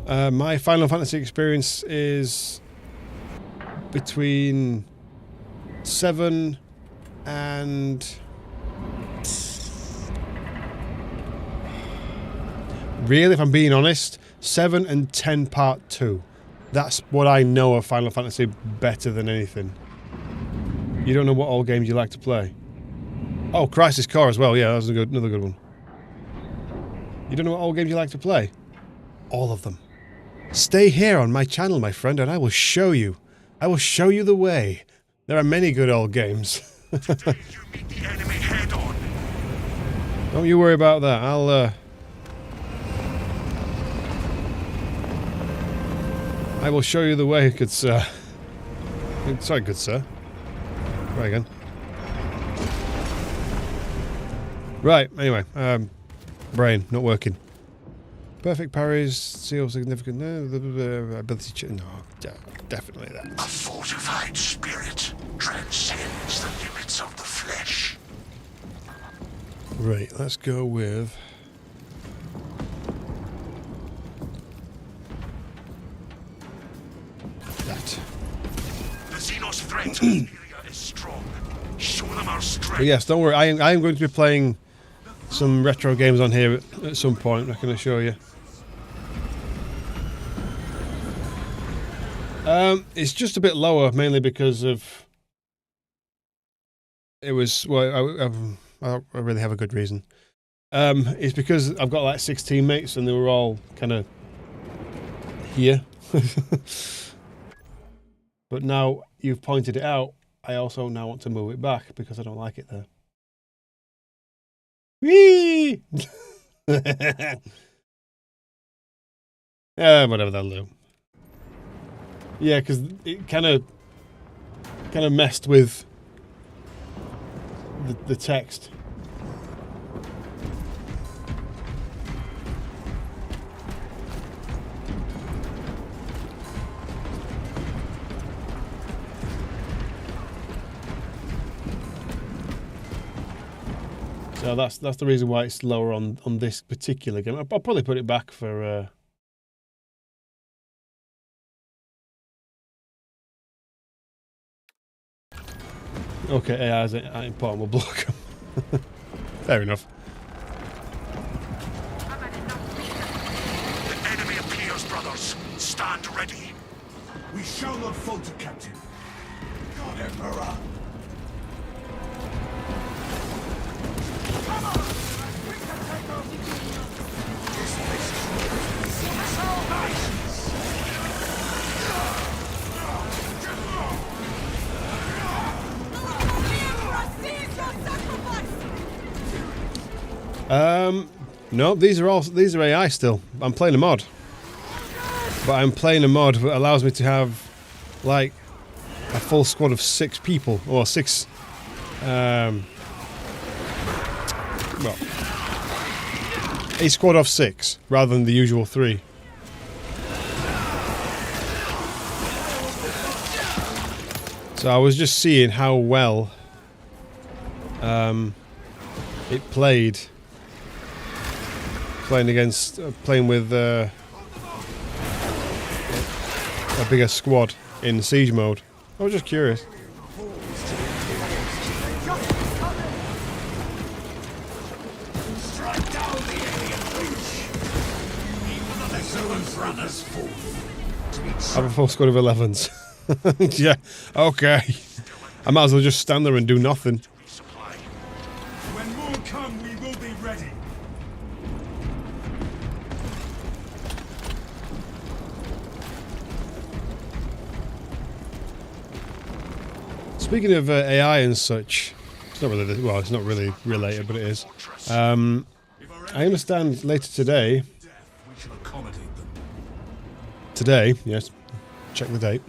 My Final Fantasy experience is between 7 and... Really, if I'm being honest, 7 and 10 Part 2. That's what I know of Final Fantasy better than anything. You don't know what old games you like to play? Oh, Crisis Core as well. Yeah, that was another good one. You don't know what old games you like to play? All of them. Stay here on my channel, my friend, and I will show you. I will show you the way. There are many good old games. Today you meet the enemy head on. Don't you worry about that. I will show you the way, good sir. Sorry, good sir. Try again. Right, anyway. Brain, not working. Perfect parries, seal significant... ability... No, definitely that. A fortified spirit transcends the limits of the flesh. Right, let's go with... that. The Xenos threat to Imperium is strong. Show them our strength. But yes, don't worry, I am going to be playing some retro games on here at some point, I can assure you. It's just a bit lower, mainly because of... It was... Well, I really have a good reason. It's because I've got like 6 teammates and they were all kind of here. But now you've pointed it out, I also now want to move it back because I don't like it there. Whee! Yeah, whatever, that'll do. Yeah, because it kind of messed with the text. So that's the reason why it's lower on this particular game. I'll probably put it back for okay, AI is important, we'll block them. Fair enough. The enemy appears, brothers. Stand ready. We shall not falter, Captain. God, Emperor. Come on! We can take off. This place is so nice. No, these are AI still. I'm playing a mod. But I'm playing a mod that allows me to have like a full squad of 6 people or 6 well, a squad of 6 rather than the usual 3. So I was just seeing how well it played playing with a bigger squad in siege mode. I was just curious. I have a full squad of 11s. Yeah, okay. I might as well just stand there and do nothing. When more come, we will be ready. Speaking of AI and such, it's not really, well, it's not really related, but it is. I understand later today, yes, check the date,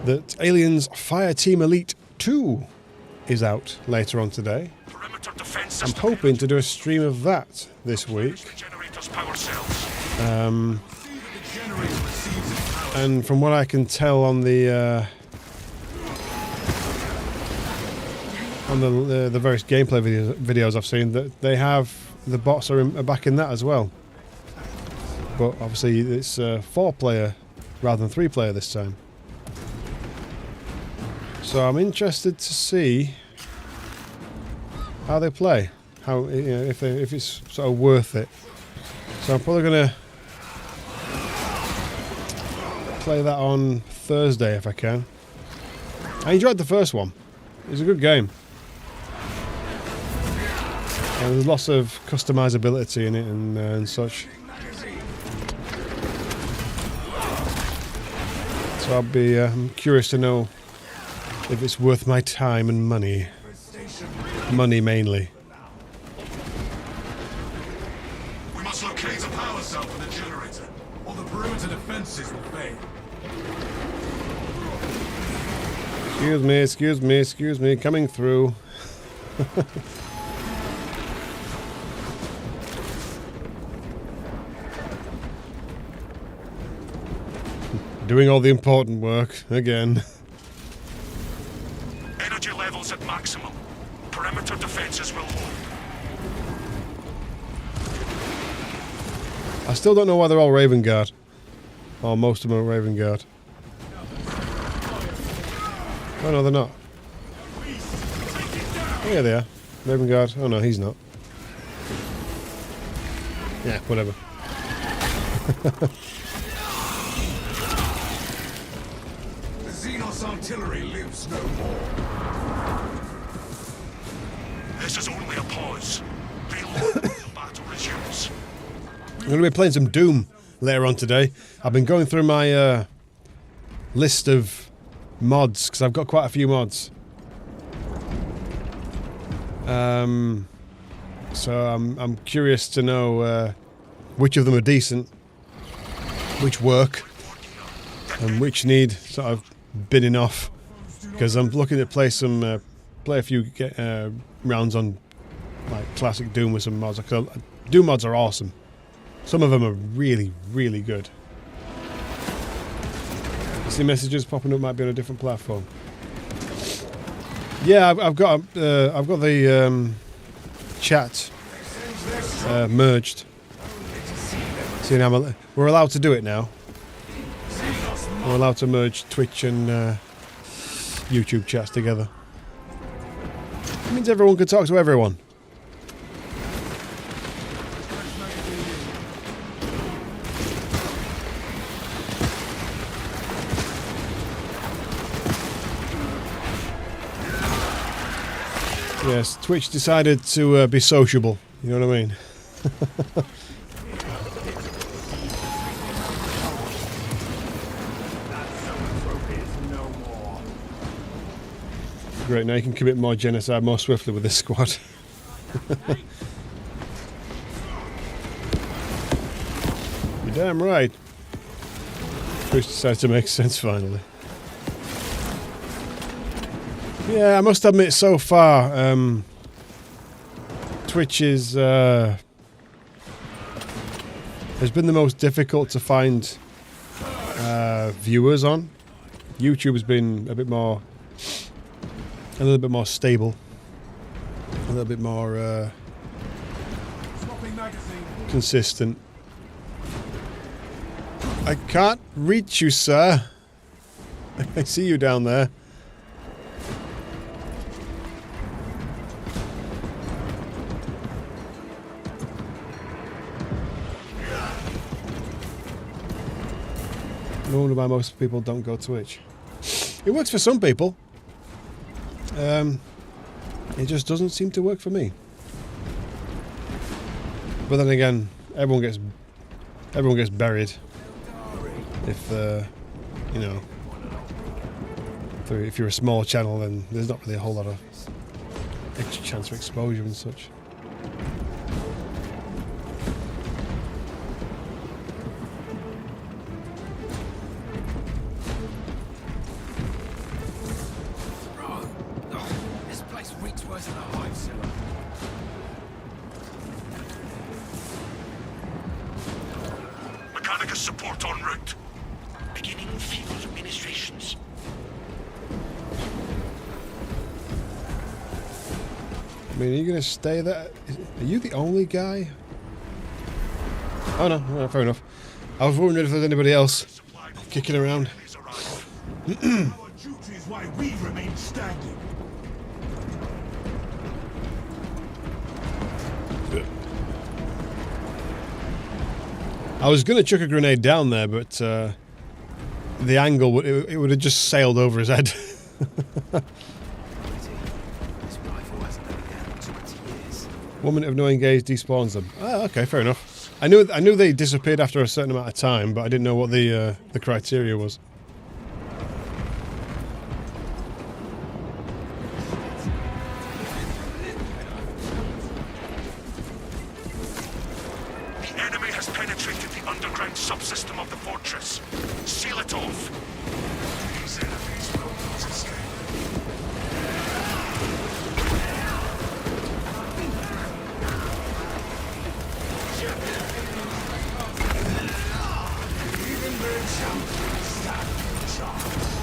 that Aliens Fireteam Elite 2 is out later on today. I'm hoping to do a stream of that this week. And from what I can tell on the various gameplay videos I've seen, that they have the bots are back in that as well. But obviously it's 4-player rather than 3-player this time. So I'm interested to see how they play, how, you know, if it's sort of worth it. So I'm probably gonna play that on Thursday if I can. I enjoyed the first one. It was a good game. There's lots of customizability in it and such. So I'll be I'm curious to know if it's worth my time and money. Money mainly. We must locate a power cell for the generator, or the perimeter defenses will fail. Excuse me, excuse me, excuse me, coming through. Doing all the important work, again. Energy levels at maximum. Perimeter defenses will hold. I still don't know why they're all Raven Guard. Or most of them are Raven Guard. Oh no, they're not. Oh yeah, they are. Raven Guard. Oh no, he's not. Yeah, whatever. The Xenos artillery lives no more. This is only a pause. Reload when the battle resumes. I'm going to be playing some Doom later on today. I've been going through my list of mods, because I've got quite a few mods. So I'm curious to know which of them are decent, which work, and which need sort of binning off. Because I'm looking to play some, play a few rounds on like classic Doom with some mods. Doom mods are awesome. Some of them are really, really good. You see messages popping up, might be on a different platform. Yeah, I've got the chat merged. See now, we're allowed to do it now. We're allowed to merge Twitch and YouTube chats together. It means everyone can talk to everyone. Yes, Twitch decided to be sociable, you know what I mean? Great, now you can commit more genocide more swiftly with this squad. You're damn right. Twitch decided to make sense finally. Yeah, I must admit, so far, Twitch is has been the most difficult to find viewers on. YouTube has been a little bit more stable, a little bit more consistent. I can't reach you, sir. I see you down there. I wonder why most people don't go Twitch. It works for some people. It just doesn't seem to work for me. But then again, everyone gets buried if you know, if you're a small channel, then there's not really a whole lot of extra chance for exposure and such. Support en route. Beginning field administrations. I mean, are you going to stay there? Are you the only guy? Oh no, fair enough. I was wondering if there's anybody else kicking around. Our duty is why we remain standing. I was going to chuck a grenade down there, but the angle, it would have just sailed over his head. Woman of no engage despawns them. Oh, okay, fair enough. I knew they disappeared after a certain amount of time, but I didn't know what the criteria was. subsystem of the fortress. Seal it off. These enemies will not escape. Even their champions stand a chance.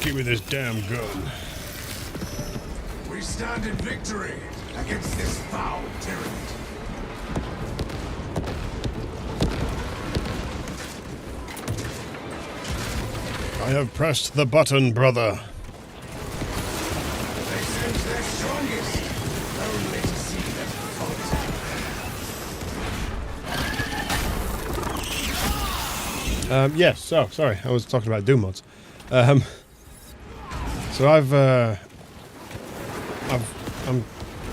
Give me this damn gun. We stand in victory against this foul Tyranid. I have pressed the button, brother. They sense their strongest, only to see them falter. Yes, so, sorry, I was talking about Doom mods. So I'm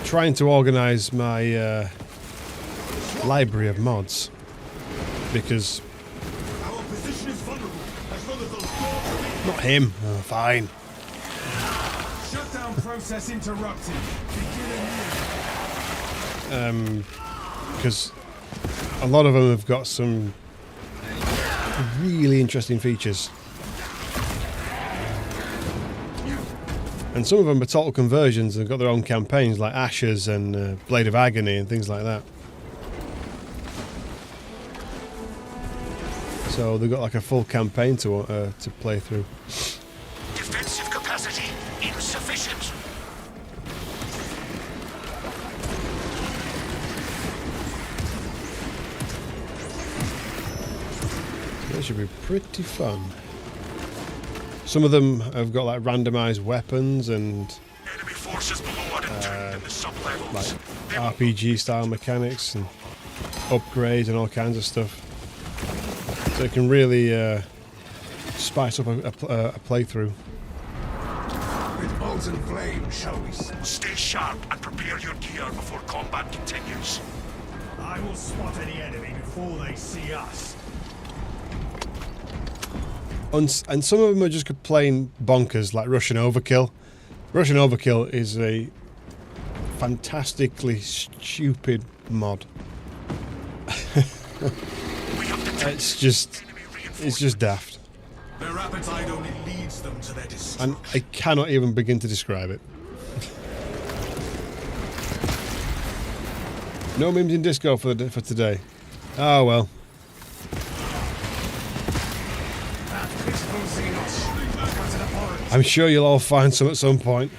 trying to organise my library of mods because Our position is vulnerable as long as those not him. Oh, fine. shutdown process interrupted. Because a lot of them have got some really interesting features. And some of them are total conversions and have got their own campaigns like Ashes and Blade of Agony and things like that. So they've got like a full campaign to play through. Defensive capacity insufficient. That should be pretty fun. Some of them have got like randomized weapons and Enemy forces below are entombed in the sublevels. like RPG style mechanics and upgrades and all kinds of stuff. So it can really spice up a playthrough. With molten flame, shall we say? Stay sharp and prepare your gear before combat continues. I will spot any enemy before they see us. And some of them are just plain bonkers, like Russian Overkill. Russian Overkill is a fantastically stupid mod. It's just daft. Their appetite only leads them to their And destruction. I cannot even begin to describe it. No memes in Disco for today. Oh well. I'm sure you'll all find some at some point.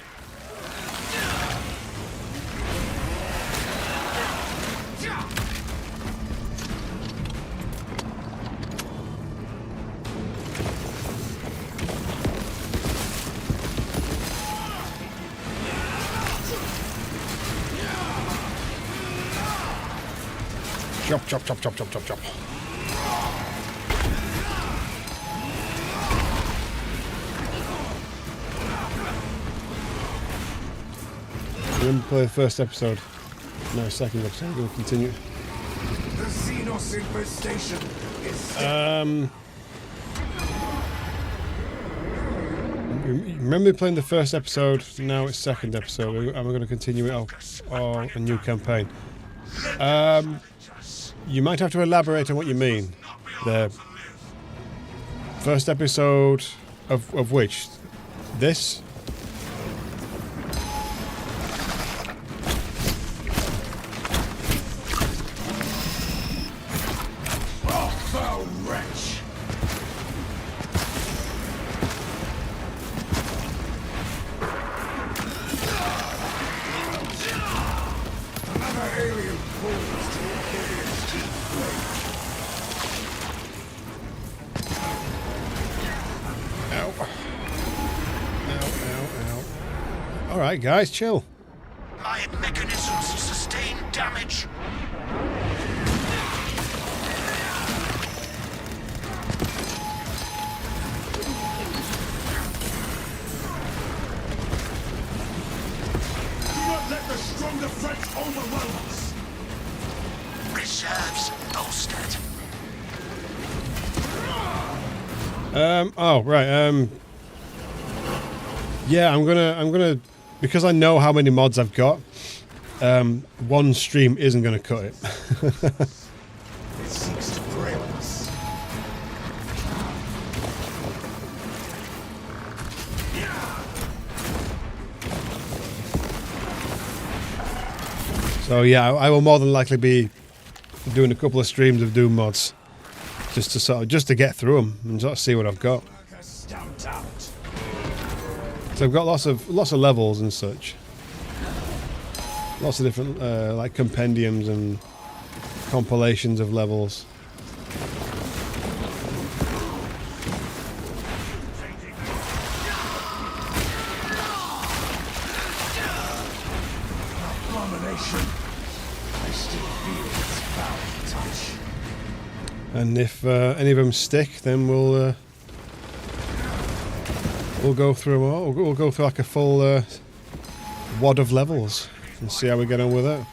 Chop, chop, chop, chop, chop, chop, chop. We're going to play the first episode. No, second episode. We're going to continue. The Xenos infestation is Remember playing the first episode? Now it's second episode. And we're going to continue it or a new campaign. You might have to elaborate on what you mean. The first episode of which? This? Alright guys, chill. My mechanisms sustain damage. Do not let the stronger French overwhelm us. Reserves bolstered. Oh right, Yeah, I'm gonna because I know how many mods I've got. One stream isn't gonna cut it. It seeks to prey on us. So yeah, I will more than likely be doing a couple of streams of Doom mods, just to sort of just to get through them and sort of see what I've got. Stamped out. So I've got lots of levels and such, lots of different like compendiums and compilations of levels. I still feel its foul touch. And if any of them stick, then we'll go through them all. We'll go through like a full wad of levels and see how we get on with it.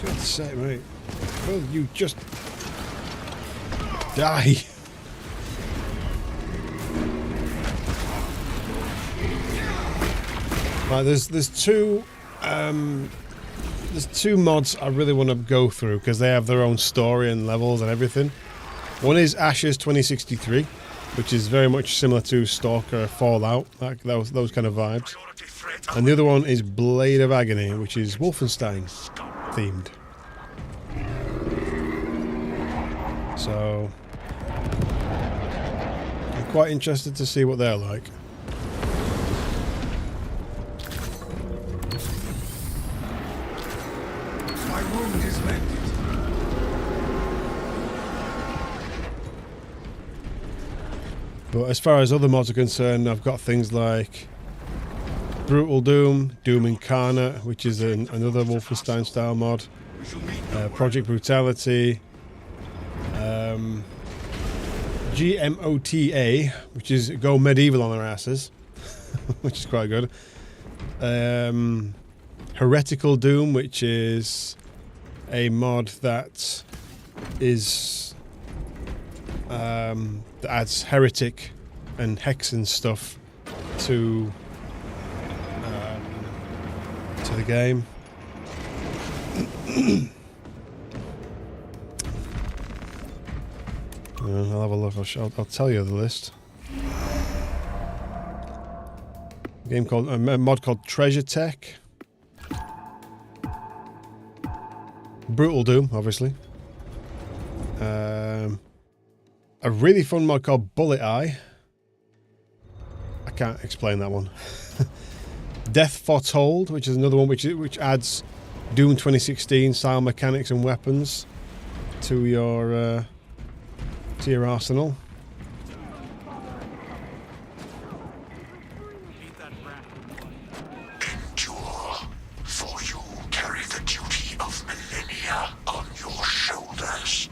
God's sake, mate! Will you just die? Right, there's two mods I really want to go through because they have their own story and levels and everything. One is Ashes 2063, which is very much similar to Stalker Fallout, like those kind of vibes. And the other one is Blade of Agony, which is Wolfenstein themed. So I'm quite interested to see what they're like. My wound is mended. But as far as other mods are concerned, I've got things like Brutal Doom, Doom Incarnate, which is another Wolfenstein style mod, Project Brutality, GMOTA, which is Go Medieval on their asses, which is quite good. Heretical Doom, which is a mod that is that adds heretic and hexen stuff to the game. I'll have a look. I'll tell you the list. A mod called Treasure Tech. Brutal Doom, obviously. A really fun mod called Bullet Eye. I can't explain that one. Death Foretold, which is another one which adds Doom 2016 style mechanics and weapons to your arsenal. Endure, for you carry the duty of millennia on your shoulders.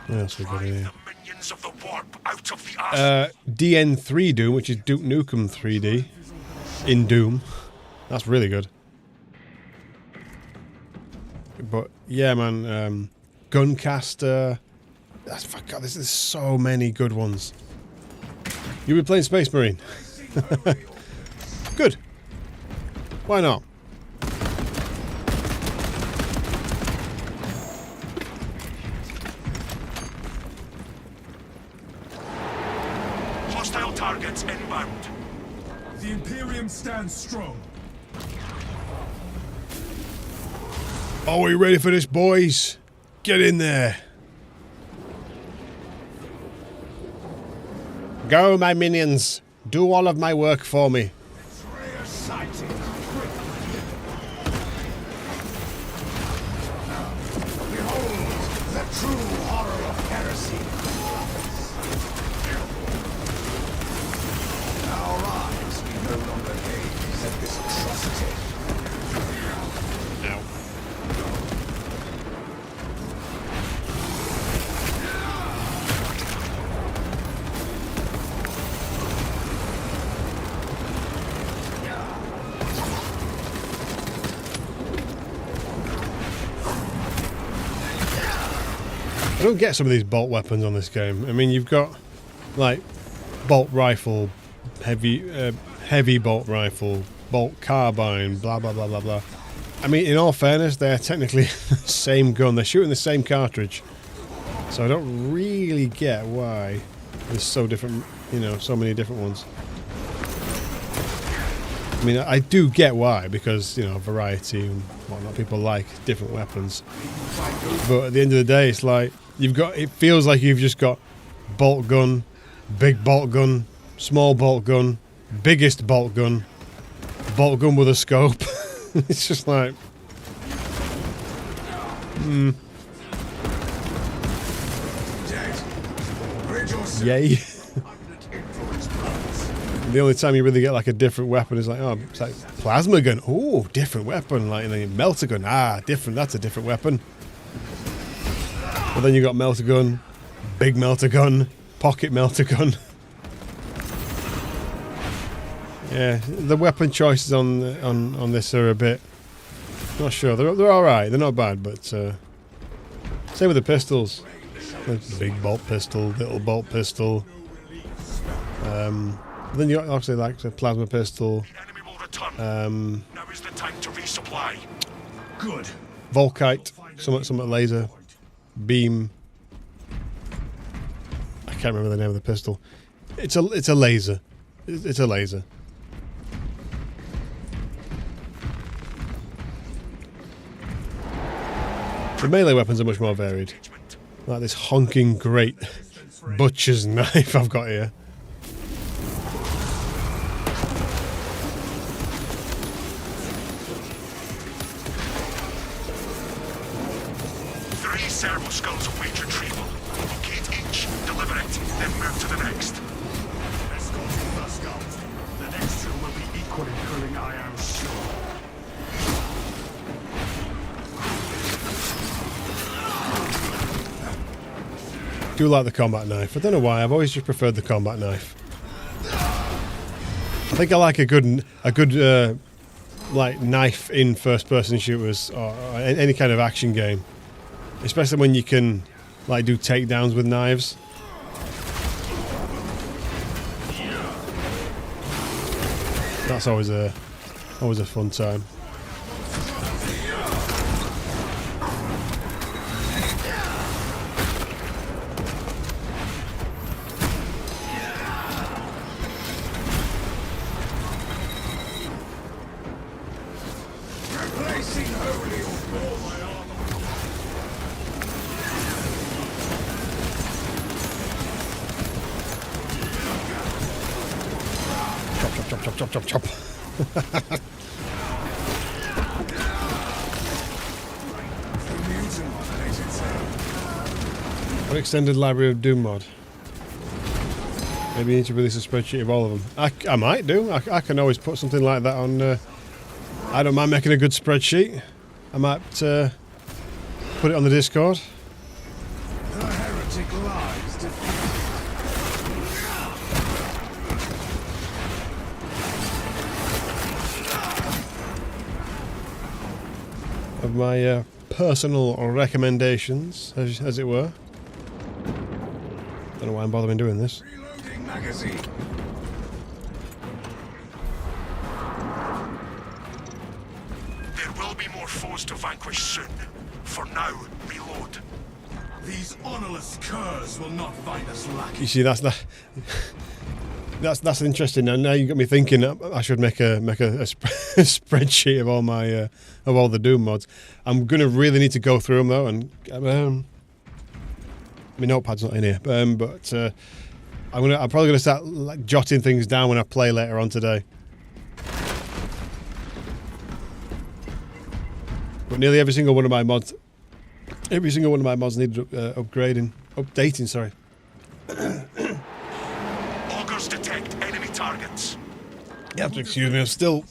What else we got in here? The minions of the warp out of the DN3 Doom, which is Duke Nukem 3D in Doom. That's really good. But yeah, man, Guncaster. God, there's so many good ones. You'll be playing Space Marine. Good. Why not? hostile targets inbound. The Imperium stands strong. Are we ready for this, boys? Get in there. Go, my minions. Do all of my work for me. Rare sighting. Behold the true horror of heresy. Our lives we no longer gaze at this atrocity. Ow. I don't get some of these bolt weapons on this game. I mean, you've got like bolt rifle, heavy bolt rifle, bolt carbine, blah blah blah blah blah. I mean, in all fairness, they're technically the same gun. They're shooting the same cartridge, so I don't really get why there's so different. You know, so many different ones. I mean, I do get why, because, you know, variety and whatnot, people like different weapons. But at the end of the day, it's like, it feels like you've just got bolt gun, big bolt gun, small bolt gun, biggest bolt gun with a scope. It's just like, yay. The only time you really get like a different weapon is like, oh, it's like plasma gun. Oh, different weapon. Like, and then melter gun. Ah, different. That's a different weapon. But then you got melter gun, big melter gun, pocket melter gun. Yeah, the weapon choices on this are a bit. Not sure. They're all right. They're not bad, but same with the pistols. Big bolt pistol, little bolt pistol. Then you got obviously like a plasma pistol. The enemy will return. Now is the time to resupply. Good. Volkite, somewhat laser, beam. I can't remember the name of the pistol. It's a laser. It's a laser. The melee weapons are much more varied. Like this honking great butcher's knife I've got here. Servo skulls await retrieval. Locate each, deliver it, then move to the next. Escort the skull. The next two will be equally thrilling, I am sure. I do like the combat knife. I don't know why. I've always just preferred the combat knife. I think I like a good like knife in first-person shooters or any kind of action game. Especially when you can, like, do takedowns with knives. That's always a fun time. Chop, chop. An extended library of Doom mod. Maybe you need to release a spreadsheet of all of them. I might do. I can always put something like that on. I don't mind making a good spreadsheet. I might put it on the Discord. The heretic lies defeated. Of my personal recommendations, as it were. Don't know why I'm bothering doing this. Reloading magazine. There will be more foes to vanquish soon. For now, reload. These honorless curs will not find us lacking. You see, that's interesting. Now you got me thinking. I should make a spreadsheet of all my of all the Doom mods. I'm gonna really need to go through them though, and my notepad's not in here. But I'm probably gonna start like jotting things down when I play later on today. But nearly every single one of my mods needed updating. Sorry. Augers detect enemy targets. You have to excuse me. I'm still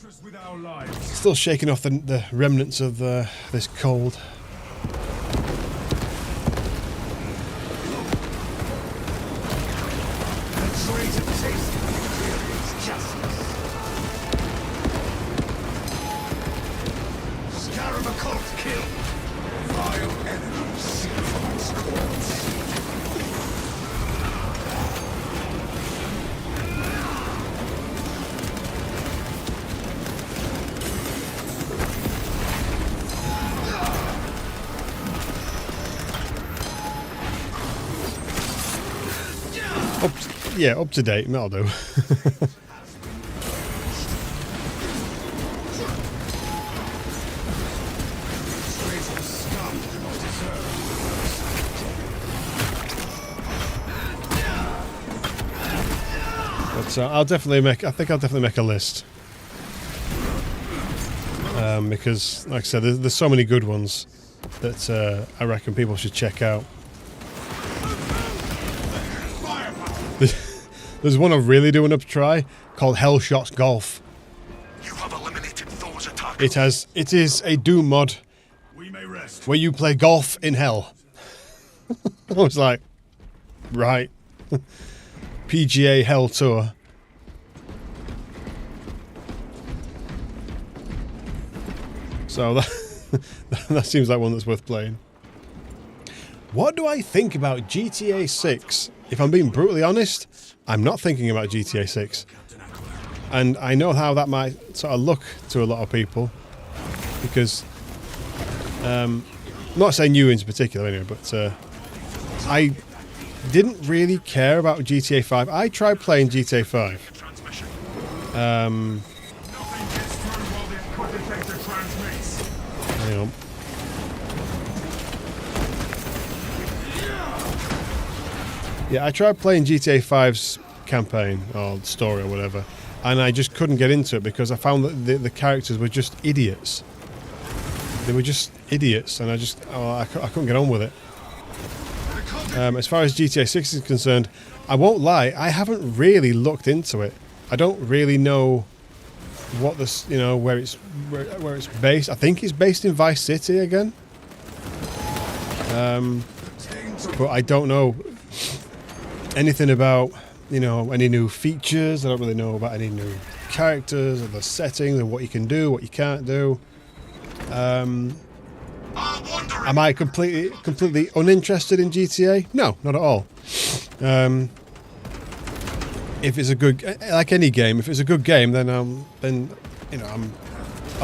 shaking off the remnants of this cold. Scarab a cult kill. Vile enemies seek for its corpse. Yeah, up to date, that'll do. But I'll definitely make. I think I'll definitely make a list. Because, like I said, there's so many good ones that I reckon people should check out. There's one I really do want to try called Hellshot's Golf. You have eliminated those attackers. It is a Doom mod where you play golf in hell. I was like, right. PGA Hell Tour. So that seems like one that's worth playing. What do I think about GTA 6? If I'm being brutally honest, I'm not thinking about GTA 6. And I know how that might sort of look to a lot of people. Because, I'm not saying you in particular anyway, but I didn't really care about GTA 5. I tried playing GTA 5. Hang on. Yeah, I tried playing GTA 5's campaign or story or whatever, and I just couldn't get into it because I found that the characters were just idiots. They were just idiots, and I couldn't get on with it. As far as GTA 6 is concerned, I won't lie, I haven't really looked into it. I don't really know what this, where it's based. I think it's based in Vice City again. But I don't know anything about, any new features. I don't really know about any new characters or the settings and what you can do, what you can't do. Am I completely uninterested in GTA? No, not at all. If it's a good, like any game, if it's a good game, then I'll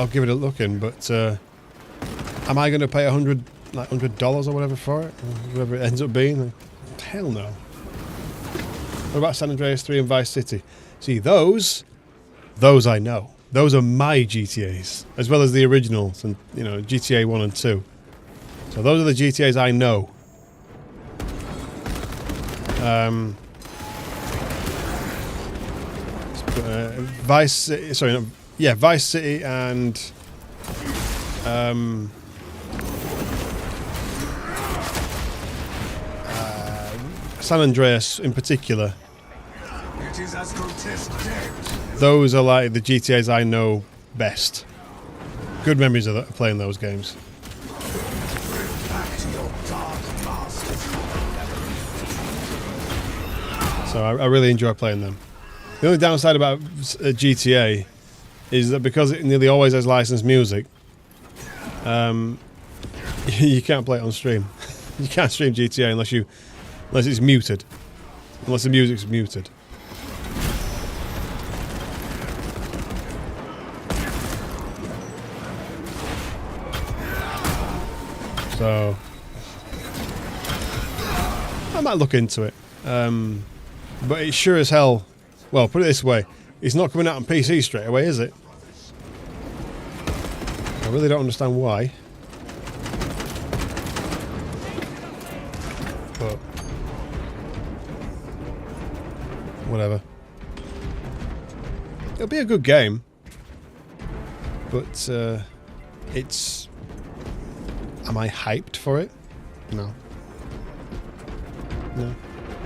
give it a look in. But am I going to pay $100 or whatever for it, or whatever it ends up being? Hell no. What about San Andreas 3 and Vice City? See, those I know. Those are my GTAs, as well as the originals, and GTA 1 and 2. So those are the GTAs I know. Vice City, Vice City and San Andreas in particular. Those are like the GTAs I know best. Good memories of playing those games. So I really enjoy playing them. The only downside about GTA is that because it nearly always has licensed music, you can't play it on stream. You can't stream GTA unless it's muted. Unless the music's muted. So I might look into it. But it's sure as hell, well, put it this way, it's not coming out on PC straight away, is it? I really don't understand why. But whatever. It'll be a good game. But it's... Am I hyped for it? No. No,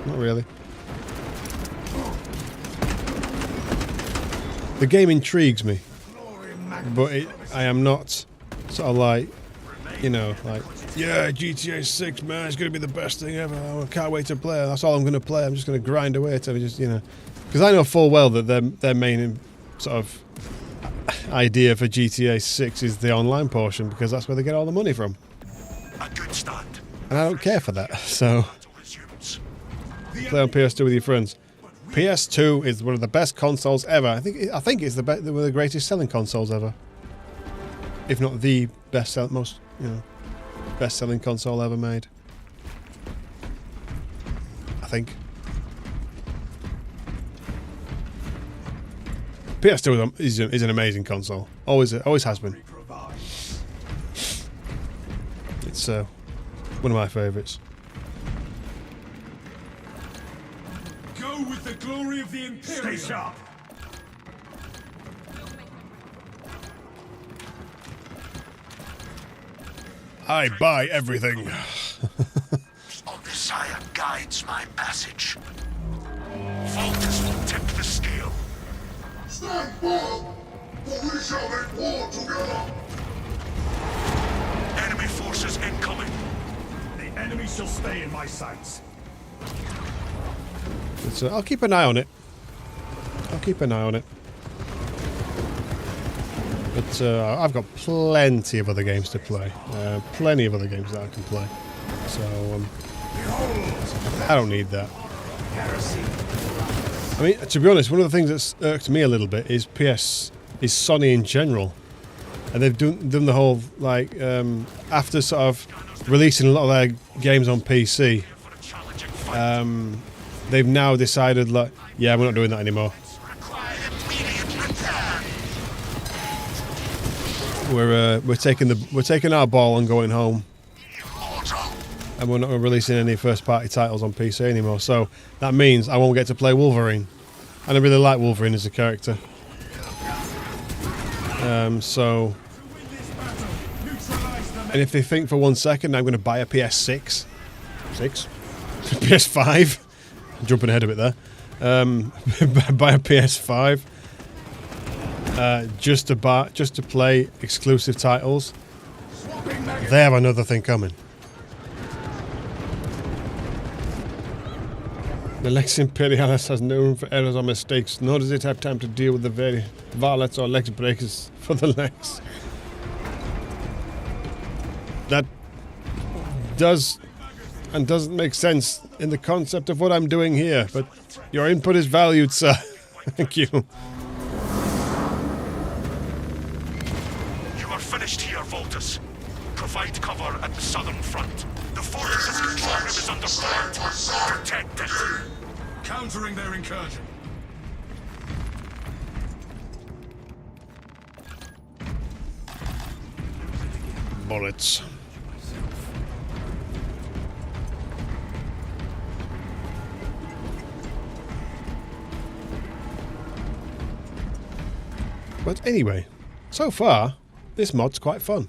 not really. The game intrigues me, but I am not sort of like, yeah, GTA 6, man, it's going to be the best thing ever. I can't wait to play. That's all I'm going to play. I'm just going to grind away to just, because I know full well that their main sort of idea for GTA 6 is the online portion, because that's where they get all the money from. A good start. And I don't care for that, so play on PS2 with your friends. PS2 is one of the best consoles ever. I think it's one of the greatest selling consoles ever, if not the best selling console ever made. I think. PS2 is an amazing console. Always has been. It's one of my favourites. Go with the glory of the Imperium. Stay sharp. I buy everything. Our desire guides my passage. Vultus will tip the scale. Stand firm, for we shall make war together. Enemy forces incoming. The enemy shall stay in my sights. I'll keep an eye on it. But I've got plenty of other games to play. Plenty of other games that I can play. So I don't need that. I mean, to be honest, one of the things that's irked me a little bit is Sony in general. And they've done the whole, like, after sort of releasing a lot of their games on PC, they've now decided, like, yeah, we're not doing that anymore. We're taking our ball and going home, and we're not releasing any first-party titles on PC anymore. So that means I won't get to play Wolverine, and I really like Wolverine as a character. And if they think for 1 second I'm going to buy a PS6, PS5, jumping ahead of it there, buy a PS5. Just to play exclusive titles, they have another thing coming. The Lex Imperialis has no room for errors or mistakes, nor does it have time to deal with the very varlets or Lex breakers for the Lex. That does and doesn't make sense in the concept of what I'm doing here, but your input is valued, sir. Thank you. Finished here, Vultus. Provide cover at the southern front. The fortress's control room is under threat. Protect it. Countering their incursion. Bullets. But anyway, so far, this mod's quite fun.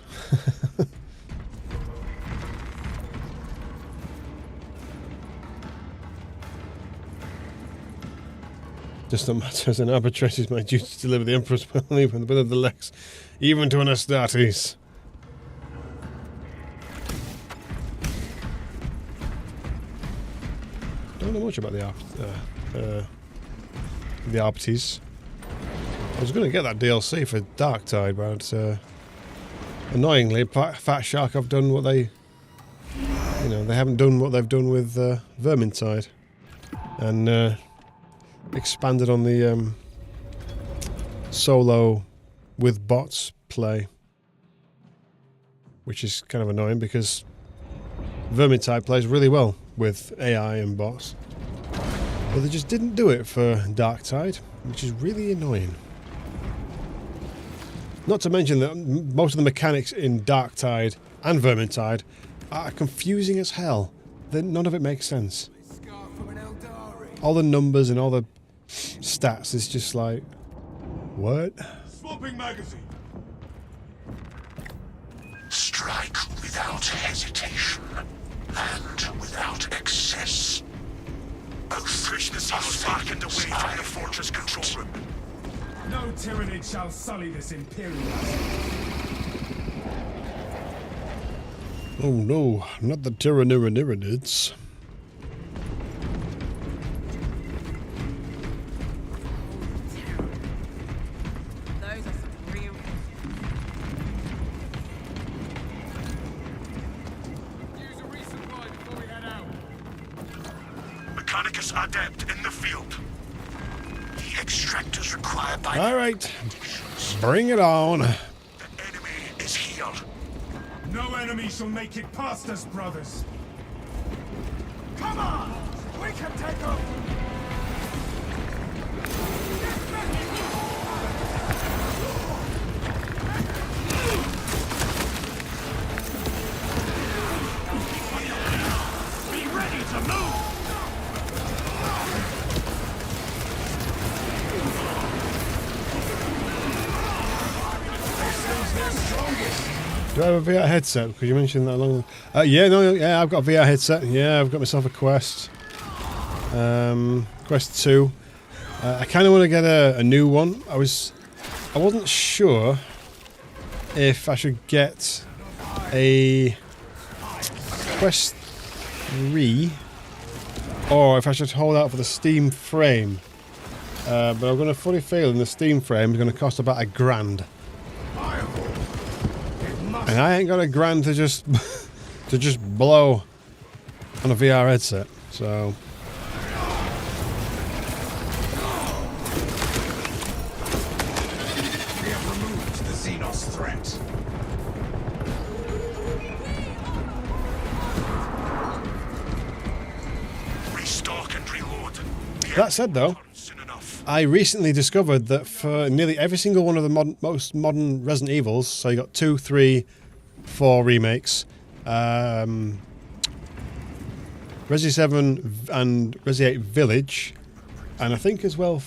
Just not matter as an arbitrator, it's my duty to deliver the Emperor's will, even the will of the Lex, even to an Astartes. Don't know much about the Arptes. I was going to get that DLC for Darktide, but annoyingly, Fat Shark have done what they haven't done what they've done with Vermintide, and expanded on the solo with bots play, which is kind of annoying because Vermintide plays really well with AI and bots, but they just didn't do it for Darktide, which is really annoying. Not to mention that most of the mechanics in Darktide and Vermintide are confusing as hell. None of it makes sense. All the numbers and all the stats is just like, what? Swapping magazine. Strike without hesitation and without excess. Both prisoners are sparkened away from the fortress control room. No Tyranid shall sully this Imperium. Oh no, not the Tyranids. Those are some real. Use a resupply before we head out. Mechanicus Adept in the field. The extractors required by... All right, bring it on. The enemy is here. No enemy shall make it past us, brothers. Come on! We can take over! Do I have a VR headset? Because you mentioned that long. Yeah, I've got a VR headset. Yeah, I've got myself a Quest. Quest 2. I kind of want to get a new one. I wasn't sure if I should get a Quest 3 or if I should hold out for the Steam frame. But I'm going to fully feel the Steam frame is going to cost about $1,000. And I ain't got $1,000 to just to just blow on a VR headset. So We have removed the Xenos threat. Restock and reload. that said, though, Soon enough. I recently discovered that for nearly every single one of the most modern Resident Evils, so you got 2, 3, 4 remakes, Resi 7 and Resi 8 Village, and I think as well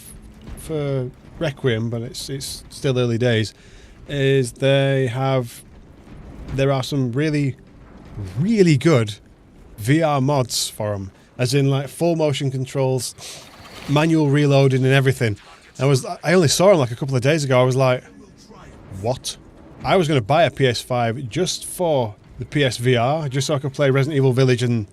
for Requiem, but it's still early days, is there are some really, really good VR mods for them, as in like full motion controls, manual reloading and everything. I only saw them like a couple of days ago. I was like, what? I was going to buy a PS5 just for the PSVR, just so I could play Resident Evil Village and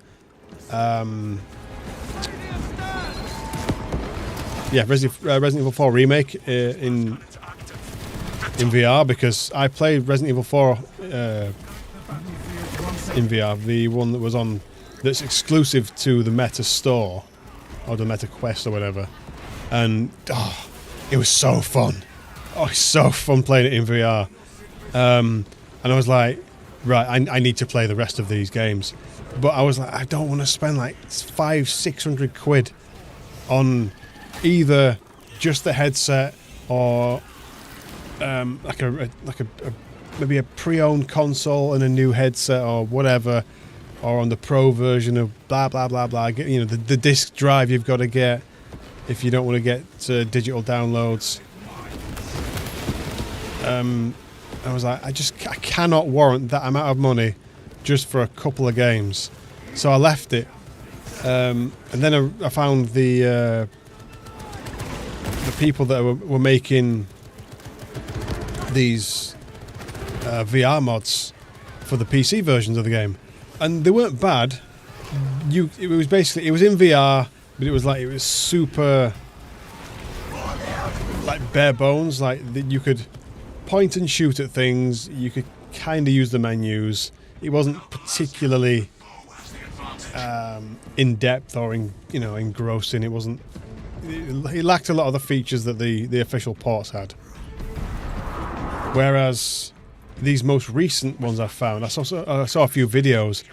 Resident Evil 4 Remake in VR, because I played Resident Evil 4 in VR, the one that was on, that's exclusive to the Meta Store or the Meta Quest or whatever, and it was so fun. Oh, it's so fun playing it in VR. And I was like, right, I need to play the rest of these games, but I was like, I don't want to spend like 500-600 quid on either just the headset or maybe a pre-owned console and a new headset or whatever, or on the pro version of blah blah blah blah. You know, the disc drive you've got to get if you don't want to get digital downloads. I was like, I cannot warrant that amount of money just for a couple of games, so I left it. And then I found the people that were making these VR mods for the PC versions of the game, and they weren't bad. It was in VR, but it was super like bare bones. Like you could point and shoot at things. You could kind of use the menus. It wasn't particularly in depth or engrossing. It wasn't. It lacked a lot of the features that the official ports had. Whereas these most recent ones I found, I saw a few videos,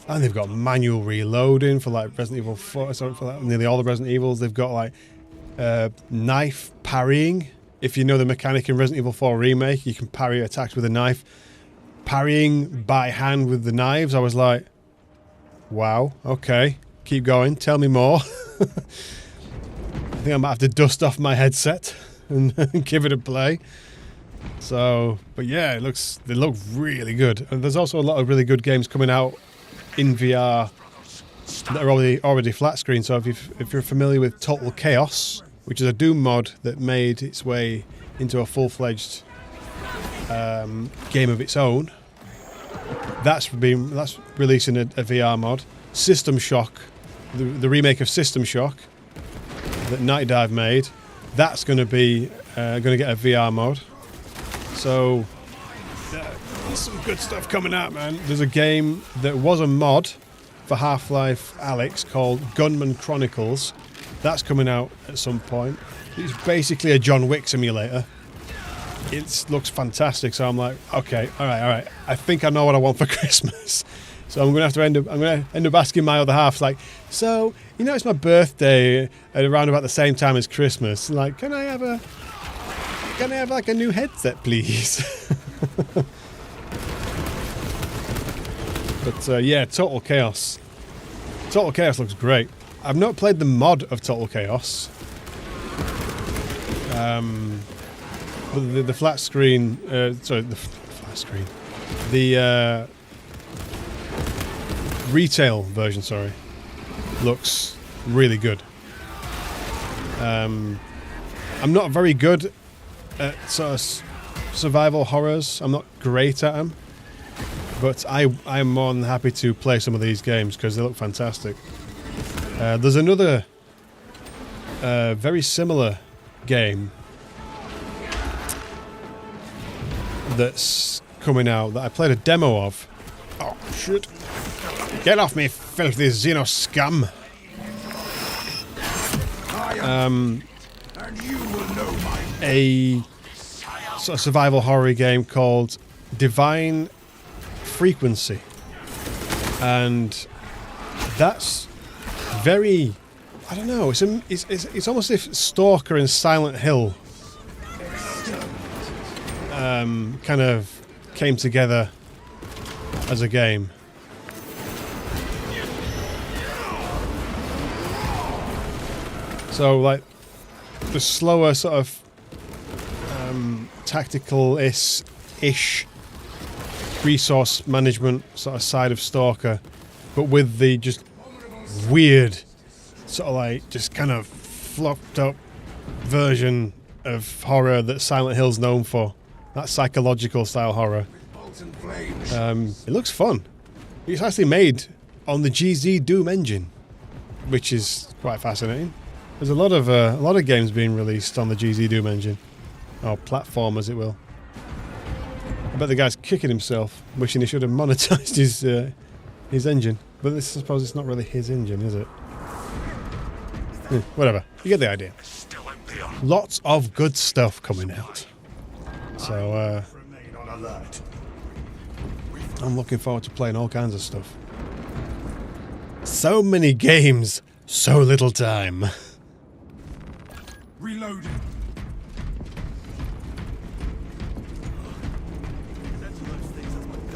and they've got manual reloading for like Resident Evil 4, for like nearly all the Resident Evils. They've got like knife parrying. If you know the mechanic in Resident Evil 4 Remake, you can parry attacks with a knife. Parrying by hand with the knives. I was like, wow, okay, keep going, tell me more. I think I might have to dust off my headset and give it a play. So, but yeah, they look really good, and there's also a lot of really good games coming out in VR that are already flat screen. So if you're familiar with Total Chaos, which is a Doom mod that made its way into a full-fledged game of its own, that's releasing a VR mod. System Shock, the remake of System Shock that Night Dive made, that's going to be going to get a VR mod. So there's some good stuff coming out, man. There's a game that was a mod for Half-Life Alyx called Gunman Chronicles. That's coming out at some point. It's basically a John Wick simulator. It looks fantastic. So I'm like, okay, all right. I think I know what I want for Christmas. So I'm going to end up asking my other half, like, so it's my birthday at around about the same time as Christmas. Like, can I have like a new headset, please? But yeah, Total Chaos. Total Chaos looks great. I've not played the mod of Total Chaos. But the flat screen, the The retail version, sorry, looks really good. I'm not very good at sort of survival horrors. I'm not great at them, but I'm more than happy to play some of these games because they look fantastic. There's another very similar game that's coming out that I played a demo of. Oh shit! Get off me, filthy Xeno scum! A sort of survival horror game called Divine Frequency, and that's very, I don't know, it's almost as if Stalker and Silent Hill kind of came together as a game. So like the slower sort of tactical-ish resource management sort of side of Stalker, but with the just weird sort of like just kind of flopped up version of horror that Silent Hill's known for. That psychological style horror. It looks fun. It's actually made on the GZ Doom engine, which is quite fascinating. There's a lot of games being released on the GZ Doom engine, or platform as it will. I bet the guy's kicking himself, wishing he should have monetized his engine. But this, I suppose, it's not really his engine, is it? Whatever. You get the idea. Lots of good stuff coming out. So I'm looking forward to playing all kinds of stuff. So many games, so little time. Reloading.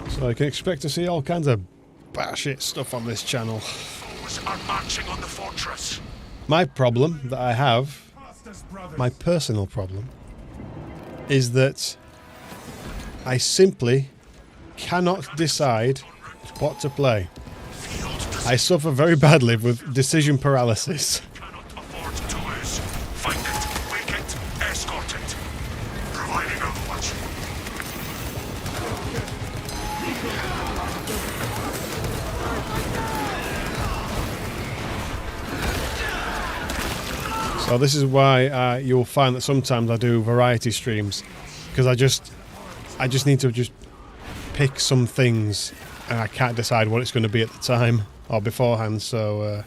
So I can expect to see all kinds of batshit stuff on this channel. Foes are marching on the fortress. My problem that I have, my personal problem, is that I simply cannot decide what to play. I suffer very badly with decision paralysis. Cannot afford to lose. Find it, wake it, escort it. Providing overwatch. So this is why you'll find that sometimes I do variety streams, because I just need to just pick some things and I can't decide what it's going to be at the time or beforehand, so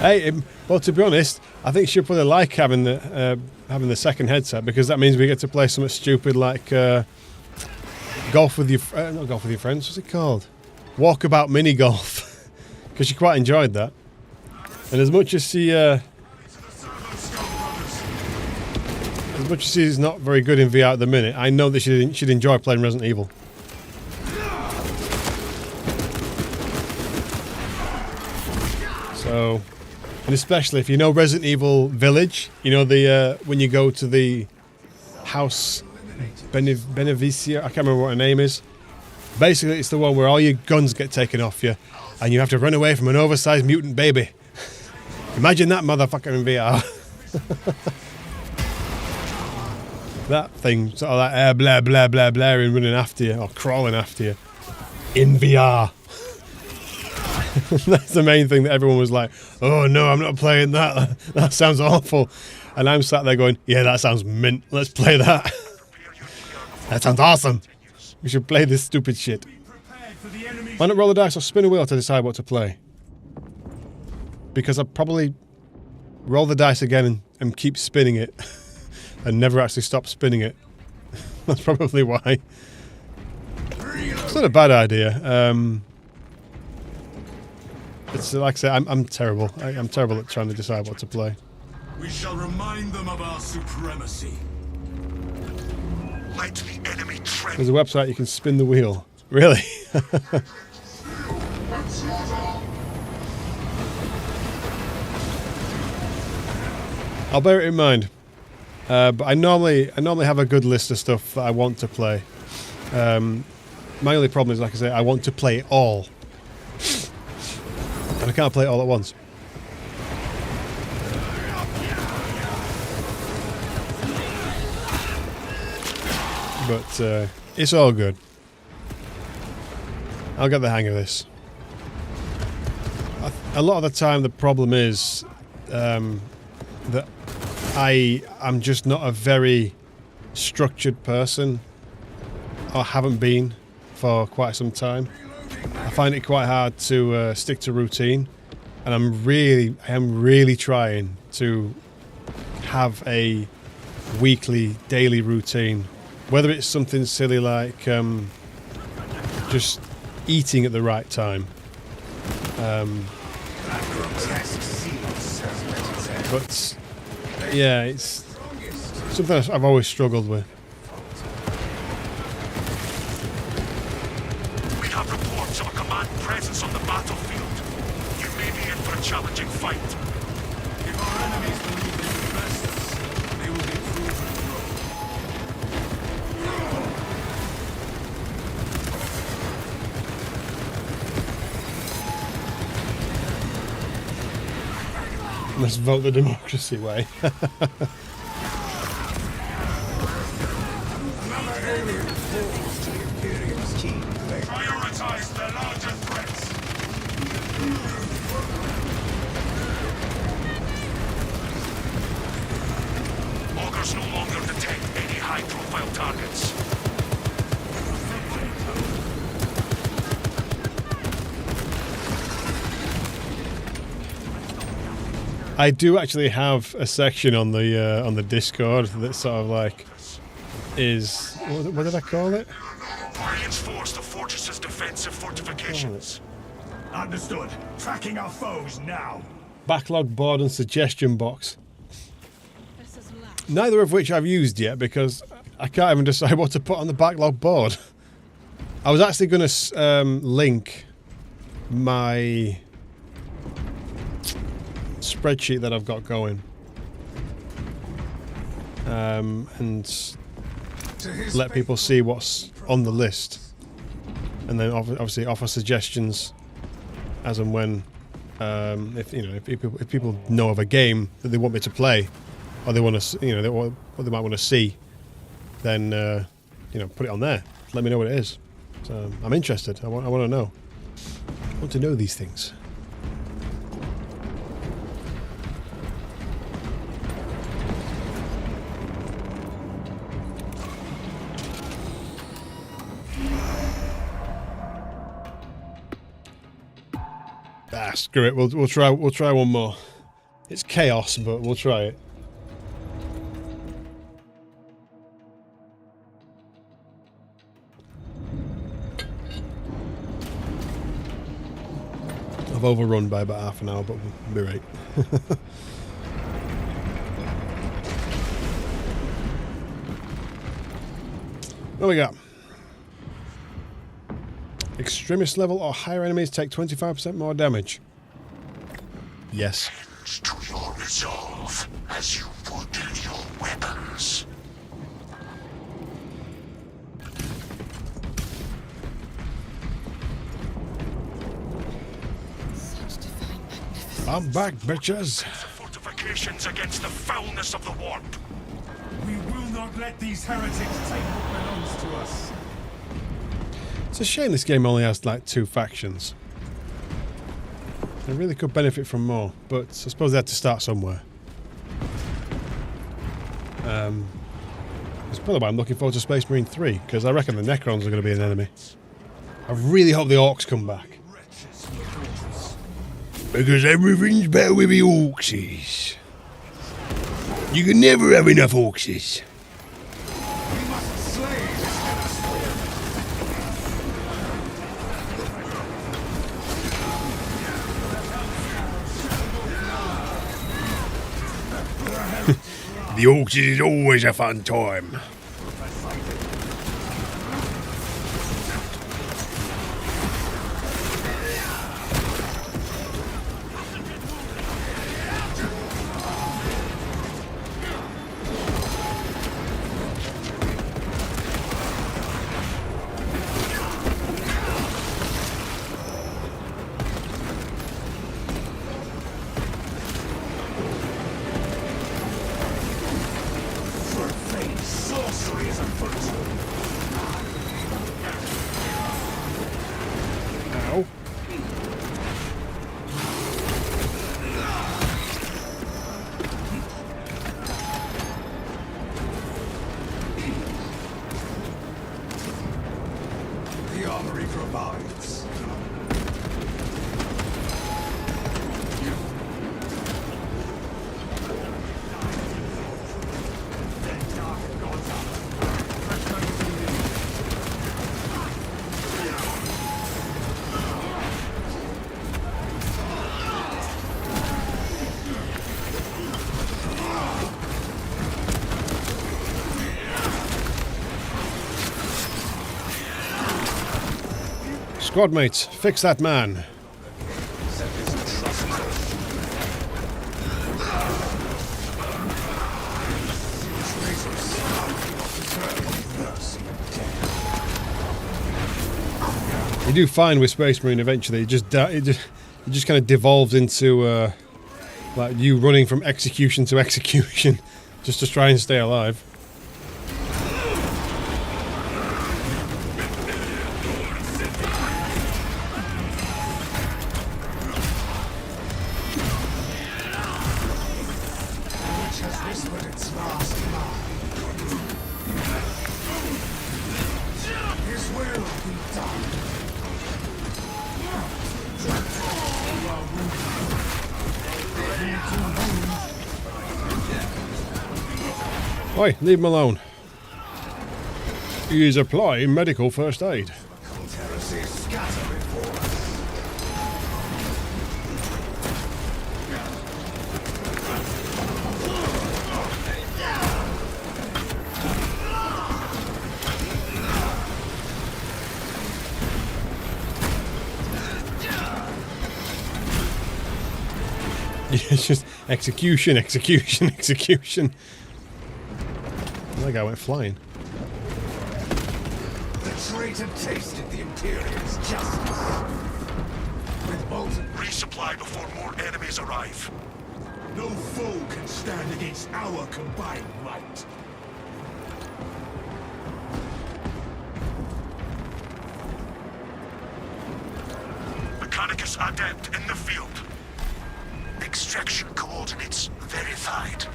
hey, well, to be honest, I think she'll probably like having the second headset, because that means we get to play something stupid like golf with your not golf with your friends. What's it called? Walkabout mini golf, because she quite enjoyed that. And as much as she's not very good in VR at the minute, I know that she'd enjoy playing Resident Evil. So. And especially if you know Resident Evil Village, you know the when you go to the house Benevicia, I can't remember what her name is. Basically, it's the one where all your guns get taken off you, and you have to run away from an oversized mutant baby. Imagine that motherfucker in VR. That thing, sort of that blah blah blah blah, and running after you or crawling after you in VR. That's the main thing that everyone was like, oh no, I'm not playing that. That sounds awful. And I'm sat there going, yeah, that sounds mint. Let's play that. That sounds awesome. We should play this stupid shit. Why not roll the dice or spin a wheel to decide what to play? Because I'll probably roll the dice again and keep spinning it and never actually stop spinning it. That's probably why. It's not a bad idea. It's like I say, I'm terrible. I'm terrible at trying to decide what to play. We shall remind them of our supremacy. Let the enemy tremble. There's a website you can spin the wheel. Really? I'll bear it in mind. But I normally have a good list of stuff that I want to play. My only problem is, like I say, I want to play it all. And I can't play it all at once. But it's all good. I'll get the hang of this. A lot of the time the problem is that I'm just not a very structured person, or haven't been for quite some time. I find it quite hard to stick to routine, and I am really trying to have a weekly, daily routine. Whether it's something silly like just eating at the right time. But yeah, it's something I've always struggled with. We have reports of a command presence on the battlefield. You may be in for a challenging fight. If our enemies believe they can best us, they will be proven wrong. Let's vote the democracy way. Prioritize the larger threats. Augurs no longer detect any high-profile targets. I do actually have a section on the Discord that sort of like is what did I call it? Reinforce the fortress's defensive fortifications. Understood. Tracking our foes now. Backlog board and suggestion box. Neither of which I've used yet because I can't even decide what to put on the backlog board. I was actually going to link my spreadsheet that I've got going and let people see what's on the list, and then obviously offer suggestions as and when if people know of a game that they want me to play, or they want to what they might want to see, then put it on there. Let me know what it is. So I'm interested. I want to know. I want to know these things. Ah, screw it. We'll try one more. It's chaos, but we'll try it. I've overrun by about half an hour, but we'll be right. What we got? Extremist level or higher enemies take 25% more damage. Yes. To your resolve as you would your weapons. I'm back, bitches. Fortifications against the foulness of the warp. We will not let these heretics take what belongs to us. It's a shame this game only has like 2 factions. They really could benefit from more, but I suppose they had to start somewhere. It's probably why I'm looking forward to Space Marine 3, because I reckon the Necrons are going to be an enemy. I really hope the Orcs come back. Because everything's better with the Orcs. You can never have enough Orcs. We must slay this The auction is always a fun time. Ow. The armory provides. Squad mates, fix that man. You do find with Space Marine eventually, it just kind of devolves into like you running from execution to execution just to try and stay alive. Oi, leave him alone. He is applying medical first aid. It's just execution, execution, execution. That guy went flying. The traitor tasted the Imperium's justice. With bolted Resupply before more enemies arrive. no foe can stand against our combined might. Mechanicus Adept in the field. Extraction coordinates verified.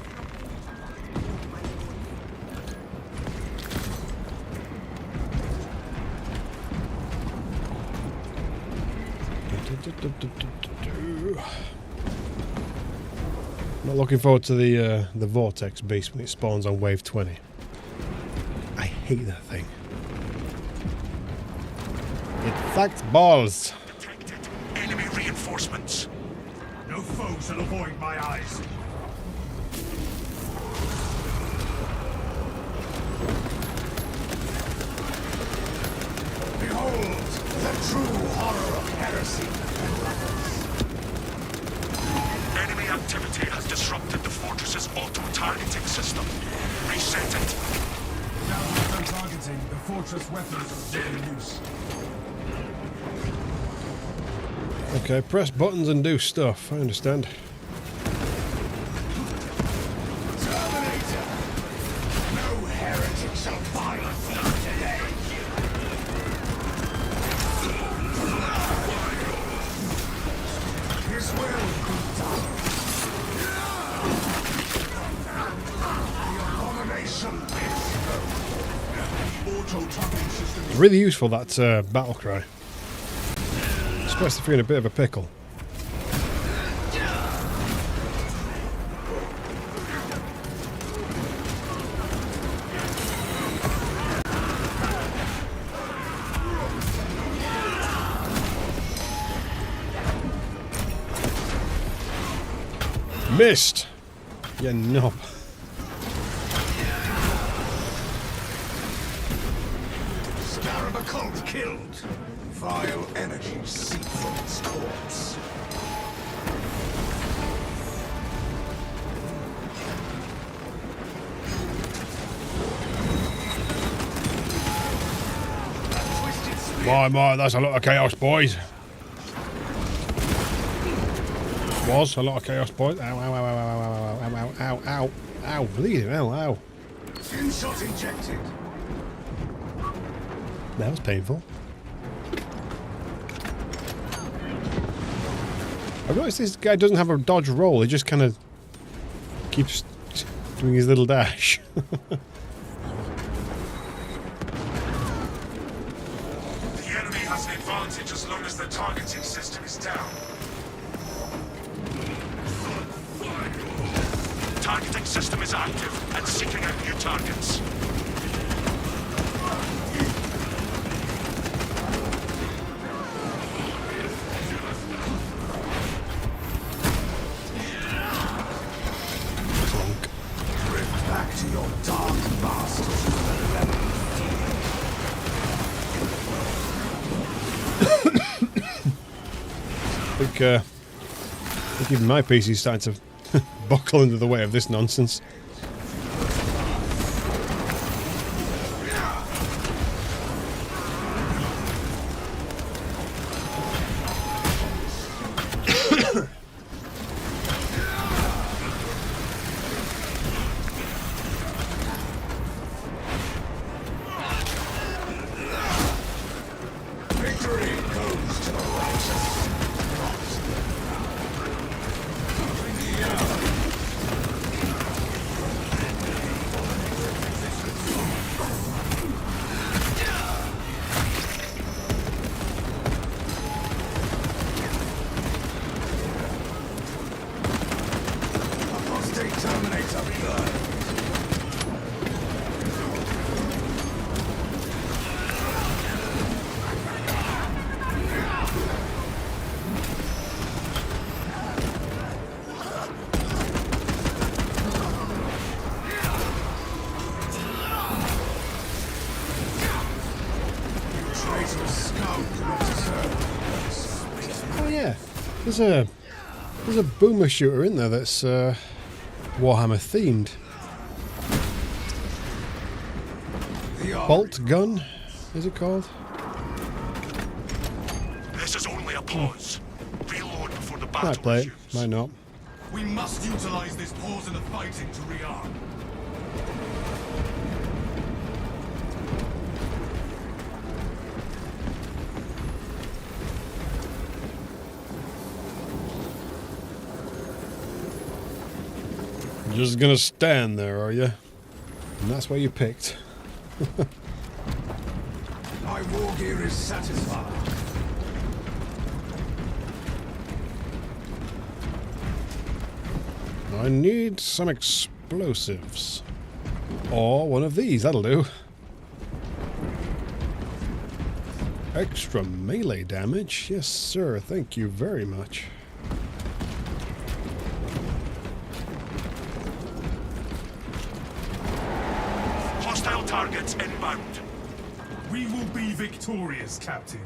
Not looking forward to the vortex beast when it spawns on wave 20. I hate that thing. It sucks balls. Detected. Enemy reinforcements. No foe shall avoid my eyes. Behold, the true horror of heresy. Enemy activity has disrupted the fortress's auto-targeting system. Reset it. Now that I'm targeting, the fortress weapons are still in use. Okay, press buttons and do stuff. I understand. Terminator! No heretic shall find me today! His will be done! The abomination is auto-targeting system. It's really useful, that battle cry. Especially if you're in a bit of a pickle. Missed! You knob. Darabacult killed. Vile energy seep from its corpse. My, that's a lot of chaos, boys. Was a lot of chaos, boys. Ow, ow, ow, ow, ow, ow, ow, ow, ow, ow, bleeding, ow, ow. Skin shot injected. That was painful. I've noticed this guy doesn't have a dodge roll, he just kind of keeps doing his little dash. The enemy has an advantage as long as the targeting system is down. Targeting system is active and seeking out new targets. Drift back to your dark masters with a level. I think even my PC's starting to buckle under the weight of this nonsense. Victory goes to the righteous. Apostate Terminator blood. Oh yeah, there's a boomer shooter in there that's Warhammer themed. Bolt gun, is it called? This is only a pause. Reload before the battle Might play it, resumes. might not. We must utilize this pause in the fighting to rearm. You're just gonna stand there, are you? And that's what you picked. My war gear is satisfied. I need some explosives. Or one of these, that'll do. Extra melee damage? Yes, sir, thank you very much. Hostile targets inbound. We will be victorious, Captain.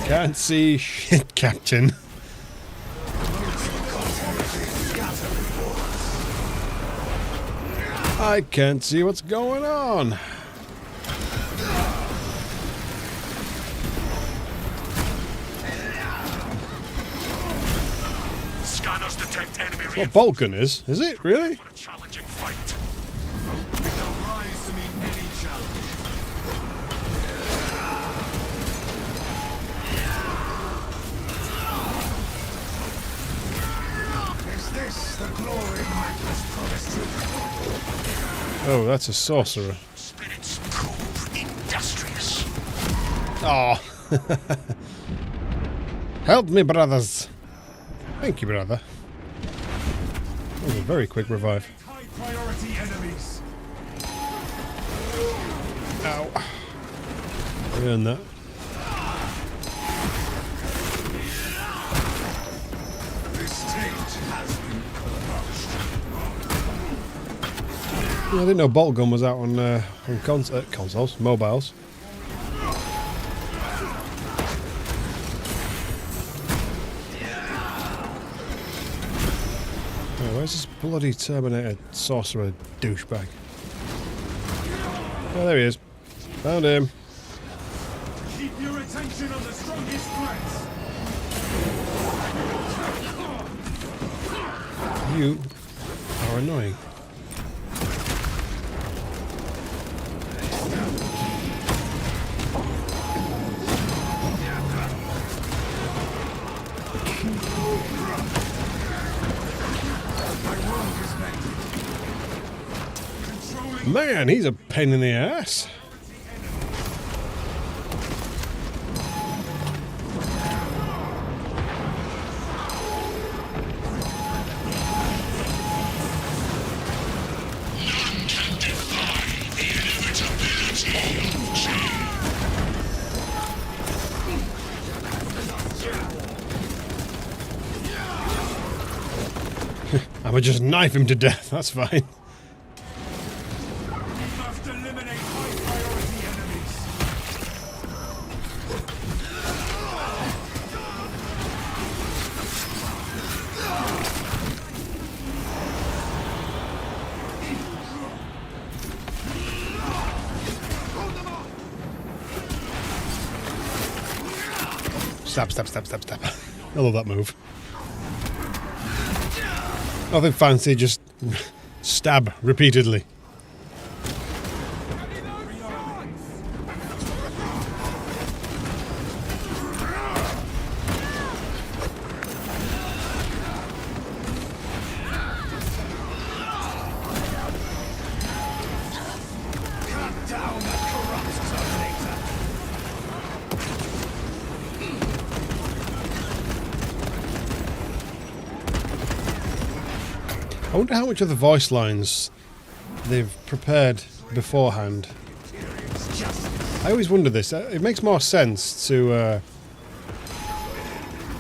Can't see shit, Captain. I can't see what's going on. Scanners detect enemy That's what Vulcan is it really? for a challenging fight. They'll rise to meet any challenge. Is this the glory Michael's promised you? Oh, that's a sorcerer. Spirits prove industrious. Oh. Help me, brothers. Thank you, brother. That was a very quick revive. High priority enemies. Ow. I earned that. Yeah, I didn't know bolt gun was out on consoles, mobiles. Oh, where's this bloody Terminator sorcerer douchebag? Oh, there he is. Found him. Keep your attention on the strongest threats. You are annoying. Man, he's a pain in the ass. I would just knife him to death, that's fine. Stab, stab, stab, stab, stab. I love that move. Nothing fancy, just stab repeatedly. I wonder how much of the voice lines they've prepared beforehand. I always wonder this. It makes more sense to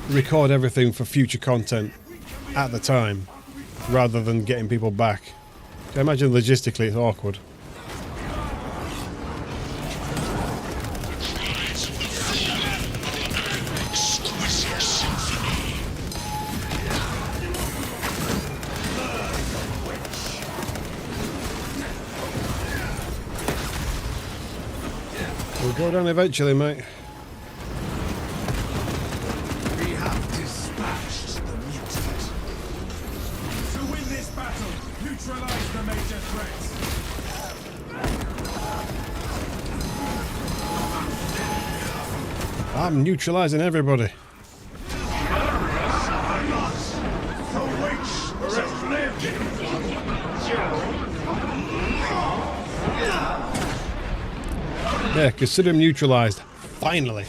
record everything for future content at the time, rather than getting people back. I imagine logistically it's awkward. We'll go down eventually, mate. We have dispatched the mutant. To win this battle, neutralize the major threats. I'm neutralizing everybody. Yeah, consider him neutralized. Finally.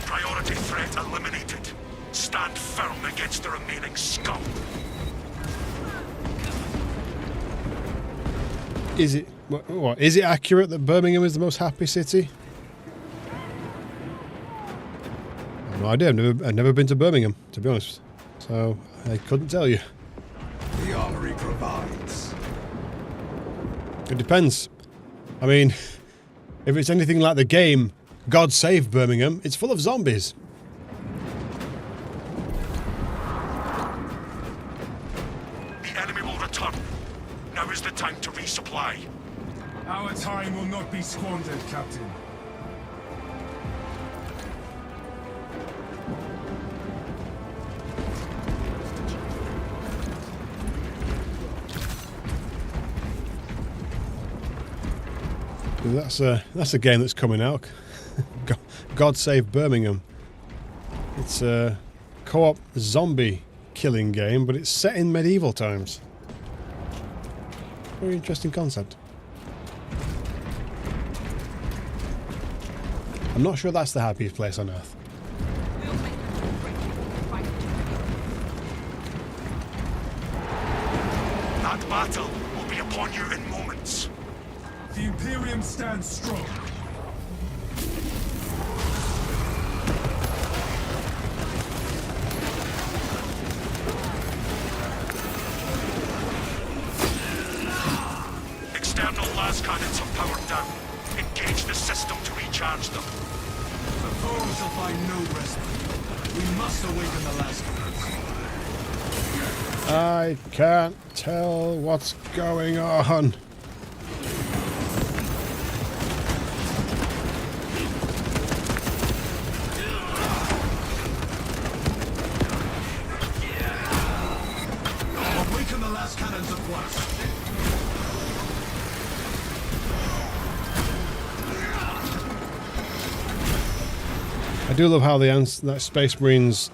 Priority threat eliminated. Stand firm against the remaining scum. Is it what? Is it accurate that Birmingham is the most happy city? No idea. I've never been to Birmingham, to be honest, so I couldn't tell you. The armory provides. It depends. I mean, if it's anything like the game God Save Birmingham, it's full of zombies. The enemy will return. Now is the time to resupply. Our time will not be squandered, Captain. That's a game that's coming out. God Save Birmingham. It's a co-op zombie killing game, but it's set in medieval times. Very interesting concept. I'm not sure that's the happiest place on Earth. That battle will be upon you in moments. The Imperium stands strong. External las cannons are powered down. Engage the system to recharge them. The foe shall find no respite. We must awaken the last cannons. I can't tell what's going on. Awaken the last cannons at once. I do love how that Space Marines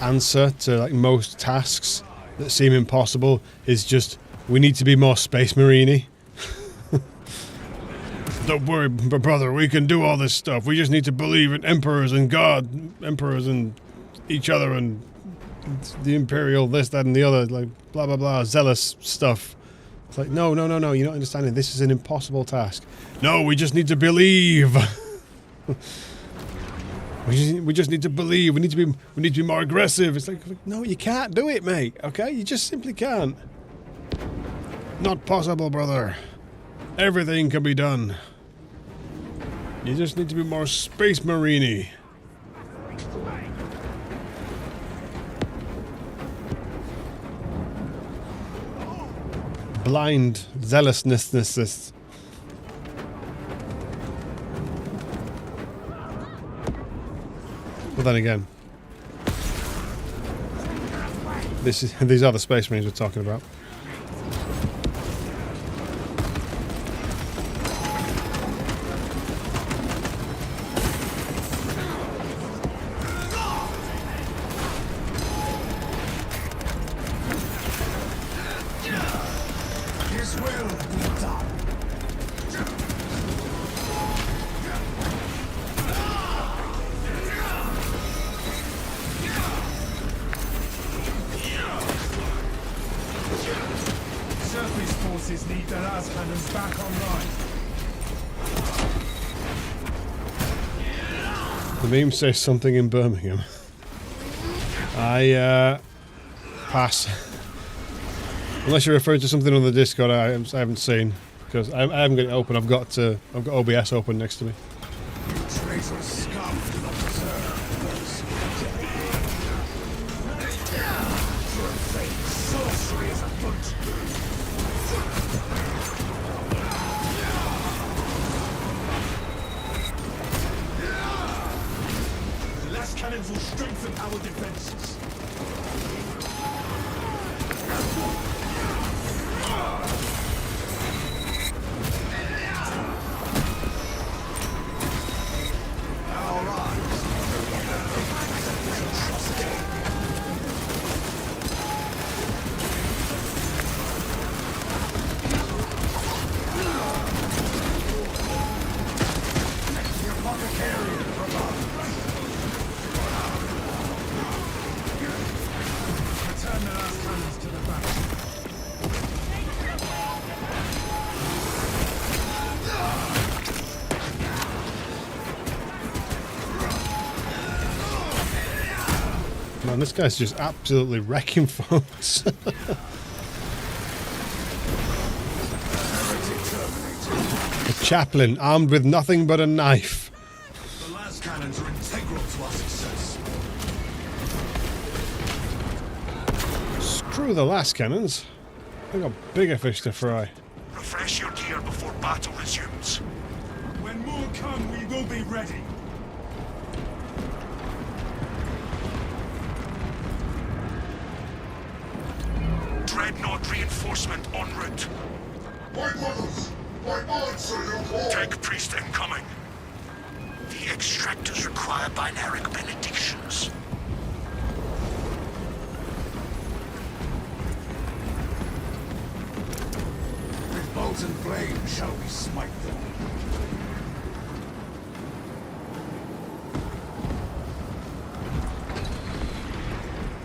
answer to like most tasks that seem impossible is just, we need to be more Space Marine-y. Don't worry, brother, we can do all this stuff. We just need to believe in emperors and God, emperors and each other and the Imperial this, that and the other, like blah blah blah, zealous stuff. It's like, no, you're not understanding. This is an impossible task. No, we just need to believe. We just need to believe. We need to be more aggressive. It's like, no, you can't do it, mate. Okay, you just simply can't. Not possible, brother. Everything can be done. You just need to be more Space Marine-y. Blind zealousness. But then again, these are the Space Marines we're talking about. His will be done. Surface forces need their las cannons back online. The meme says something in Birmingham. I pass. Unless you're referring to something on the Discord I haven't seen, because I haven't got it open. I've got OBS open next to me. You traitor scum do not deserve those. Profane sorcery is afoot. The last cannons will strengthen our defenses. Man, this guy's just absolutely wrecking folks. A chaplain armed with nothing but a knife. The las cannons are integral to our success. Screw the last cannons. They've got bigger fish to fry. Refresh your gear before battle resumes. When more come, we will be ready. Dreadnought reinforcement en route. My brothers, I answer your call. Tech priest incoming. The extractors require binaric benedictions. With bolt and flame shall we smite them.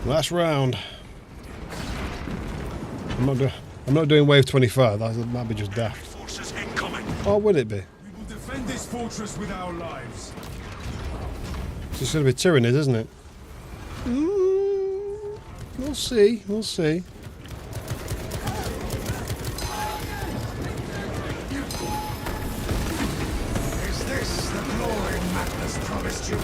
Last round. I'm not doing wave 25. That might be just daft. Forces incoming. Or would it be? We will defend this fortress with our lives. It's just going to be Tyranid, isn't it? We'll see. We'll see. Is this the glory Magnus promised you?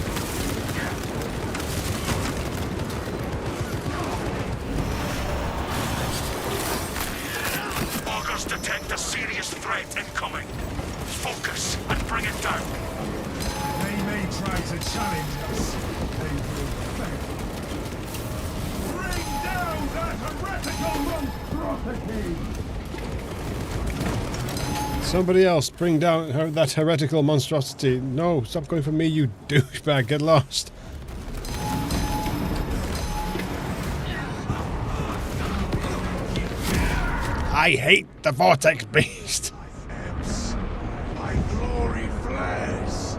Augurs detect a serious threat incoming. Focus and bring it down. They may try to challenge us. They will fail. Bring down that heretical monstrosity! Somebody else, bring down that heretical monstrosity. No, stop going for me, you douchebag. Get lost. I hate the Vortex Beast. My glory flares.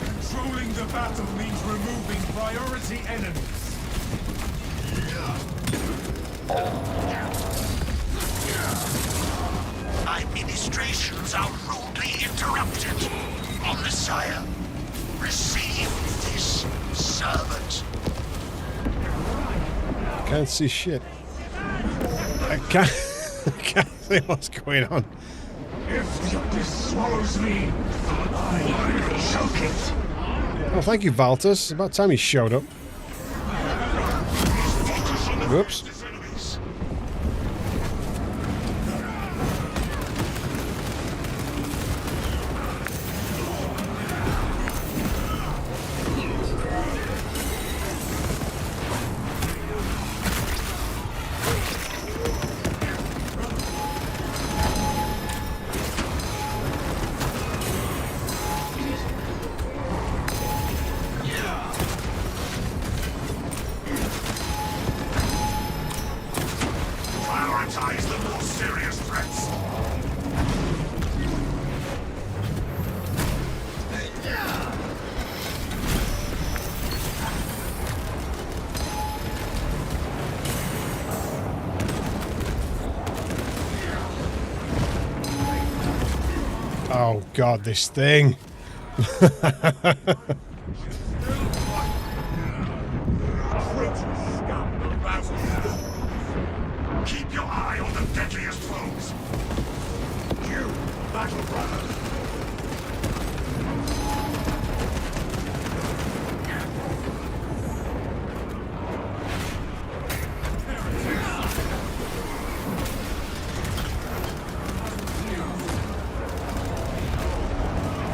Controlling the battle means removing priority enemies. Administrations are rudely interrupted. On the sire, receive this servant. Can't see shit. I can't see what's going on. If this swallows me, I will choke it. Oh, thank you, Valtus. About time he showed up. Whoops. Prioritize the more serious threats. Oh god, this thing. Keep your eye on the deadliest foes. You, battle brother.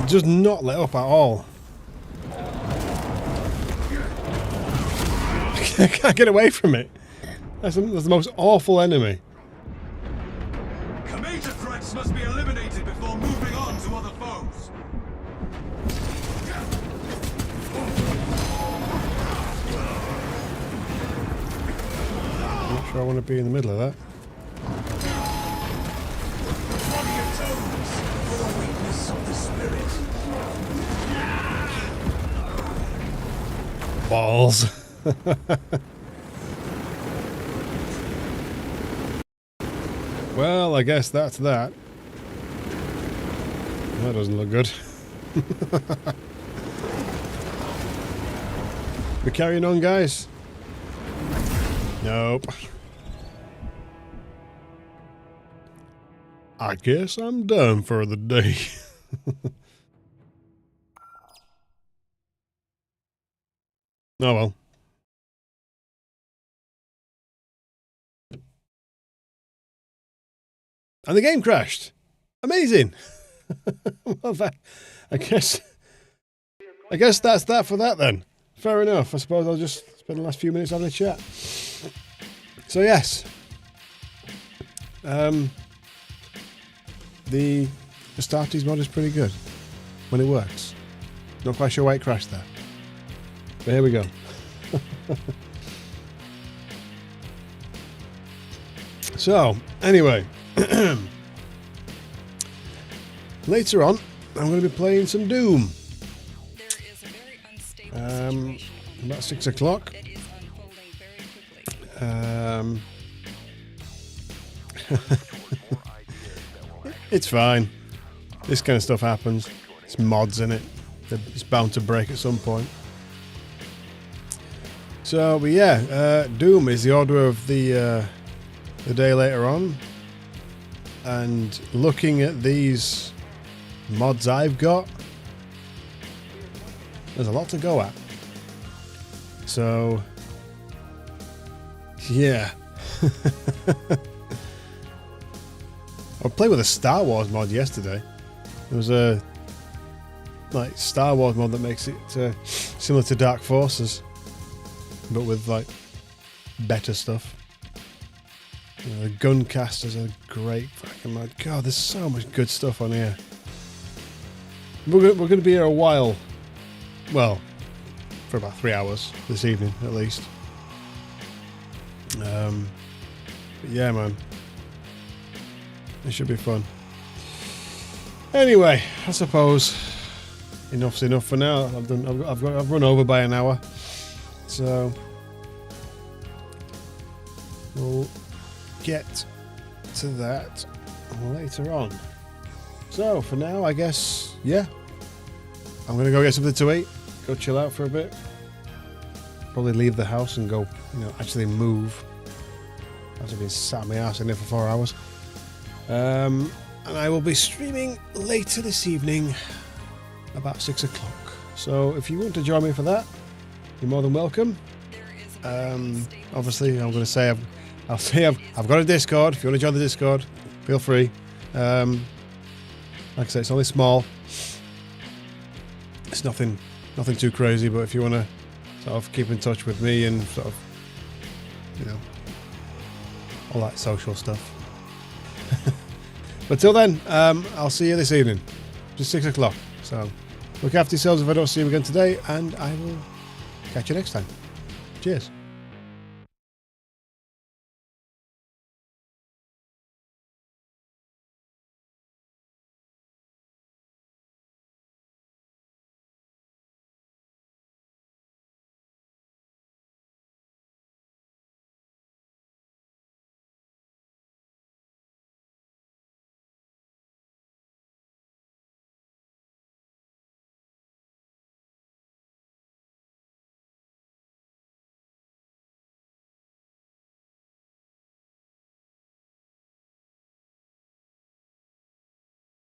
Does not let up at all. I can't get away from it. That's the most awful enemy. Major threats must be eliminated before moving on to other foes. I'm not sure I want to be in the middle of that. Body atones for the weakness of the spirit. Balls. Well, I guess that's that. That doesn't look good. We're carrying on, guys? Nope. I guess I'm done for the day. Oh well. And the game crashed. Amazing. Well, I guess that's that for that then. Fair enough. I suppose I'll just spend the last few minutes having a chat. So yes. The Astartes mod is pretty good when it works. Not quite sure why it crashed there. But here we go. So, anyway. Later on, I'm going to be playing some Doom. About 6 o'clock. It's fine. This kind of stuff happens. It's mods in it. It's bound to break at some point. So, but yeah, Doom is the order of the day later on. And looking at these mods I've got, there's a lot to go at. So, yeah. I played with a Star Wars mod yesterday. There was a like Star Wars mod that makes it similar to Dark Forces, but with like better stuff. The Guncaster's a great fucking mod. God, there's so much good stuff on here. We're going to be here a while. Well, for about 3 hours this evening at least. But yeah, man, it should be fun. Anyway, I suppose enough's enough for now. I've run over by an hour, so we'll get to that later on. So for now, I guess, yeah, I'm gonna go get something to eat, go chill out for a bit, probably leave the house and go, actually move. I've been sat on my ass in there for 4 hours. And I will be streaming later this evening about 6 o'clock. So if you want to join me for that, you're more than welcome. Obviously, I'm going to say I've got a Discord. If you want to join the Discord, feel free. Like I say, it's only small. It's nothing too crazy. But if you want to sort of keep in touch with me and sort of, all that social stuff. But till then, I'll see you this evening, just 6 o'clock. So look after yourselves if I don't see you again today, and I will catch you next time. Cheers.